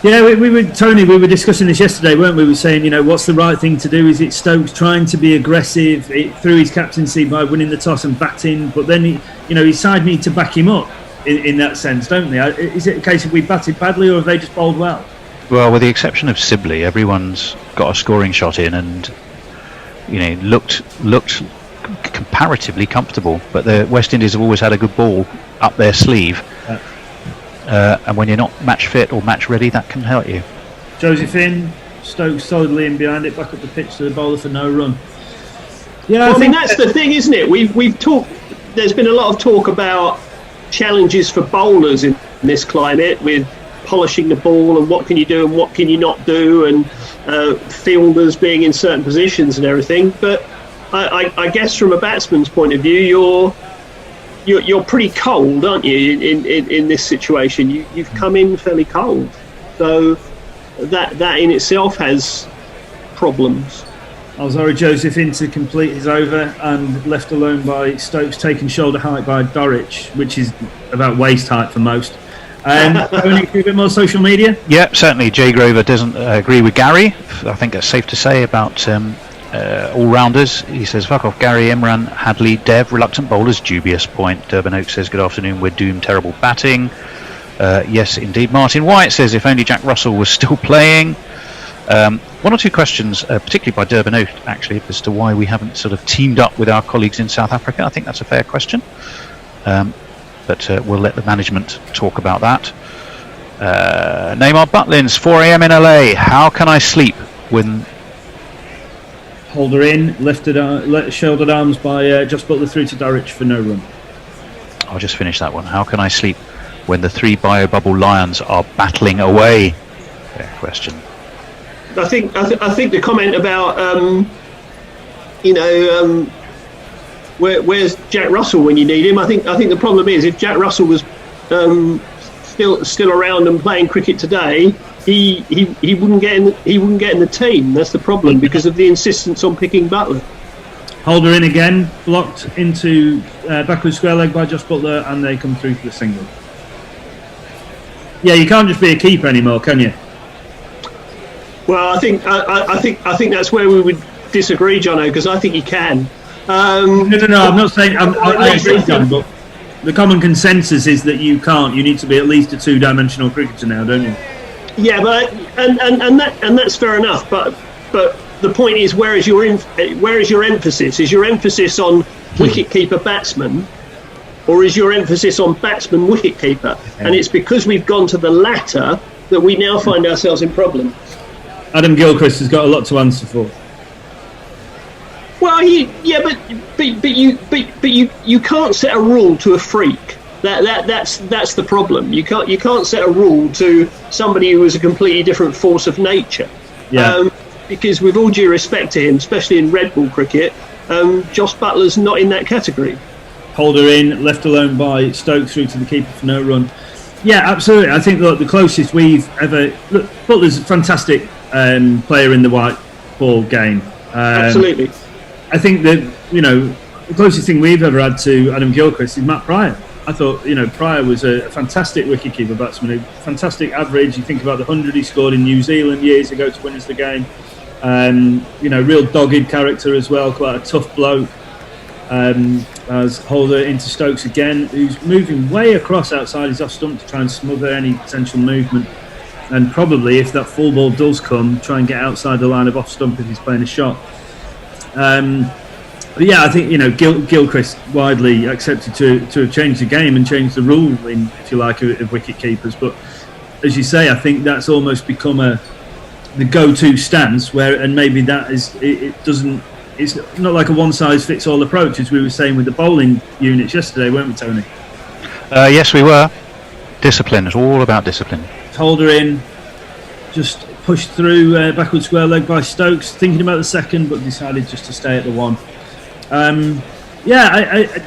Yeah, we were discussing this yesterday, weren't we? We were saying, what's the right thing to do? Is it Stokes trying to be aggressive through his captaincy by winning the toss and batting, but then his side need to back him up in that sense, don't they? Is it a case of we batted badly, or have they just bowled well? Well, with the exception of Sibley, everyone's got a scoring shot in and looked comparatively comfortable. But the West Indies have always had a good ball up their sleeve. And when you're not match fit or match ready, that can hurt you. Joseph in, Stokes solidly in behind it, back up the pitch to the bowler for no run. Yeah, well, I mean that's the thing, isn't it? We've talked. There's been a lot of talk about challenges for bowlers in this climate, with polishing the ball and what can you do and what can you not do, and fielders being in certain positions and everything. But I guess from a batsman's point of view, you're pretty cold, aren't you? In this situation, you've come in fairly cold, so that in itself has problems. Alzari Joseph in to complete his over and left alone by Stokes, taken shoulder height by Dorich, which is about waist height for most. Tony, a bit more social media? Yeah, certainly. Jay Grover doesn't agree with Gary. I think that's safe to say about all-rounders. He says, fuck off Gary, Imran, Hadley, Dev, reluctant bowlers, dubious point. Durban Oak says, good afternoon, we're doomed, terrible batting. Yes, indeed. Martin White says, if only Jack Russell was still playing. One or two questions, particularly by Durban Oat, actually, as to why we haven't sort of teamed up with our colleagues in South Africa. I think that's a fair question. But we'll let the management talk about that. Neymar Butlins, 4 a.m. in LA. How can I sleep when... Holder in, shouldered arms by Josh Butler through to Darich for no run. I'll just finish that one. How can I sleep when the 3 bio-bubble Lions are battling away? Fair question. I think the comment about where's Jack Russell when you need him? I think the problem is if Jack Russell was still around and playing cricket today, he wouldn't get in the team. That's the problem because of the insistence on picking Butler. Holder in again, blocked into backward square leg by Josh Butler, and they come through for the single. Yeah, you can't just be a keeper anymore, can you? Well, I think that's where we would disagree, Jono, because I think you can. No, I'm not saying I agree, John, but the common consensus is that you can't. You need to be at least a 2-dimensional cricketer now, don't you? Yeah, but and that's fair enough. But the point is, where is your emphasis? Is your emphasis on wicket-keeper batsman, or is your emphasis on batsman wicket-keeper? Yeah. And it's because we've gone to the latter that we now find ourselves in problems. Adam Gilchrist has got a lot to answer for. Well, but you can't set a rule to a freak. That's the problem. You can't set a rule to somebody who is a completely different force of nature. Yeah. Because with all due respect to him, especially in red ball cricket, Josh Butler's not in that category. Holder in, left alone by Stokes through to the keeper for no run. Yeah, absolutely. I think the closest we've ever... Look, Butler's a fantastic player in the white ball game. Absolutely. I think that, the closest thing we've ever had to Adam Gilchrist is Matt Pryor. I thought, Pryor was a fantastic wicketkeeper batsman, a fantastic average. You think about the 100 he scored in New Zealand years ago to win us the game. Real dogged character as well, quite a tough bloke. As Holder into Stokes again, who's moving way across outside his off stump to try and smother any potential movement. And probably, if that full ball does come, try and get outside the line of off stump if he's playing a shot. But yeah, I think Gilchrist widely accepted to have changed the game and changed the rule in, if you like, of wicket keepers. But as you say, I think that's almost become the go-to stance and maybe that is it's not like a one-size-fits-all approach, as we were saying with the bowling units yesterday, weren't we, Tony? Yes, we were. Discipline. It's all about discipline. Holder in, just pushed through backward square leg by Stokes, thinking about the second, but decided just to stay at the one.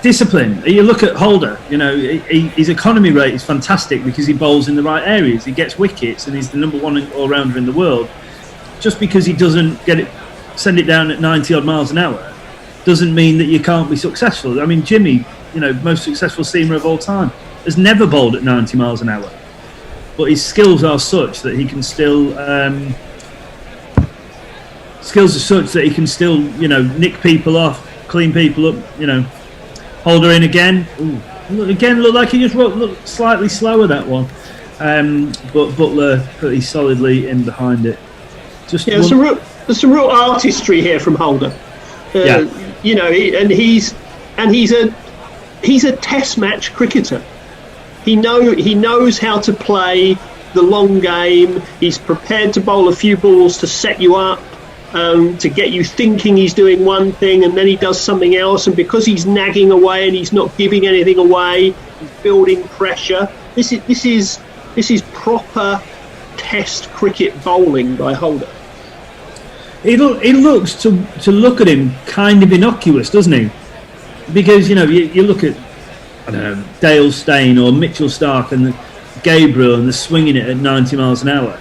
Discipline. You look at Holder, his economy rate is fantastic because he bowls in the right areas. He gets wickets and he's the number one all-rounder in the world. Just because he doesn't send it down at 90 odd miles an hour doesn't mean that you can't be successful. I mean, Jimmy, most successful seamer of all time, has never bowled at 90 miles an hour. But his skills are such that he can still nick people off, clean people up. Holder in again. Looked like he just looked slightly slower, that one. But Butler pretty solidly in behind it. There's some real artistry here from Holder. He's a test match cricketer. He knows how to play the long game. He's prepared to bowl a few balls to set you up, to get you thinking he's doing one thing, and then he does something else. And because he's nagging away and he's not giving anything away, he's building pressure. This is proper test cricket bowling by Holder. It looks to look at him kind of innocuous, doesn't he? Because you look at Dale Steyn or Mitchell Stark and Gabriel, and they're swinging it at 90 miles an hour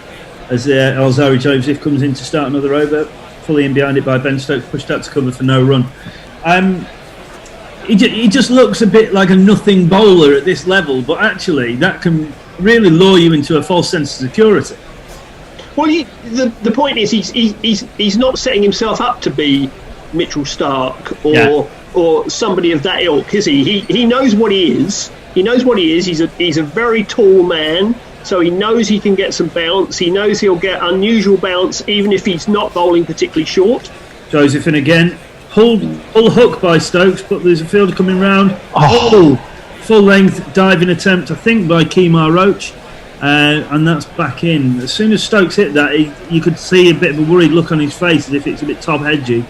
as Alzari Joseph comes in to start another over, fully in behind it by Ben Stokes, pushed out to cover for no run. He just looks a bit like a nothing bowler at this level, but actually that can really lure you into a false sense of security. Well, the point is he's not setting himself up to be Mitchell Stark or somebody of that ilk, is he? He knows what he is. He knows what he is. He's a very tall man. so he knows he can get some bounce. He knows he'll get unusual bounce, even if he's not bowling particularly short. Josephine again. Pull hook by Stokes, but there's a fielder coming round. Full length diving attempt, I think, by Kemar Roach. And that's back in. As soon as Stokes hit that, you could see a bit of a worried look on his face, as if it's a bit top edgy.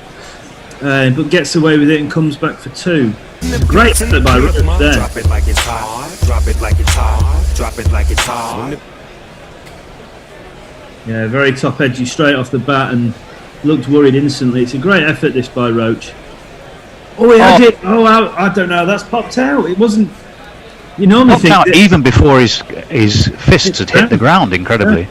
But gets away with it and comes back for 2. Great effort by Roach there. Drop it like it's hot. Drop it like it's hot. Drop it like it's hot. Yeah, very top edgy straight off the bat and looked worried instantly. It's a great effort this by Roach. Oh, he had it. Oh, I don't know. That's popped out. It wasn't. You normally think out even before his fists had hit the ground. Incredibly.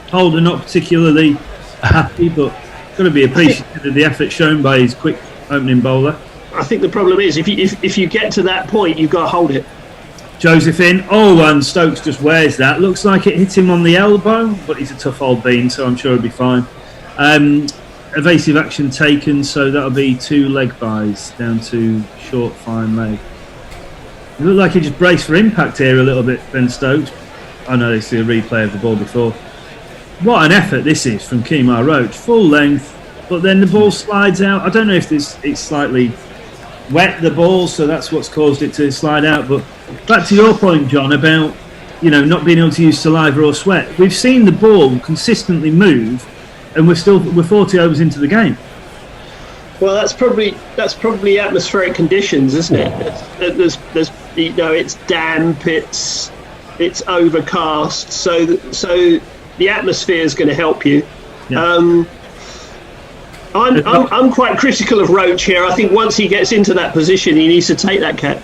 Holder not particularly happy, but got to be appreciative of the effort shown by his quick opening bowler. I think the problem is if you get to that point, you've got to hold it. Joseph in. And Stokes just wears that. Looks like it hit him on the elbow, but he's a tough old bean, so I'm sure he'll be fine. Evasive action taken, so that'll be 2 leg byes down to short fine leg. It looked like he just braced for impact here a little bit, Ben Stokes. I know they see a replay of the ball before. What an effort this is from Kemar Roach. Full length, but then the ball slides out. I don't know if it's slightly wet, the ball, so that's what's caused it to slide out. But back to your point, John, about not being able to use saliva or sweat. We've seen the ball consistently move, and we're 40 overs into the game. Well, that's probably atmospheric conditions, isn't it? There's it's damp, it's overcast, so the atmosphere is going to help you. Yeah. I'm quite critical of Roach here. I think once he gets into that position, he needs to take that catch.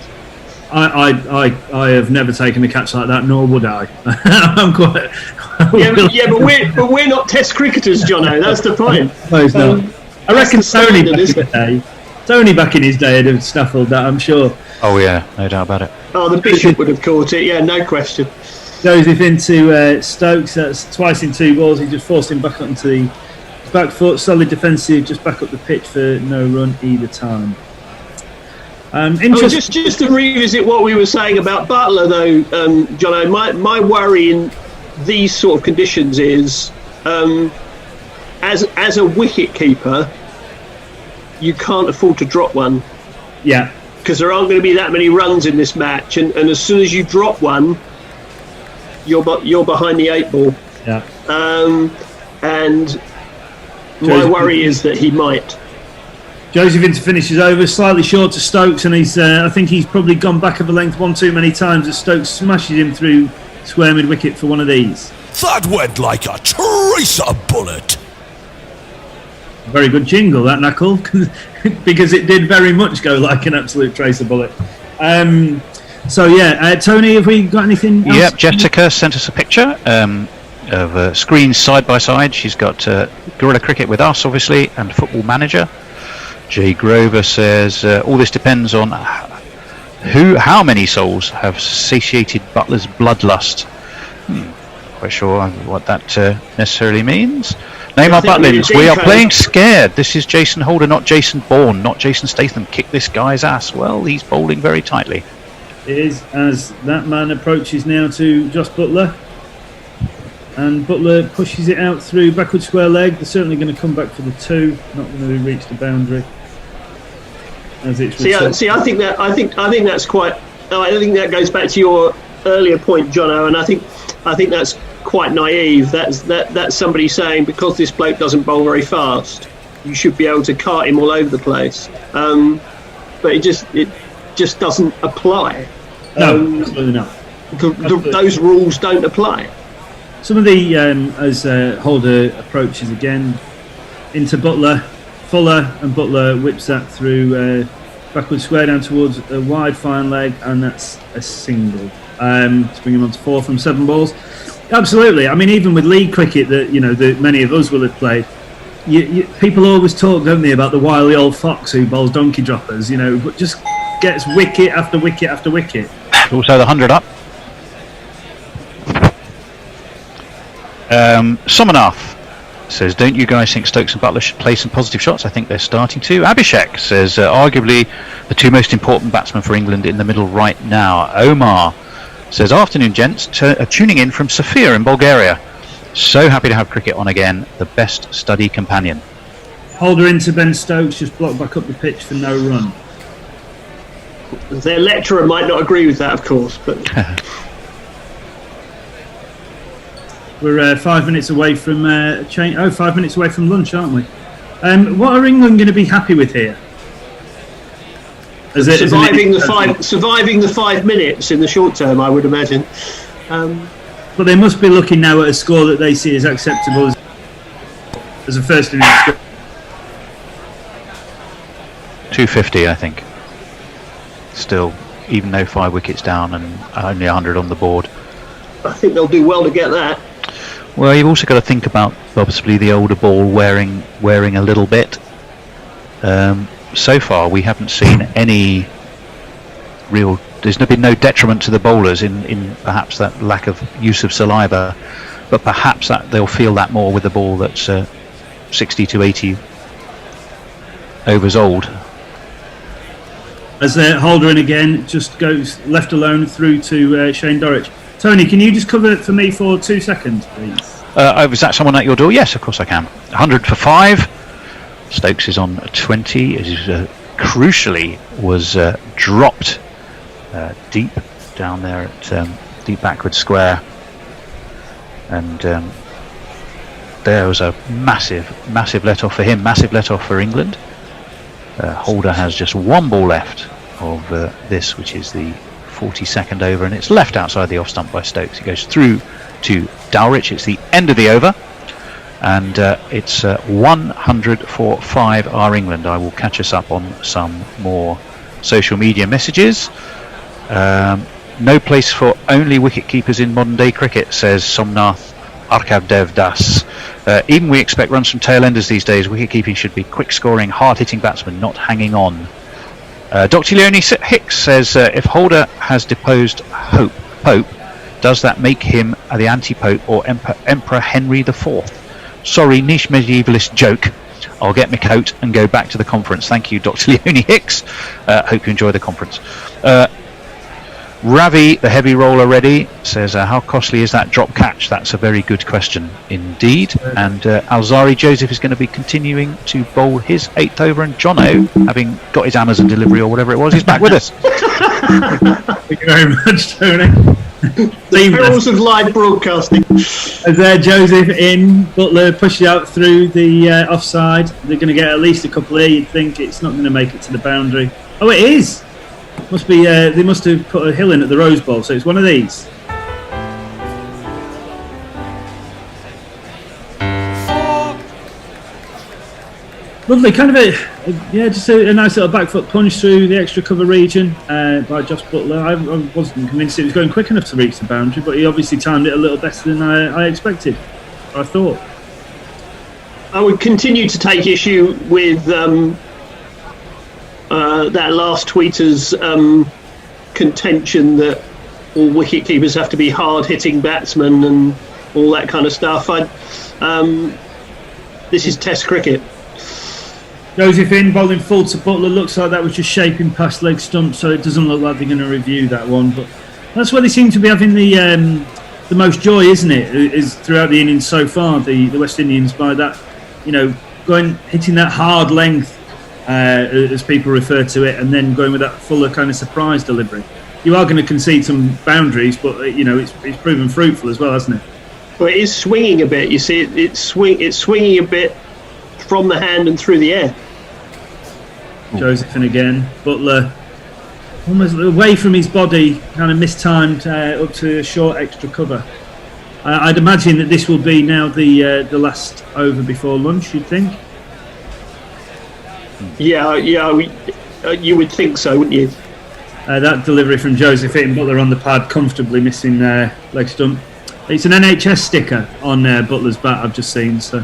I have never taken a catch like that, nor would I. I'm quite. but we're not Test cricketers, Jono. That's the point. No, it's not. I reckon Tony back in his day would have snaffled that, I'm sure. Oh yeah, no doubt about it. Oh, the Bishop would have caught it. Yeah, no question. Joseph into Stokes. That's twice in 2 balls. He just forced him back onto the back foot. Solid defensive, just back up the pitch for no run either time. Just to revisit what we were saying about Butler, though, Jono, my worry in these sort of conditions is, as a wicket keeper, you can't afford to drop one. Yeah. Because there aren't going to be that many runs in this match, and as soon as you drop one, you're behind the 8 ball. Yeah. And my worry is that he might. Joseph to finish his over, slightly short to Stokes, and I think he's probably gone back of a length one too many times as Stokes smashes him through square mid wicket for one of these. That went like a tracer bullet. Very good jingle, that knuckle, because it did very much go like an absolute tracer bullet. Tony, have we got anything else? Yep, Jessica sent us a picture of screens side by side. She's got Guerrilla Cricket with us, obviously, and Football Manager. Jay Grover says all this depends on how many souls have satiated Butler's bloodlust. Quite sure what that necessarily means. Name our Butlins. We are playing scared. This is Jason Holder, not Jason Bourne, not Jason Statham. Kick this guy's ass. Well, he's bowling very tightly. It is, as that man approaches now to Josh Butler. And Butler pushes it out through backward square leg. They're certainly going to come back for the 2. Not going to reach the boundary. As it's I think that's quite. I think that goes back to your earlier point, Jono, and I think that's quite naive. That's somebody saying because this bloke doesn't bowl very fast, you should be able to cart him all over the place. But it just doesn't apply. No, absolutely not. Those rules don't apply. Some of the as Holder approaches again into Butler, Fuller, and Butler whips that through backward square down towards a wide fine leg, and that's a single to bring him on to 4 from 7 balls. Absolutely. I mean, even with league cricket that many of us will have played, people always talk, don't they, about the wily old fox who bowls donkey droppers, but just gets wicket after wicket after wicket. Also the 100 up. Somanath says, don't you guys think Stokes and Butler should play some positive shots? I think they're starting to. Abhishek says, arguably the 2 most important batsmen for England in the middle right now. Omar Says, afternoon gents, tuning in from Sofia in Bulgaria. So happy to have cricket on again, the best study companion. Holder into Ben Stokes, just blocked back up the pitch for no run. Their lecturer might not agree with that, of course, but we're 5 minutes away from 5 minutes away from lunch, aren't we? What are England going to be happy with here? Surviving the 5 minutes in the short term, I would imagine. But they must be looking now at a score that they see as acceptable as a first innings score. 250, I think. Still, even though 5 wickets down and only 100 on the board. I think they'll do well to get that. Well, you've also got to think about obviously the older ball wearing a little bit. So far, we haven't seen any real. There's been no detriment to the bowlers in perhaps that lack of use of saliva, but perhaps that they'll feel that more with the ball that's 60 to 80 overs old. As Holder in again, just goes left alone through to Shane Dorrich. Tony, can you just cover it for me for 2 seconds, please? Is that someone at your door? Yes, of course I can. 100 for 5. Stokes is on 20. It is, crucially was dropped deep down there at deep backward square, and there was a massive let off for him, massive let off for England. Holder has just one ball left of this, which is the 42nd over, and it's left outside the off stump by Stokes. It goes through to Dowrich. It's the end of the over, and it's 100 for 5 are England. I will catch us up on some more social media messages. No place for only wicket keepers in modern day cricket, says Somnath Arkavdev Das. Even we expect runs from tail enders these days. Wicket keeping should be quick scoring, hard hitting batsmen, not hanging on. Dr. Leonie Hicks says, if Holder has deposed Pope, does that make him the anti-Pope or Emperor Henry IV? Sorry, niche medievalist joke. I'll get my coat and go back to the conference. Thank you, Dr. Leonie Hicks. Hope you enjoy the conference. Ravi, the heavy roller ready, says, how costly is that drop catch? That's a very good question indeed. And Alzari Joseph is going to be continuing to bowl his 8th over, and Jono, having got his Amazon delivery or whatever it was, is back with us. Thank you very much, Tony. Perils of live broadcasting. As Joseph in, Butler pushes out through the offside. They're going to get at least a couple here. You'd think it's not going to make it to the boundary. Oh, it is. Must be. They must have put a hill in at the Rose Bowl, so it's one of these. Lovely, kind of just a nice little back foot punch through the extra cover region by Josh Butler. I wasn't convinced it was going quick enough to reach the boundary, but he obviously timed it a little better than I expected. I thought. I would continue to take issue with that last tweeter's contention that all wicket keepers have to be hard-hitting batsmen and all that kind of stuff. This is Test cricket. Joseph in, bowling full to Butler. Looks like that was just shaping past leg stump, so it doesn't look like they're going to review that one. But that's where they seem to be having the most joy, isn't it? Is throughout the innings so far, the West Indians, by that, hitting that hard length, as people refer to it, and then going with that fuller kind of surprise delivery. You are going to concede some boundaries, but it's proven fruitful as well, hasn't it? Well, it is swinging a bit. You see, it's swinging a bit from the hand and through the air. Josephine again. Butler almost away from his body, kind of mistimed up to a short extra cover. I'd imagine that this will be now the last over before lunch, you'd think? Yeah, you would think so, wouldn't you? That delivery from Josephine, Butler on the pad, comfortably missing leg stump. It's an NHS sticker on Butler's bat, I've just seen. So.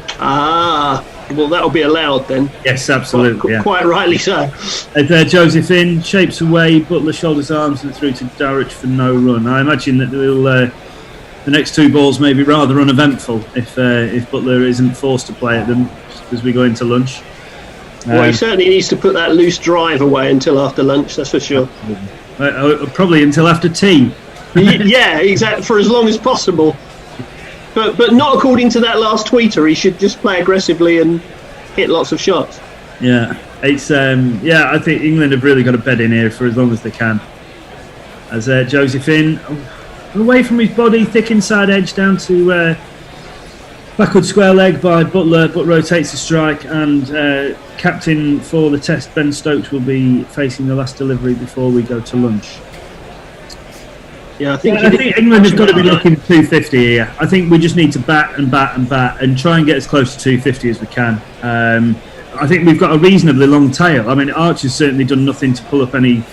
Well, that'll be allowed then. Yes, absolutely. Quite rightly so. As Josephine shapes away, Butler shoulders arms and through to Dowrich for no run. I imagine that the next 2 balls may be rather uneventful if Butler isn't forced to play at them as we go into lunch. Well, he certainly needs to put that loose drive away until after lunch, that's for sure. Probably until after tea. Yeah, exactly, for as long as possible. But not according to that last tweeter. He should just play aggressively and hit lots of shots. Yeah, it's I think England have really got a bed in here for as long as they can. As Josephine, away from his body, thick inside edge down to backward square leg by Butler, but rotates the strike, and captain for the test, Ben Stokes, will be facing the last delivery before we go to lunch. Yeah, I think England have got to be looking 250 here. I think we just need to bat and try and get as close to 250 as we can. I think we've got a reasonably long tail. I mean, Archer's certainly done nothing to pull up any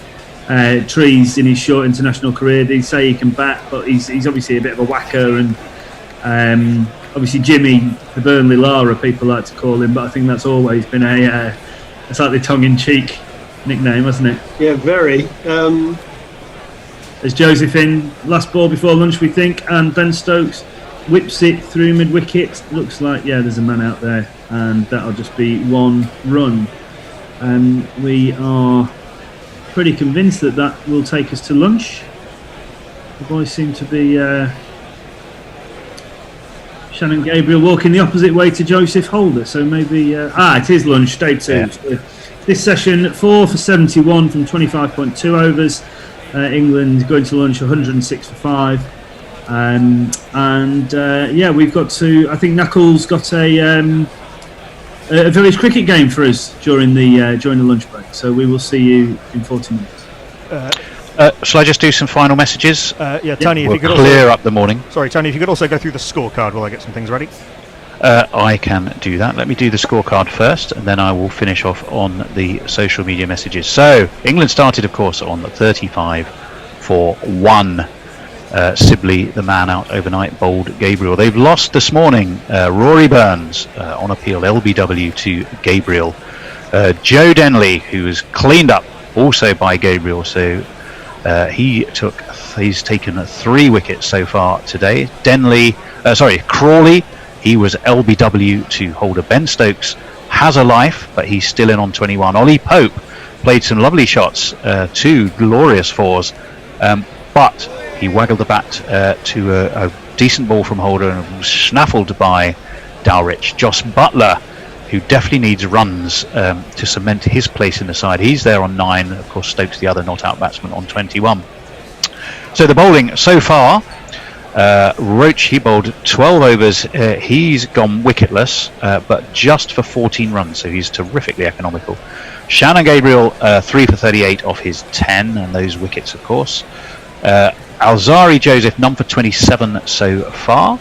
trees in his short international career. They say he can bat, but he's obviously a bit of a whacker, and obviously Jimmy, the Burnley Lara, people like to call him, but I think that's always been a slightly tongue-in-cheek nickname, hasn't it? Yeah, very. As Josephine, last ball before lunch, we think, and Ben Stokes whips it through mid-wicket. Looks like, there's a man out there, and that'll just be one run. We are pretty convinced that will take us to lunch. The boys seem to be... Shannon Gabriel walking the opposite way to Joseph Holder, so maybe... it is lunch, day 2. Yeah. So this session, 4 for 71 from 25.2 overs. England going to lunch 106 for 5. We've got to... I think Knuckles got a village cricket game for us during the lunch break, so we will see you in 40 minutes. Shall I just do some final messages? Tony, if you could clear up the morning. Sorry, Tony, if you could also go through the scorecard while I get some things ready. I can do that. Let me do the scorecard first, and then I will finish off on the social media messages. So, England started, of course, on 35 for 1. Sibley, the man out overnight, bowled Gabriel. They've lost this morning. Rory Burns on appeal, LBW to Gabriel. Joe Denley, who was cleaned up also by Gabriel, so he's taken 3 wickets so far today. Crawley, he was LBW to holder. Ben Stokes has a life, but he's still in on 21. Ollie Pope played some lovely shots, 2 glorious 4s, but he waggled the bat to a decent ball from holder and was snaffled by Dowrich. Josh Butler, who definitely needs runs to cement his place in the side. He's there on 9. Of course, Stokes, the other not-out batsman, on 21. So the bowling so far, Roach, he bowled 12 overs. He's gone wicketless, but just for 14 runs, so he's terrifically economical. Shannon Gabriel, 3 for 38 off his 10, and those wickets, of course. Alzari Joseph, none for 27 so far.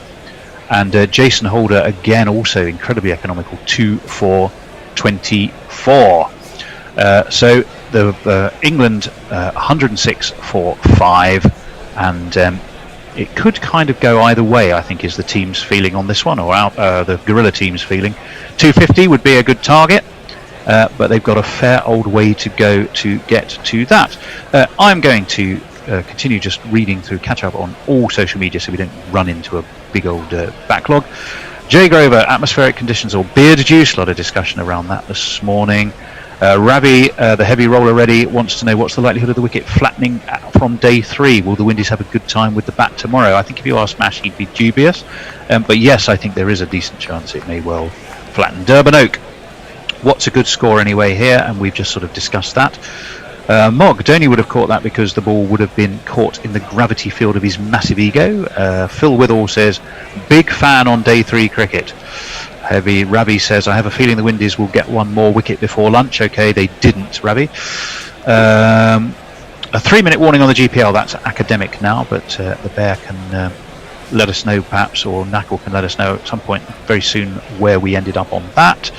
And Jason Holder, again, also incredibly economical, 2 for 24. So the England 106 for 5, and it could kind of go either way, I think, is the team's feeling on this one, or the Gorilla team's feeling. 250 would be a good target, but they've got a fair old way to go to get to that. I'm going to continue just reading through, catch up on all social media so we don't run into a big old backlog. Jay Grover, atmospheric conditions or beard juice, a lot of discussion around that this morning. Ravi, the heavy roller ready, wants to know what's the likelihood of the wicket flattening from day 3. Will the Windies have a good time with the bat tomorrow? I think if you ask Mash, he'd be dubious, but yes, I think there is a decent chance it may well flatten. Durban Oak, what's a good score anyway here? And we've just sort of discussed that. Mog, Donny would have caught that because the ball would have been caught in the gravity field of his massive ego. Phil Withall says, big fan on day 3 cricket. Heavy Ravi says, I have a feeling the Windies will get one more wicket before lunch. Okay, they didn't, Ravi. A 3-minute warning on the GPL, that's academic now, but the Bear can let us know perhaps, or Knackle can let us know at some point very soon where we ended up on that.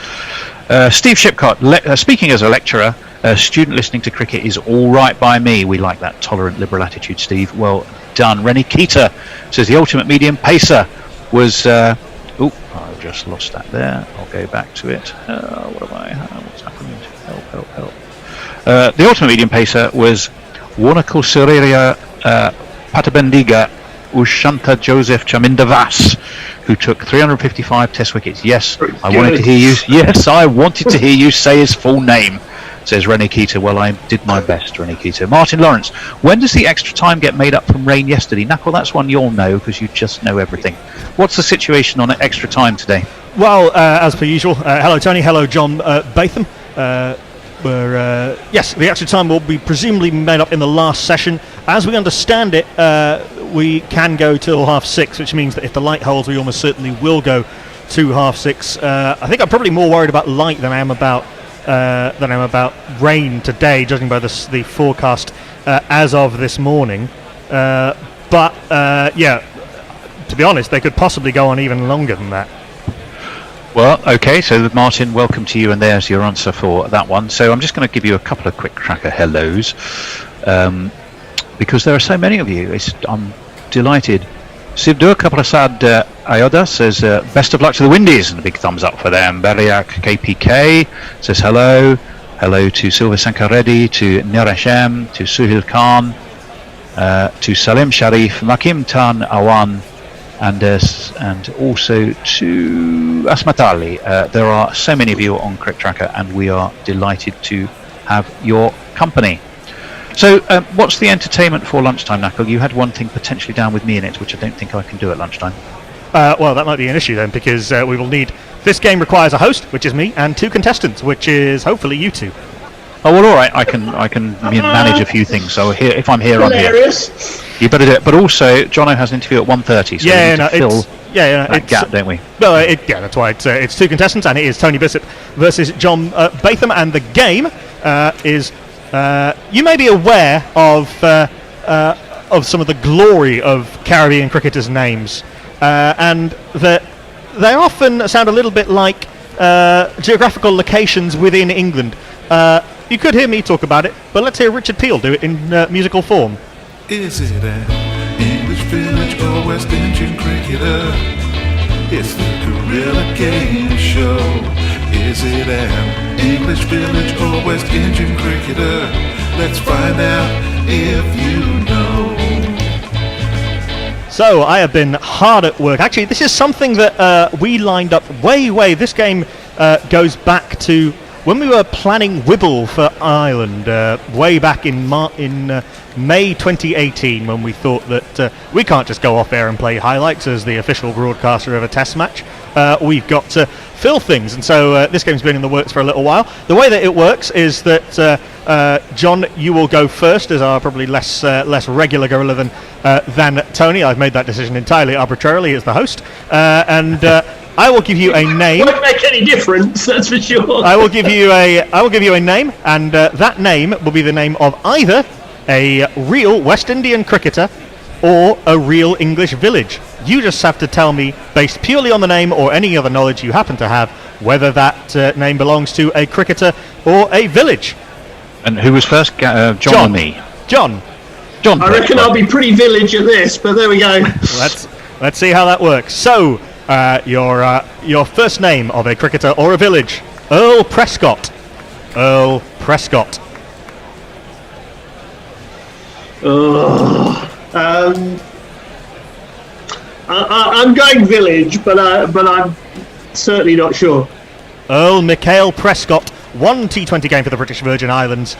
Steve Shipcott, speaking as a lecturer, student listening to cricket is all right by me. We like that tolerant liberal attitude, Steve. Well done. Rennie Keeter says the ultimate medium pacer was... I've just lost that there. I'll go back to it. What's happened? Help. The ultimate medium pacer was Wanakul Siriria Patabendiga Ushanta Joseph Chaminda Vas, who took 355 test wickets. Yes, I wanted to hear you. Yes, I wanted to hear you say his full name. says Rennie Keeter. Well, I did my best, Rennie Keeter. Martin Lawrence, when does the extra time get made up from rain yesterday? Knuckle, that's one you'll know because you just know everything. What's the situation on extra time today? Well, as per usual, hello Tony, hello John Batham. Yes, the extra time will be presumably made up in the last session. As we understand it, we can go till 6:30, which means that if the light holds, we almost certainly will go to 6:30. I think I'm probably more worried about light than I am about rain today, judging by the forecast as of this morning. But to be honest, they could possibly go on even longer than that. Well, okay, so Martin, welcome to you, and there's your answer for that one. So I'm just going to give you a couple of quick tracker hellos, because there are so many of you. I'm delighted. Sibdur Kaprasad Ayoda says, best of luck to the Windies, and a big thumbs up for them. Beriak KPK says hello. Hello to Silva Sankaredi, to Nirashem, to Suhil Khan, to Salim Sharif, Makim Tan Awan, and also to Asmat Ali. There are so many of you on Cricket Tracker, and we are delighted to have your company. So, what's the entertainment for lunchtime, Knuckle? You had one thing potentially down with me in it, which I don't think I can do at lunchtime. Well, that might be an issue then, because we will need... This game requires a host, which is me, and 2 contestants, which is hopefully you two. Oh, well, all right. I can manage a few things. So if I'm here, Hilarious. I'm here. You better do it. But also, Jono has an interview at 1:30, so we need to fill that gap, don't we? Well, that's why it's 2 contestants, and it is Tony Bishop versus John Batham, and the game is... you may be aware of some of the glory of Caribbean cricketers' names, and that they often sound a little bit like geographical locations within England. You could hear me talk about it, but let's hear Richard Peel do it in musical form. Is it an English village or West Indian cricketer? It's the Gorilla Game Show. Is it an English village or West Indian cricketer? Let's find out if you know. So I have been hard at work. Actually, this is something that we lined up way. This game goes back to when we were planning Wibble for Ireland way back in May 2018, when we thought that we can't just go off air and play highlights as the official broadcaster of a test match. We've got to fill things, and so this game's been in the works for a little while. The way that it works is that John, you will go first, as our probably less regular gorilla than Tony. I've made that decision entirely arbitrarily as the host, and I will give you a name. Won't make any difference, that's for sure. I will give you a name, and that name will be the name of either a real West Indian cricketer or a real English village. You just have to tell me, based purely on the name or any other knowledge you happen to have, whether that name belongs to a cricketer or a village. And who was first? John or me? John. I reckon I'll be pretty village at this, but there we go. Let's see how that works. So, your first name of a cricketer or a village: Earl Prescott. Earl Prescott. I'm going village, but I'm certainly not sure. Earl Michael Prescott, 1 T20 game for the British Virgin Islands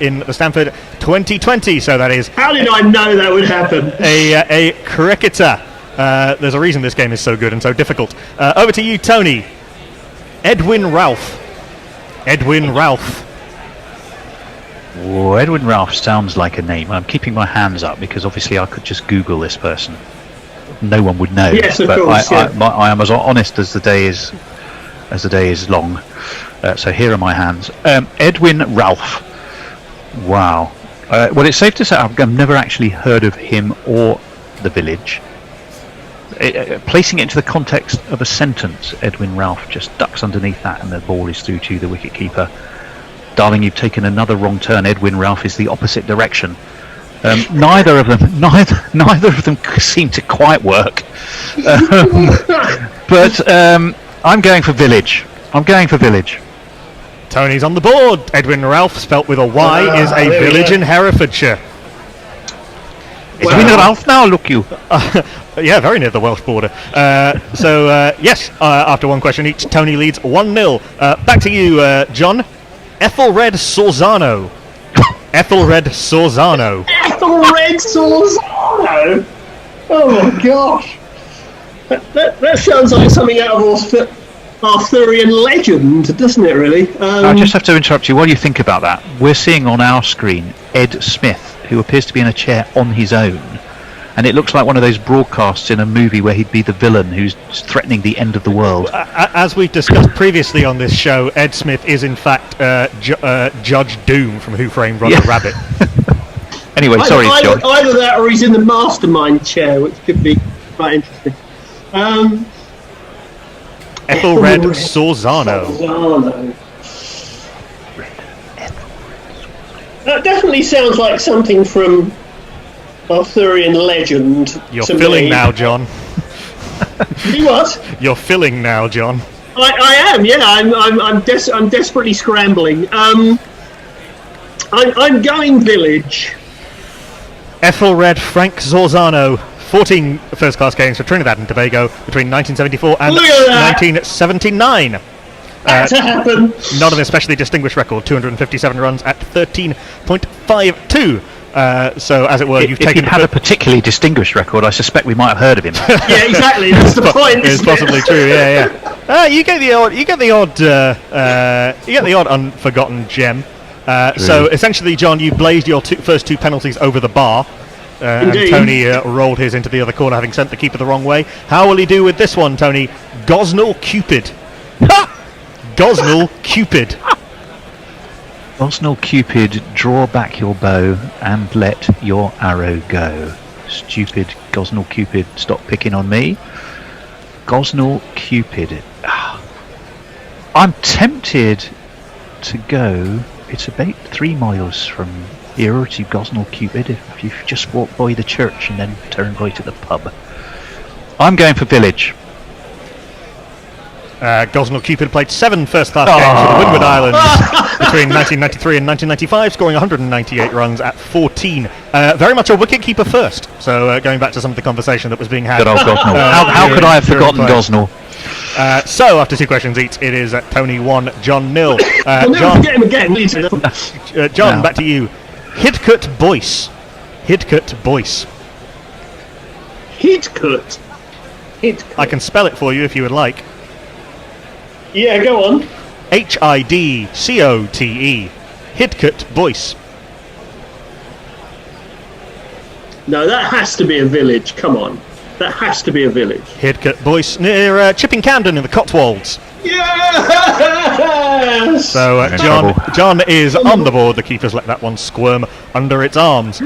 in the Stanford 2020. So that is. How did I know that would happen? A cricketer. There's a reason this game is so good and so difficult. Over to you, Tony. Edwin Ralph. Edwin Ralph. Oh, Edwin Ralph sounds like a name. I'm keeping my hands up because obviously I could just Google this person. No one would know. Yes, of but course. I am as honest as the day is long. So here are my hands. Edwin Ralph. Wow. Well, it's safe to say I've never actually heard of him or the village. Placing it into the context of a sentence, Edwin Ralph just ducks underneath that, and the ball is through to the wicketkeeper. Darling, you've taken another wrong turn. Edwin Ralph is the opposite direction. Neither of them seem to quite work. But I'm going for village. Tony's on the board. Edwin Ralph, spelt with a Y, is a village in Herefordshire. Edwin Ralph now, look you. Yeah, very near the Welsh border. Yes, after one question each, Tony leads 1-0. Back to you, John. Ethelred Sorzano. Ethelred Sorzano. Ethelred Sorzano. Oh my gosh. That sounds like something out of Arthurian legend, doesn't it, really? I just have to interrupt you. While you think about that, we're seeing on our screen Ed Smith, who appears to be in a chair on his own. And it looks like one of those broadcasts in a movie where he'd be the villain who's threatening the end of the world. As we've discussed previously on this show, Ed Smith is in fact Judge Doom from Who Framed Roger Rabbit. Anyway, sorry, John. Either that or he's in the mastermind chair, which could be quite interesting. Ethelred Sorzano. That definitely sounds like something from Arthurian legend. You're filling now, John. You what? You're filling now, John. I am. Yeah, I'm desperately scrambling. I'm going village. Ethelred Frank Zorzano, 14 first-class games for Trinidad and Tobago between 1974 and 1979. Had to happen. Not an especially distinguished record, 257 runs at 13.52. So, as it were, you've taken. If he'd had a particularly distinguished record, I suspect we might have heard of him. Yeah, exactly. That's the point. It's possibly true. Yeah. You get the odd unforgotten gem. So essentially, John, you blazed your first two penalties over the bar. And Tony rolled his into the other corner, having sent the keeper the wrong way. How will he do with this one, Tony? Gosnell Cupid. Gosnell Cupid. Gosnell Cupid, draw back your bow and let your arrow go. Stupid Gosnell Cupid, stop picking on me. Gosnell Cupid. I'm tempted to go. It's about 3 miles from here to Gosnell Cupid if you just walk by the church and then turn right at the pub. I'm going for village. Gosnell Cupid played 7 first-class games for the Windward Islands between 1993 and 1995, scoring 198 runs at 14. Very much a wicket-keeper first. So going back to some of the conversation that was being had. Good old Gosnell. How could I have forgotten Gosnell? So after 2 questions each, it is Tony 1, John 0. John, forget him again. John, back to you. Hidcut Boyce. Hidcut Boyce. Hidcut. I can spell it for you if you would like. Yeah, go on. Hidcote. Hidcut Boyce. No, that has to be a village. Come on. That has to be a village. Hidcut Boyce near Chipping Camden in the Cotswolds. Yes! So John is on the board. The keeper's let that one squirm under its arms.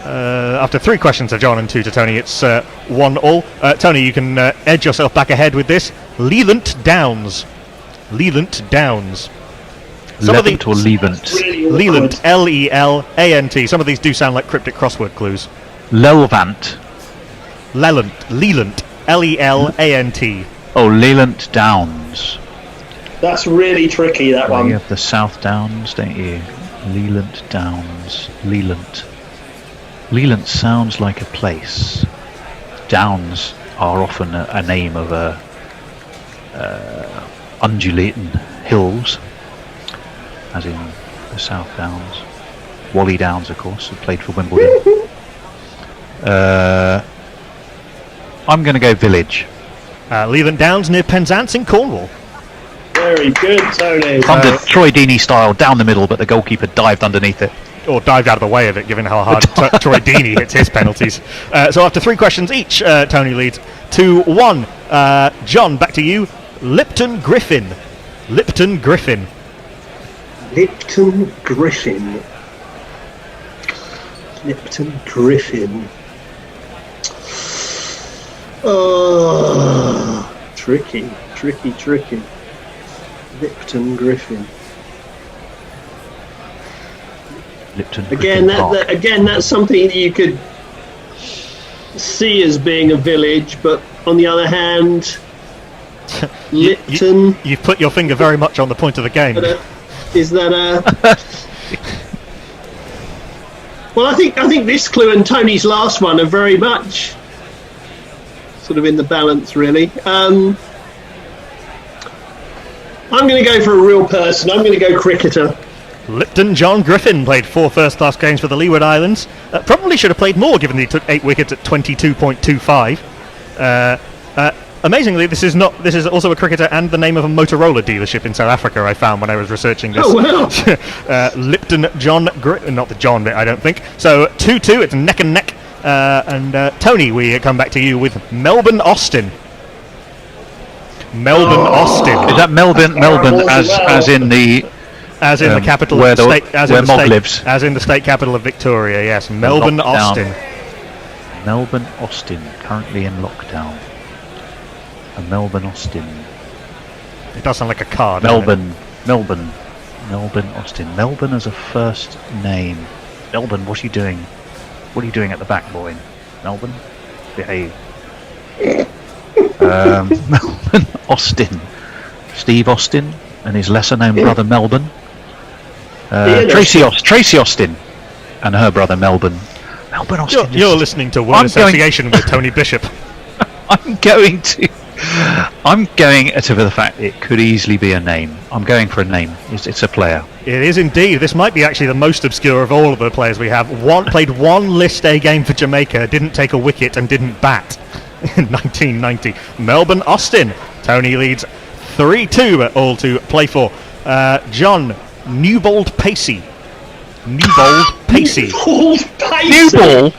After 3 questions to John and 2 to Tony, it's 1-1. Tony, you can edge yourself back ahead with this. Lelant Downs. Lelant Downs. Lelant or Levant? Lelant. L-E-L-A-N-T. Some of these do sound like cryptic crossword clues. Lelvant. Lelant. L-E-L-A-N-T. Oh, Lelant Downs. That's really tricky, that one. You have the South Downs, don't you? Lelant Downs. Lelant. Lelant sounds like a place. Downs are often a name of undulating hills, as in the South Downs. Wally Downs, of course, who played for Wimbledon. I'm going to go village. Leland Downs near Penzance in Cornwall. Very good, Tony. Under Troy Deeney style, down the middle, but the goalkeeper dived underneath it. Or dived out of the way of it, given how hard Troy Deeney hits his penalties. So after 3 questions each, Tony leads 2-1. John, back to you. Lipton Griffin. Lipton Griffin. Lipton Griffin. Lipton Griffin. Oh, tricky. Lipton Griffin. Lipton again, that's something that you could see as being a village, but on the other hand, Lipton. You've put your finger very much on the point of the game. Is that a? Well, I think this clue and Tony's last one are very much sort of in the balance, really. I'm going to go for a real person. I'm going to go cricketer. Lipton John Griffin played 4 first-class games for the Leeward Islands. Probably should have played more, given that he took 8 wickets at 22.25. Amazingly, this is also a cricketer and the name of a Motorola dealership in South Africa. I found when I was researching this. Oh wow! Lipton John not the John bit, I don't think. So 2-2. It's neck and neck. And Tony, we come back to you with Melbourne Austin. Melbourne Austin. Is that Melbourne as in the capital where of the state, where Mog lives, as in the state capital of Victoria? Yes, Melbourne Austin. Melbourne Austin, currently in lockdown. A Melbourne Austin. It does sound like a card. Melbourne Austin. Melbourne as a first name. Melbourne, what are you doing? What are you doing at the back, boy? Melbourne, behave. Melbourne Austin. Steve Austin and his lesser-known brother Melbourne. Tracy Austin and her brother Melbourne. Melbourne Austin. You're listening to Word Association with Tony Bishop. I'm going to the fact it could easily be a name. I'm going for a name. It's a player. It is indeed. This might be actually the most obscure of all of the players we have. Played one List A game for Jamaica, didn't take a wicket and didn't bat in 1990. Melbourne Austin. Tony leads 3-2 all to play for. John, Newbold Pacey. Newbold Pacey.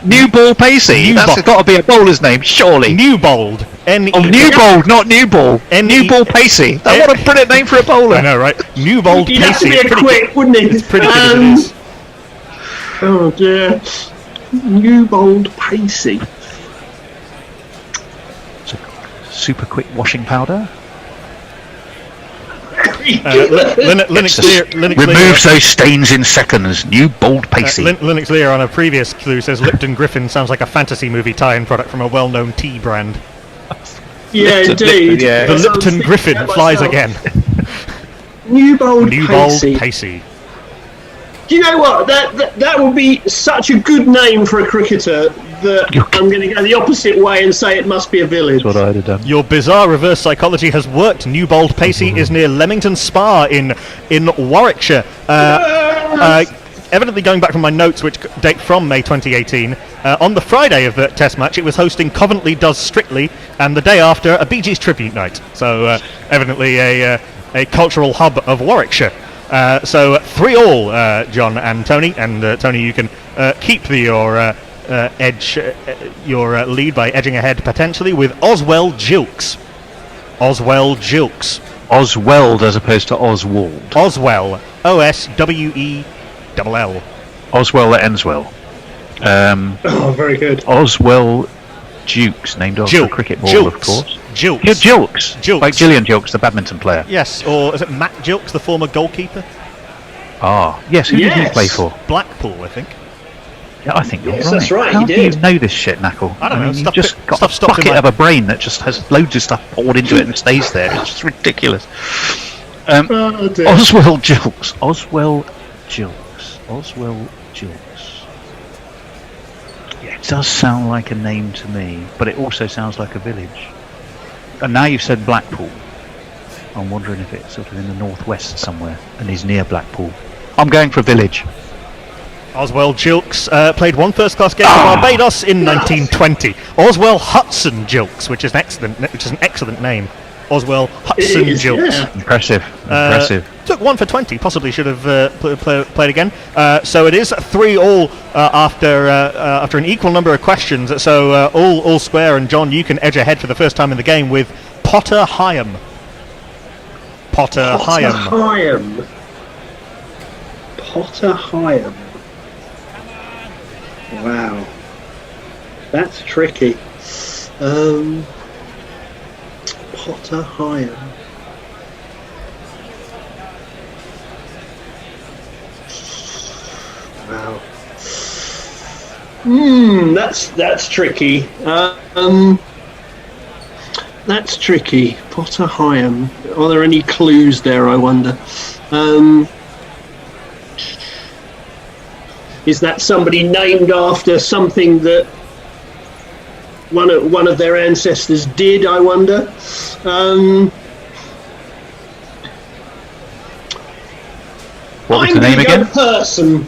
Newball Pacey. That's got to be a bowler's name, surely. Newbold. Newbold, not Newball. Newball Pacey. What a brilliant name for a bowler. I know, right? Newbold Pacey. You'd have to be quick, wouldn't it? It's pretty good as it is. Oh dear. Newbold Pacey. It's a super quick washing powder. Linux removes those stains in seconds. Newbold Pacey. Linux Lear on a previous clue says Lipton Griffin sounds like a fantasy movie tie-in product from a well-known tea brand. Yeah, indeed. The Lipton Griffin flies again. Newbold Pacey. Pacey. Do you know what? That would be such a good name for a cricketer that I'm going to go the opposite way and say it must be a village. That's what I'd have done. Your bizarre reverse psychology has worked. Newbold Pacey is near Leamington Spa in Warwickshire. Evidently going back from my notes, which date from May 2018, on the Friday of the Test match, it was hosting Coventry Does Strictly, and the day after, a Bee Gees tribute night. So evidently a cultural hub of Warwickshire. So 3-all, John and Tony. And Tony, you can keep your lead by edging ahead potentially with Oswell Gilks. Oswell Gilks. Oswald as opposed to Oswald. Oswell. OSWELL. Oswell that ends well. Oh, very good. Oswell Jukes, named after a cricket ball, of course. Jilks. Like Gillian Jilks, the badminton player. Yes, or is it Matt Jilks, the former goalkeeper? Ah, yes. Who did he play for? Blackpool, I think. Yeah, I think you're right. That's right. How do you know this shit, Knackle? I don't know. You've just got a bucket of a brain that just has loads of stuff poured into it and stays there. It's just ridiculous. Oswell Jilks. Yeah, it does sound like a name to me, but it also sounds like a village. And now you've said Blackpool. I'm wondering if it's sort of in the northwest somewhere and is near Blackpool. I'm going for a village. Oswell Gilks played one first-class game for Barbados in 1920. Oswell Hudson Gilks, which is an excellent name. Oswell Hudson Gilks. Yeah. Impressive. Took 1 for 20. Possibly should have played again. So it is 3-all after an equal number of questions. So all square. And John, you can edge ahead for the first time in the game with Potter Hyam. Potter Hyam. Wow, that's tricky. Potter Hyam. Wow. That's tricky. That's tricky. Potter Hyam. Are there any clues there, I wonder? Is that somebody named after something that one of their ancestors did, I wonder? What's the name again? Person.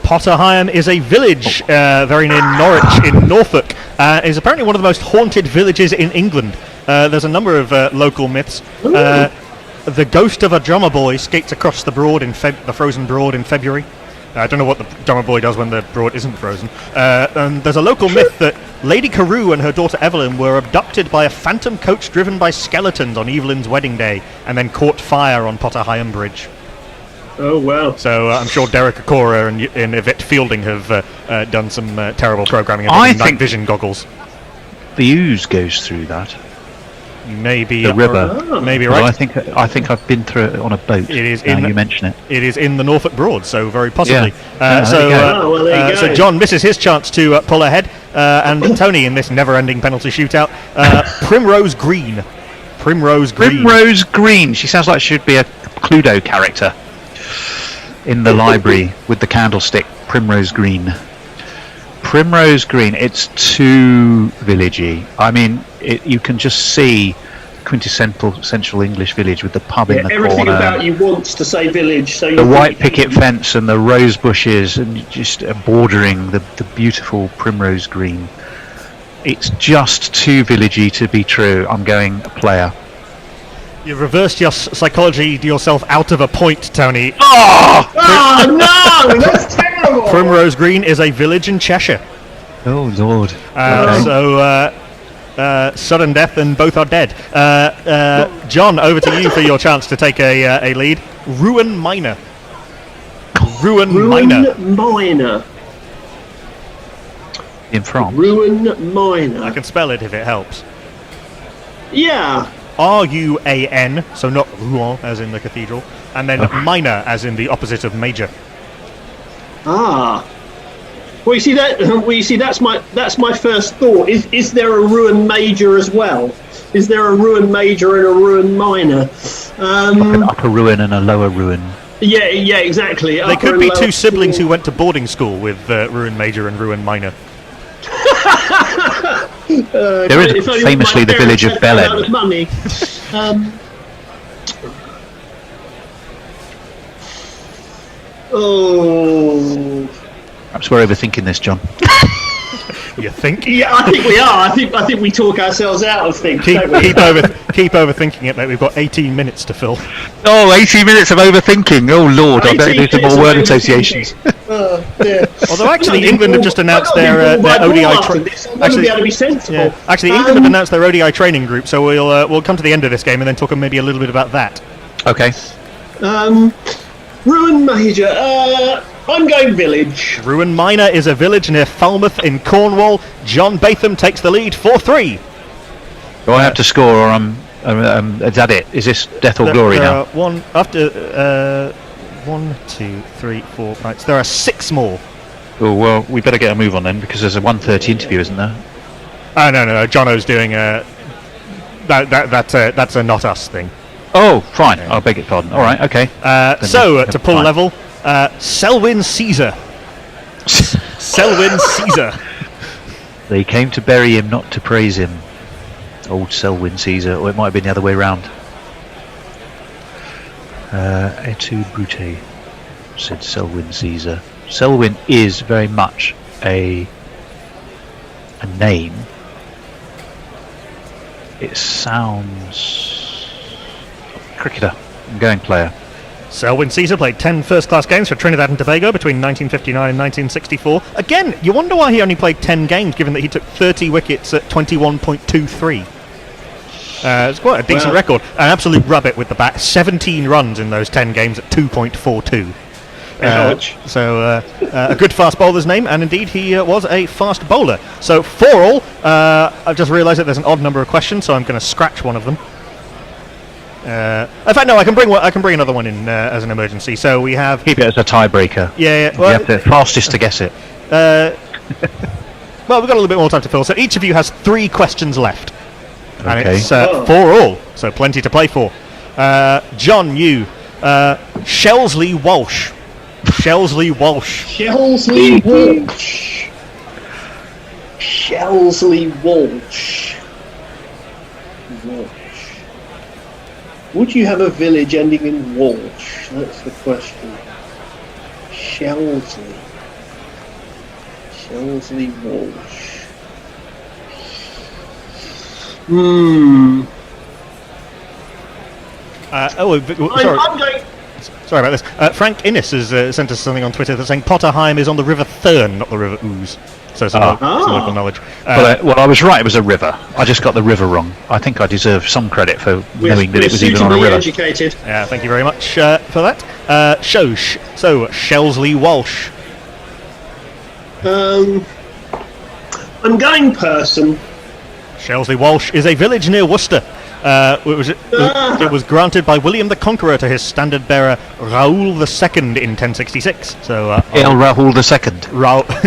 Potterham is a village very near Norwich in Norfolk. Is apparently one of the most haunted villages in England. There's a number of local myths. The ghost of a drummer boy skates across the Broad the frozen Broad in February. I don't know what the drummer boy does when the Broad isn't frozen. And there's a local myth that Lady Carew and her daughter Evelyn were abducted by a phantom coach driven by skeletons on Evelyn's wedding day and then caught fire on Potterham Bridge. Oh, wow. So I'm sure Derek Okora and Yvette Fielding have done some terrible programming of night vision goggles. The Ouse goes through that. Maybe the river. Maybe Well, right. I think I've been through it on a boat. It is now you mention it. It is in the Norfolk Broad, so very possibly. Yeah. So John misses his chance to pull ahead, and Tony in this never-ending penalty shootout. Primrose Green. Primrose Green. Primrose Green. She sounds like she should be a Cluedo character in the library with the candlestick. Primrose Green. Primrose Green. It's too villagey. I mean, you can just see quintessential English village with the pub in the everything corner. about you wants to say village. So The white picket fence and the rose bushes and just bordering the beautiful Primrose Green. It's just too villagey to be true. I'm going a player. You reversed your psychology yourself out of a point, Tony. Oh no, that's terrible. Primrose Green is a village in Cheshire. Oh Lord. So sudden death and both are dead. John, over to you for your chance to take a lead. Ruin Minor. Ruin Minor. In France. Ruin Minor. I can spell it if it helps. Yeah. R-U-A-N, so not Rouen as in the cathedral, and then minor as in the opposite of major. Ah. Well, you see that. That's my first thought. Is there a ruin major as well? Is there a ruin major and a ruin minor? Like an upper ruin and a lower ruin. Yeah, exactly. They could be two siblings who went to boarding school with ruin major and ruin minor. There is famously the village of Bel End. Money. Perhaps we're overthinking this, John. You think? Yeah, I think we are. I think we talk ourselves out of things. Keep overthinking it, mate. We've got 18 minutes to fill. Oh, 18 minutes of overthinking. Oh Lord, I better do some more word associations. Although actually, England have just announced their ODI. Actually, be sensible. Yeah, actually, England have announced their ODI training group, so we'll come to the end of this game and then talk maybe a little bit about that. Okay. Ruin major. I'm going village. Ruin Minor is a village near Falmouth in Cornwall. John Batham takes the lead 4-3. Do I have to score, or is that it? Is this death or glory now? 1, 2, 3, 4. Right, so there are 6 more. Oh well, we better get a move on then, because there's a 1:30 interview, isn't there? Oh no, Jono's doing that's a not us thing. Oh, fine. I'll beg your pardon. All right, okay. So to pull level, Selwyn Caesar. Selwyn Caesar. They came to bury him, not to praise him. Old Selwyn Caesar, or it might have been the other way round. Et tu, Brute, said Selwyn Caesar. Selwyn is very much a name. It sounds cricketer. I'm going player. Selwyn Caesar played 10 first-class games for Trinidad and Tobago between 1959 and 1964. Again, you wonder why he only played 10 games, given that he took 30 wickets at 21.23. It's quite a decent record. An absolute rubbit with the bat. 17 runs in those 10 games at 2.42. A good fast bowler's name, and indeed he was a fast bowler. So 4-all. I've just realised that there's an odd number of questions, so I'm going to scratch one of them. In fact, no, I can bring another one in as an emergency. So we have... Keep it as a tiebreaker. Yeah. Well, you have the fastest to guess it. Well, we've got a little bit more time to fill. So each of you has 3 questions left. And it's 4-all, so plenty to play for. John, you. Shelsley Walsh. Shelsley Walsh. Shelsley Walsh. Shelsley Walsh. Would you have a village ending in Walsh? That's the question. Shelsley Walsh. Sorry. I'm going. Sorry about this. Frank Innes has sent us something on Twitter that's saying Potterheim is on the River Thurn, not the River Ouse. So some local knowledge. Well, I was right. It was a river. I just got the river wrong. I think I deserve some credit for knowing that it was even on a river. Educated. Yeah, thank you very much for that. So Shelsley Walsh. I'm going person. Shelsley Walsh is a village near Worcester. It was granted by William the Conqueror to his standard bearer Raoul II in 1066. So El Raoul II.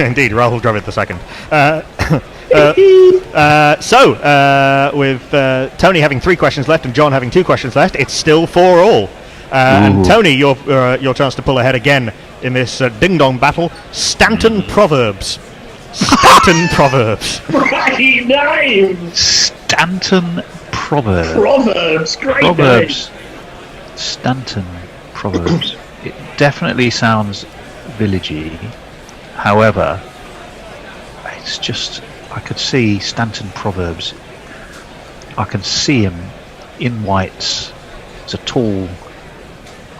Indeed, Raoul Dravid II. With Tony having 3 questions left and John having 2 questions left, it's still 4-all. And Tony, your chance to pull ahead again in this ding-dong battle. Stanton Proverbs. Stanton Proverbs. Great name. Stanton Proverbs. Proverbs. Great Proverbs. name. Stanton Proverbs. It definitely sounds villagey. However, it's just, I could see Stanton Proverbs. I can see him in whites. He's a tall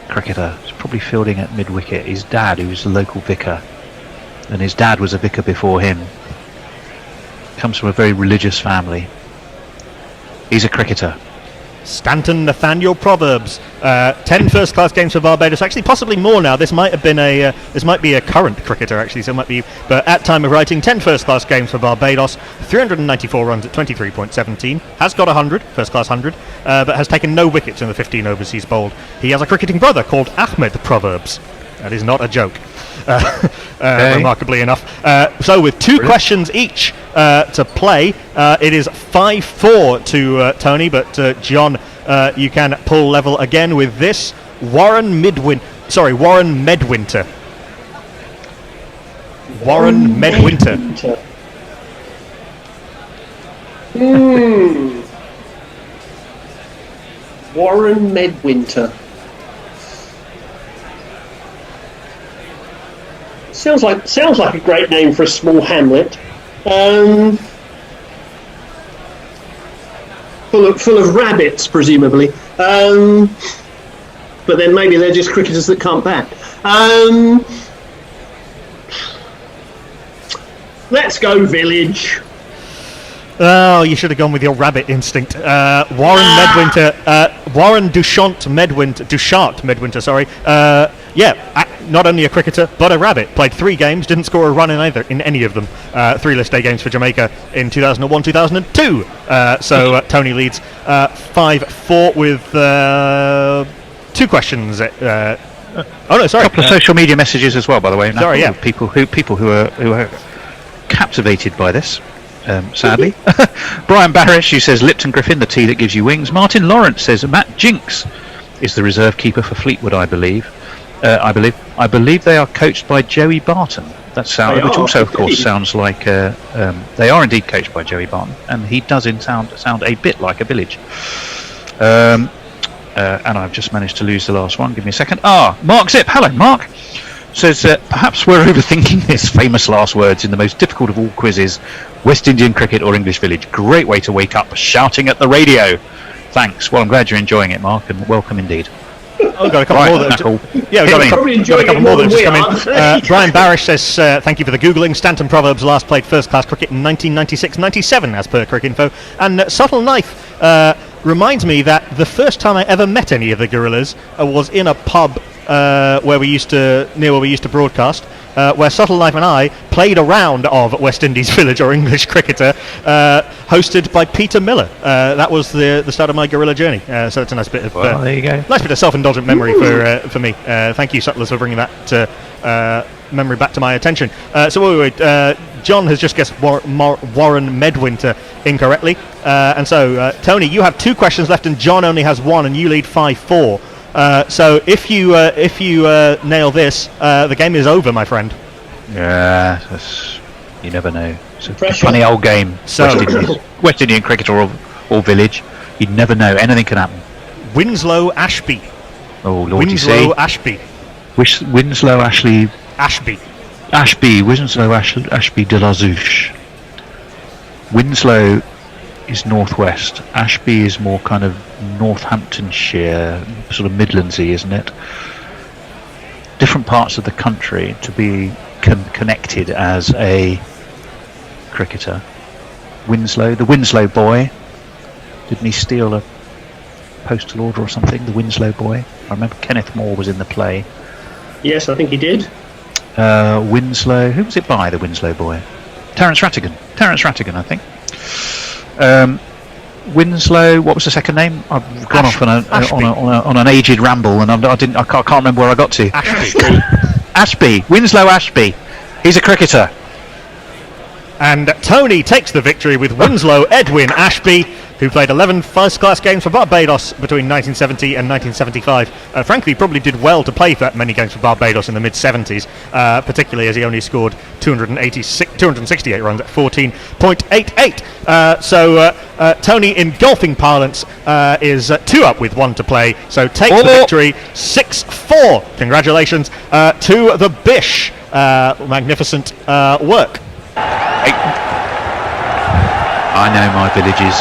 cricketer. He's probably fielding at mid-wicket. His dad, who's the local vicar, and his dad was a vicar before him, comes from a very religious family. He's a cricketer. Stanton Nathaniel Proverbs. 10 first-class games for Barbados. Actually, possibly more now. This might have been this might be a current cricketer actually. So it might be. But at time of writing, 10 first-class games for Barbados. 394 runs at 23.17. Has got 100, first-class 100, but has taken no wickets in the 15 overseas bowled. He has a cricketing brother called Ahmed Proverbs. That is not a joke. Remarkably enough. So with 2 questions each to play, it is 5-4 to Tony, but John, you can pull level again with this. Warren Medwinter. Warren Medwinter. Warren Medwinter. Sounds like a great name for a small hamlet. Full of rabbits, presumably. But then maybe they're just cricketers that can't bat. Let's go village. Oh, you should have gone with your rabbit instinct. Warren Medwinter, Warren Duchant Medwinter, sorry. Not only a cricketer, but a rabbit. Played 3 games, didn't score a run in any of them. 3 list day games for Jamaica in 2001, 2002. So Tony leads 5-4 with 2 questions. A couple of social media messages as well, by the way. Sorry, yeah. People who are captivated by this. Sadly. Brian Barish, who says Lipton Griffin, the tea that gives you wings. Martin Lawrence says Matt Jinks is the reserve keeper for Fleetwood, I believe. I believe they are coached by Joey Barton. Which also, of course, sounds like they are indeed coached by Joey Barton, and he does sound a bit like a village. And I've just managed to lose the last one. Give me a second. Mark Zip. Hello, Mark. Says perhaps we're overthinking this. Famous last words in the most difficult of all quizzes: West Indian cricket or English village. Great way to wake up shouting at the radio. Thanks. Well, I'm glad you're enjoying it, Mark, and welcome indeed. We've got a couple more that have just come in. Brian Barish says, thank you for the Googling. Stanton Proverbs last played first-class cricket in 1996-97, as per Cricinfo. And Subtle Knife reminds me that the first time I ever met any of the Gorillas was in a pub where we used to broadcast, where Subtle Knife and I played a round of West Indies village or English cricketer, hosted by Peter Miller. That was the start of my Gorilla journey. So it's a nice bit of there you go. Nice bit of self-indulgent memory for me. Thank you, Sutlers, for bringing that memory back to my attention. John has just guessed Warren Medwinter incorrectly, and so Tony, you have 2 questions left, and John only has 1, and you lead 5-4. So if you nail this, the game is over, my friend. Yeah, you never know. It's a funny old game. West Indian cricket or village. You never know. Anything can happen. Winslow Ashby. Oh, Lord, Winslow Ashby. Winslow Ashley Ashby. Ashby, Winslow Ashby de la Zouche. Winslow is northwest. Ashby is more kind of Northamptonshire, sort of Midlandsy, isn't it? Different parts of the country to be connected as a cricketer. Winslow, the Winslow boy. Didn't he steal a postal order or something? The Winslow boy. I remember Kenneth Moore was in the play. Yes, I think he did. Winslow. Who was it by? The Winslow boy. Terence Rattigan, I think. Winslow. What was the second name? I've gone off on an aged ramble, and I can't remember where I got to. Ashby. Winslow Ashby. He's a cricketer. And Tony takes the victory with Winslow Edwin Ashby, who played 11 first-class games for Barbados between 1970 and 1975. Frankly, he probably did well to play that many games for Barbados in the mid-70s, particularly as he only scored 268 runs at 14.88. So Tony, in golfing parlance, is 2 up with 1 to play, so takes the victory 6-4. Congratulations to the Bish. Magnificent work. I know my villages.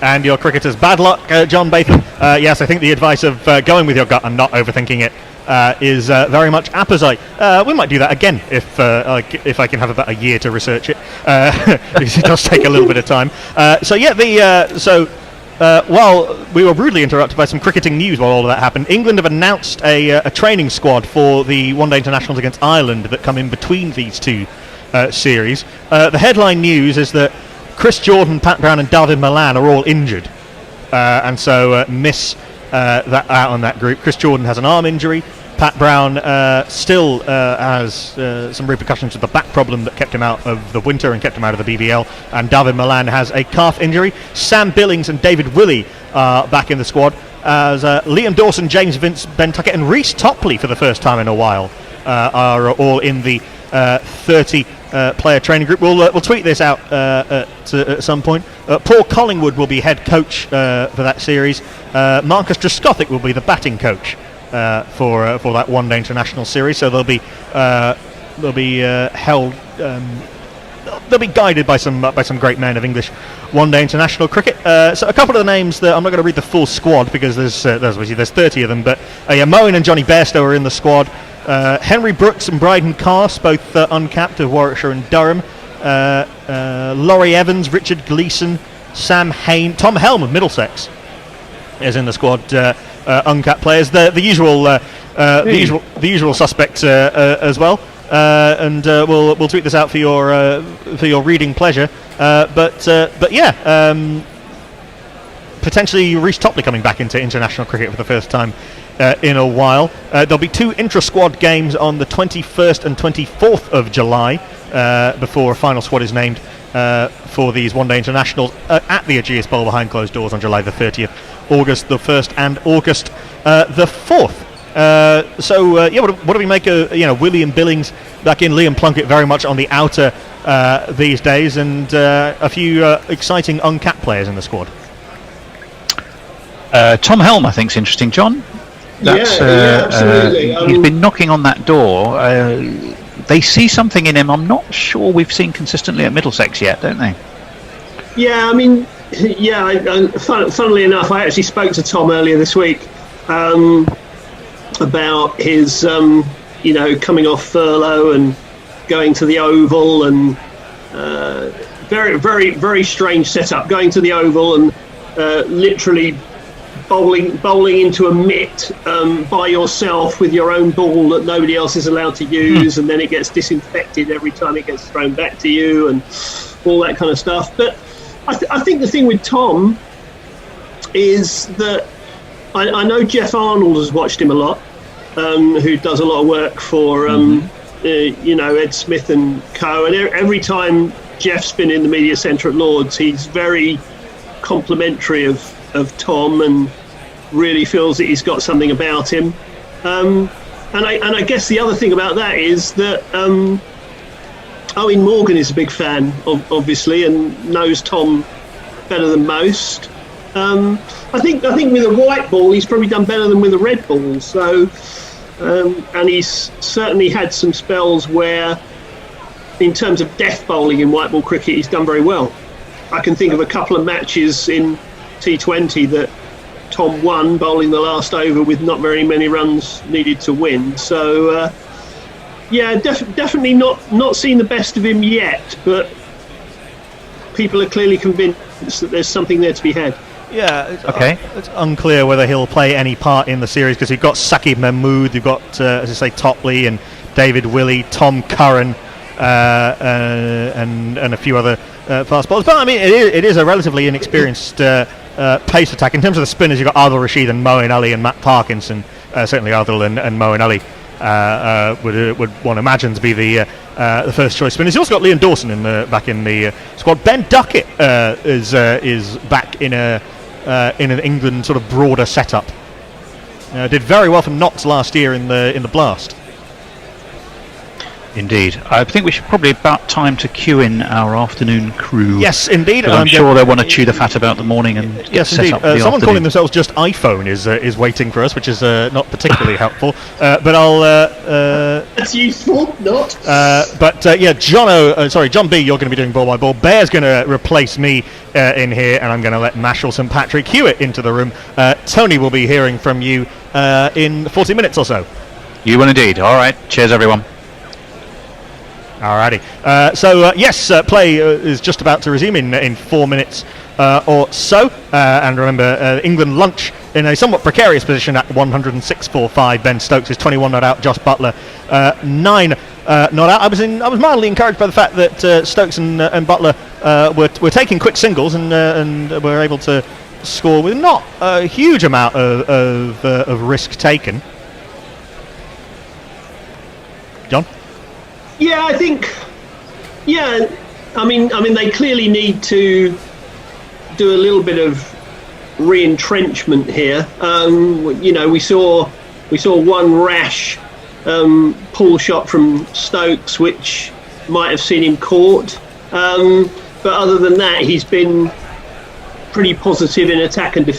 And your cricketers, bad luck, John Batham. Yes, I think the advice of going with your gut and not overthinking it is very much apposite. We might do that again if I can have about a year to research it. Because it does take a little bit of time. While we were rudely interrupted by some cricketing news while all of that happened, England have announced a training squad for the one-day internationals against Ireland that come in between these two series. The headline news is that Chris Jordan, Pat Brown and David Malan are all injured, and so miss that out on that group. Chris Jordan has an arm injury. Pat Brown still has some repercussions with the back problem that kept him out of the winter and kept him out of the BBL. And David Malan has a calf injury. Sam Billings and David Willey are back in the squad, as Liam Dawson, James Vince, Ben Tuckett and Reece Topley for the first time in a while are all in the 30-player training group. We'll tweet this out at some point. Paul Collingwood will be head coach for that series. Marcus Trescothick will be the batting coach for that one-day international series. So they'll be held. They'll be guided by some great men of English one-day international cricket. So a couple of the names that I'm not going to read the full squad because there's 30 of them. But Moen and Johnny Bairstow are in the squad. Henry Brooks and Bryden Carse, both uncapped, of Warwickshire and Durham. Laurie Evans, Richard Gleeson, Sam Hain, Tom Helm of Middlesex is in the squad. Uncapped players, the usual suspects as well. And we'll tweet this out for your reading pleasure. Potentially Reece Topley coming back into international cricket for the first time in a while. There'll be 2 intra-squad games on the 21st and 24th of July before a final squad is named for these one-day internationals at the Ageas Bowl behind closed doors on July the 30th, August the 1st and August the 4th. What do we make of William Billings back in, Liam Plunkett very much on the outer these days, and a few exciting uncapped players in the squad? Tom Helm, I think, is interesting, John. Absolutely. He's been knocking on that door. They see something in him. I'm not sure we've seen consistently at Middlesex yet, don't they? Yeah, I mean, funnily enough, I actually spoke to Tom earlier this week about his, coming off furlough and going to the Oval, and very, very, very strange setup. Going to the Oval and literally bowling into a mitt by yourself with your own ball that nobody else is allowed to use, and then it gets disinfected every time it gets thrown back to you, and all that kind of stuff. But I think the thing with Tom is that I know Jeff Arnold has watched him a lot, who does a lot of work for Ed Smith and co. And every time Jeff's been in the media centre at Lord's, he's very complimentary of Tom and really feels that he's got something about him. And I guess the other thing about that is that Owen Morgan is a big fan, obviously, and knows Tom better than most. I think with a white ball he's probably done better than with a red ball. So and he's certainly had some spells where, in terms of death bowling in white ball cricket, he's done very well. I can think of a couple of matches in T20 that Tom won, bowling the last over with not very many runs needed to win. So, definitely not seen the best of him yet, but people are clearly convinced that there's something there to be had. Yeah, it's unclear whether he'll play any part in the series because you've got Saqib Mahmood, you've got, as I say, Topley and David Willey, Tom Curran, and a few other fast bowlers. But I mean, it is a relatively inexperienced pace attack. In terms of the spinners, you've got Adil Rashid and Moeen Ali and Matt Parkinson. Certainly Adil and Moeen Ali would one imagine to be the first choice spinners. You've also got Liam Dawson back in the squad. Ben Duckett is back in an England sort of broader setup. Did very well for Notts last year in the Blast. Indeed. I think we should probably about time to cue in our afternoon crew. Yes, indeed. I'm sure they'll want to chew the fat about the morning and get set up for the someone afternoon. calling themselves just iPhone is waiting for us, which is not particularly helpful. But I'll. That's useful, not. John B, you're going to be doing ball by ball. Bear's going to replace me in here, and I'm going to let Mashal St Patrick Hewitt into the room. Tony will be hearing from you in 40 minutes or so. You will indeed. All right. Cheers, everyone. Alrighty. Play is just about to resume in 4 minutes or so. And remember, England lunch in a somewhat precarious position at 106 for 5. Ben Stokes is 21 not out. Josh Buttler 9 not out. I was mildly encouraged by the fact that Stokes and Buttler were taking quick singles and were able to score with not a huge amount of risk taken. John? Yeah, I think. Yeah, I mean, they clearly need to do a little bit of re-entrenchment here. We saw one rash pull shot from Stokes, which might have seen him caught. But other than that, he's been pretty positive in attack and defence.